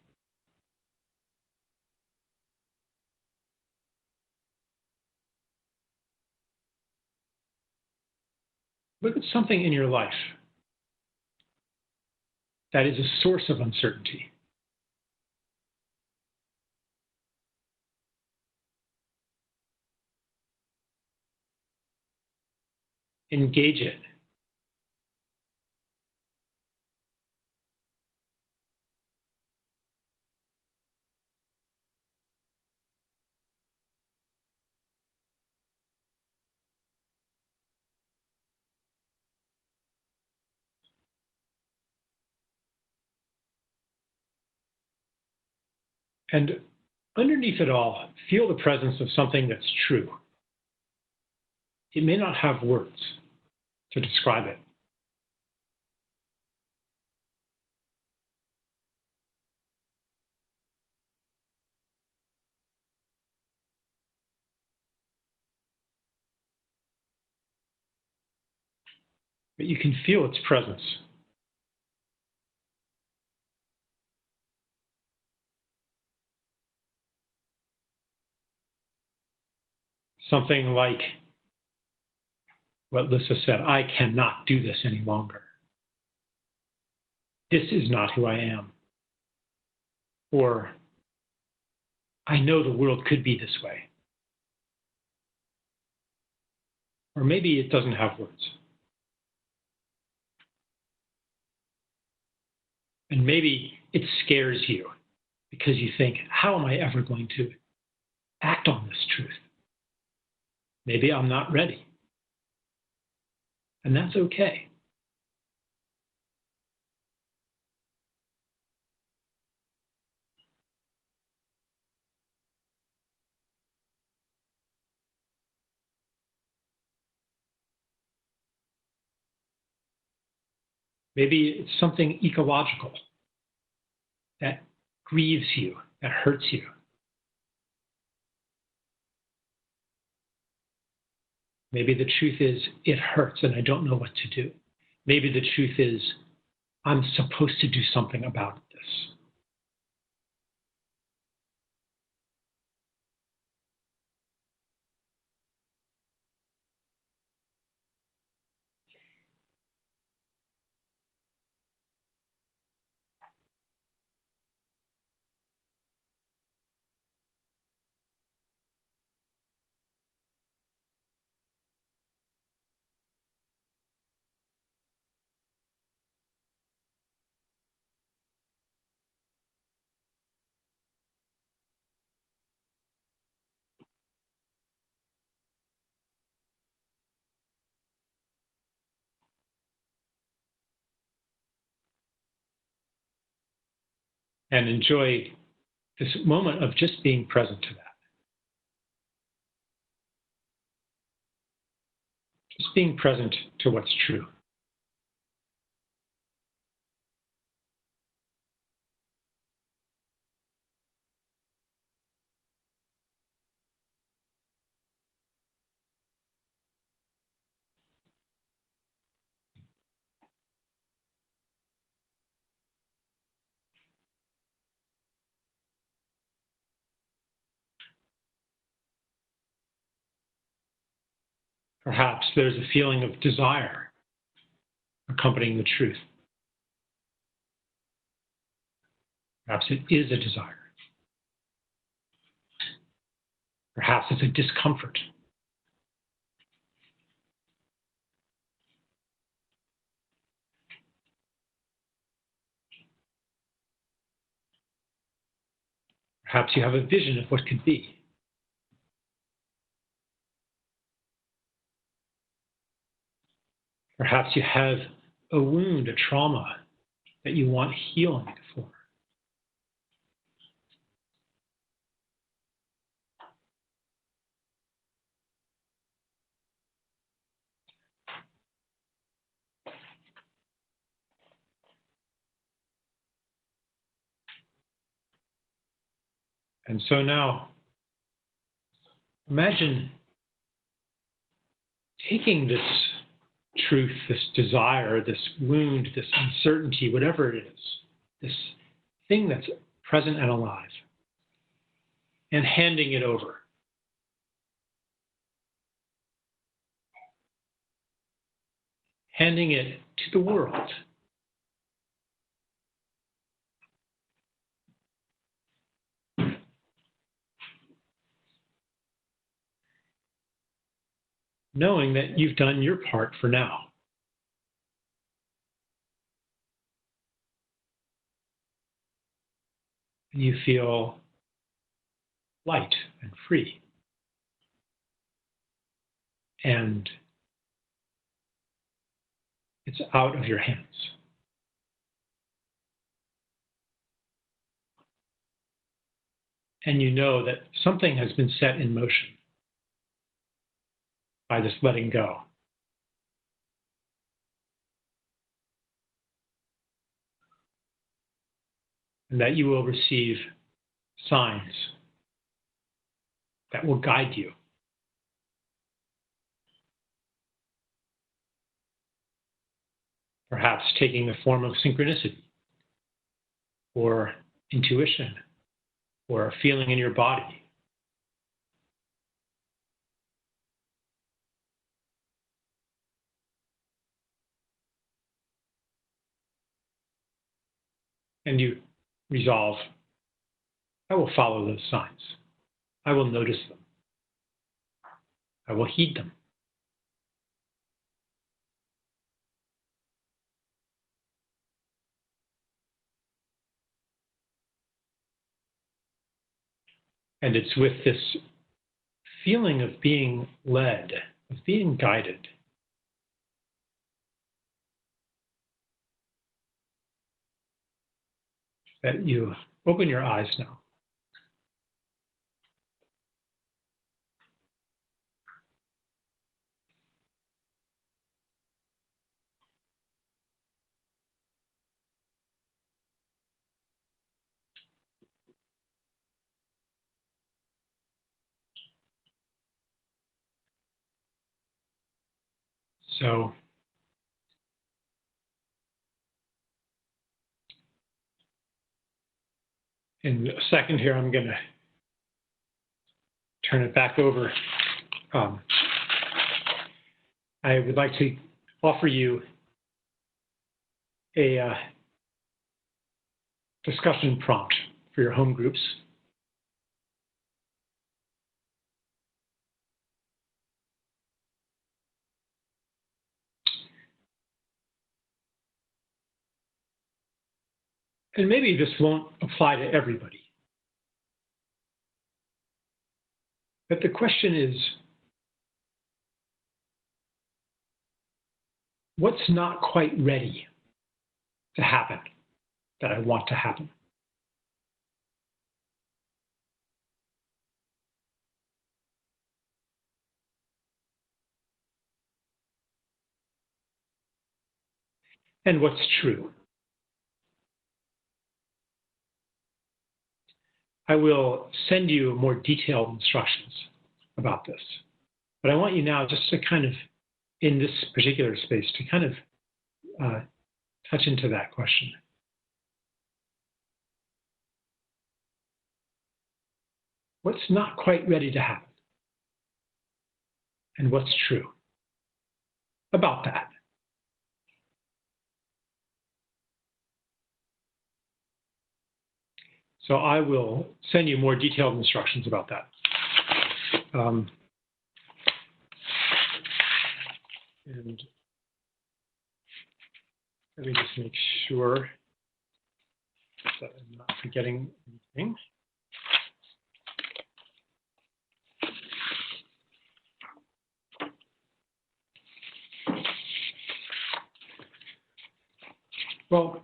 Look at something in your life that is a source of uncertainty. Engage it. And underneath it all, feel the presence of something that's true. It may not have words to describe it. But you can feel its presence. Something like what Lissa said, I cannot do this any longer. This is not who I am. Or, I know the world could be this way. Or maybe it doesn't have words. And maybe it scares you because you think, how am I ever going to act on this truth? Maybe I'm not ready. And that's okay. Maybe it's something ecological that grieves you, that hurts you. Maybe the truth is, it hurts and I don't know what to do. Maybe the truth is, I'm supposed to do something about this. and enjoy this moment of just being present to that. Just being present to what's true. Perhaps there's a feeling of desire accompanying the truth. Perhaps it is a desire. Perhaps it's a discomfort. Perhaps you have a vision of what could be. Perhaps you have a wound, a trauma that you want healing for. And so now, imagine taking this truth, this desire, this wound, this uncertainty, whatever it is, this thing that's present and alive, and handing it over. Handing it to the world. Knowing that you've done your part for now. You feel light and free. And it's out of your hands. And you know that something has been set in motion by this letting go. And that you will receive signs that will guide you. Perhaps taking the form of synchronicity, or intuition, or a feeling in your body. And you resolve, I will follow those signs. I will notice them. I will heed them. And it's with this feeling of being led, of being guided, that you open your eyes now. So, in a second here, I'm going to turn it back over. I would like to offer you a discussion prompt for your home groups. And maybe this won't apply to everybody. But the question is, what's not quite ready to happen that I want to happen? and what's true. I will send you more detailed instructions about this. But I want you now just to kind of, in this particular space, to kind of touch into that question. What's not quite ready to happen? And what's true about that? So I will send you more detailed instructions about that. And let me just make sure that I'm not forgetting anything. Well,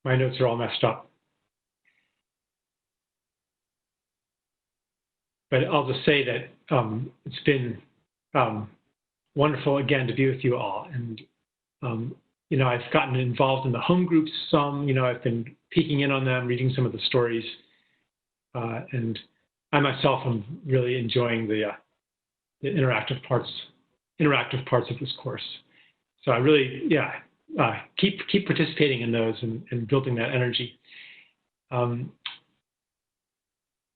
my notes are all messed up. But I'll just say that it's been wonderful again to be with you all. And, you know, I've gotten involved in the home groups some, you know, I've been peeking in on them, reading some of the stories. And I myself am really enjoying the interactive parts of this course. So I really, keep participating in those and building that energy.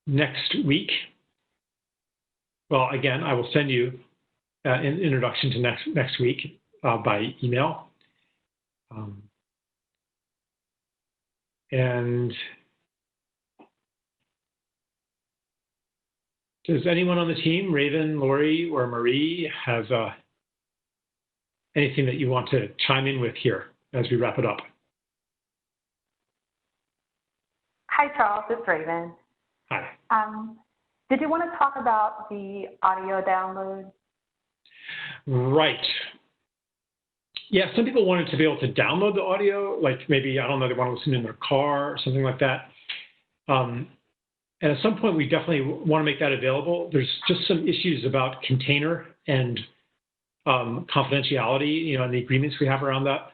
Next week, well, again, I will send you an introduction to next week by email. And does anyone on the team, Raven, Lori, or Marie, have anything that you want to chime in with here as we wrap it up? Hi, Charles. It's Raven. Hi. Did you want to talk about the audio download? Right. Yeah, some people wanted to be able to download the audio, like maybe, I don't know, they want to listen in their car or something like that. And at some point, we definitely want to make that available. There's just some issues about container and confidentiality, you know, and the agreements we have around that.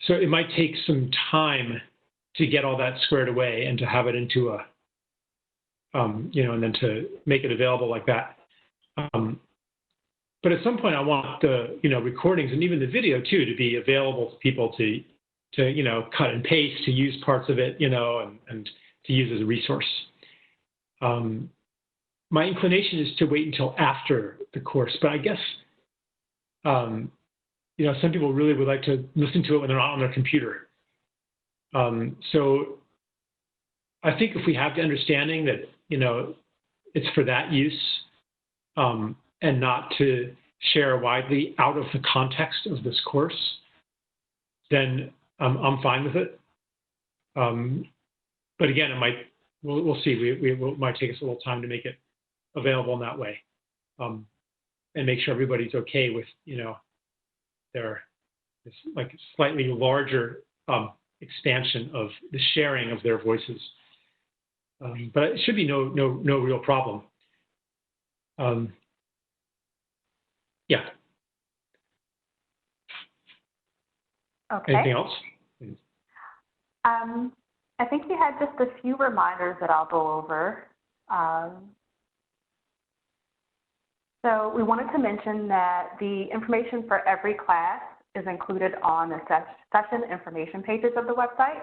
So it might take some time to get all that squared away and to have it into a, you know, and then to make it available like that. But at some point, I want the, you know, recordings and even the video too to be available to people to you know, cut and paste, to use parts of it, you know, and to use as a resource. My inclination is to wait until after the course, but I guess, you know, some people really would like to listen to it when they're not on their computer. So I think if we have the understanding that, you know, it's for that use and not to share widely out of the context of this course, then I'm fine with it. But again, it might, we'll see. It might take us a little time to make it available in that way, and make sure everybody's okay with, you know, this like slightly larger expansion of the sharing of their voices. But it should be no real problem. Yeah. Okay. Anything else? I think you had just a few reminders that I'll go over. So we wanted to mention that the information for every class is included on the session information pages of the website.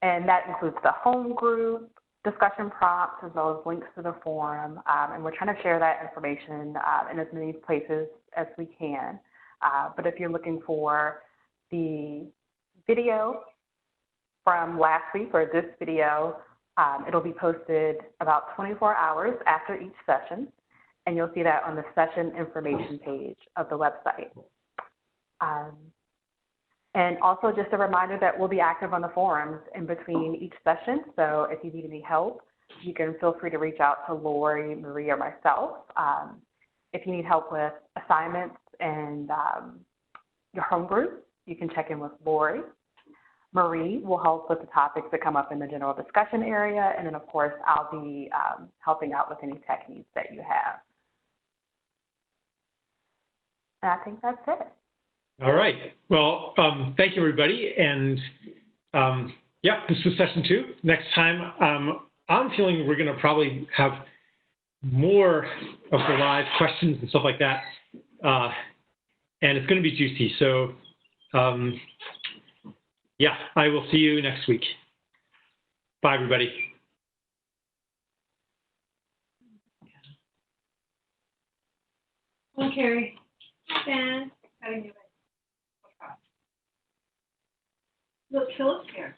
And that includes the home group, discussion prompts, as well as links to the forum. And we're trying to share that information in as many places as we can. But if you're looking for the video from last week or this video, it'll be posted about 24 hours after each session, and you'll see that on the session information page of the website. And also just a reminder that we'll be active on the forums in between each session, so if you need any help, you can feel free to reach out to Lori, Marie, or myself. If you need help with assignments and your home group, you can check in with Lori. Marie will help with the topics that come up in the general discussion area. And then, of course, I'll be helping out with any tech needs that you have. And I think that's it. All right. Well, thank you, everybody. And yeah, this was session 2. Next time, I'm feeling we're going to probably have more of the live questions and stuff like that. And it's going to be juicy. So, yeah, I will see you next week. Bye, everybody. Well, Carrie, Dan, how do you do it? Look, Philip's here.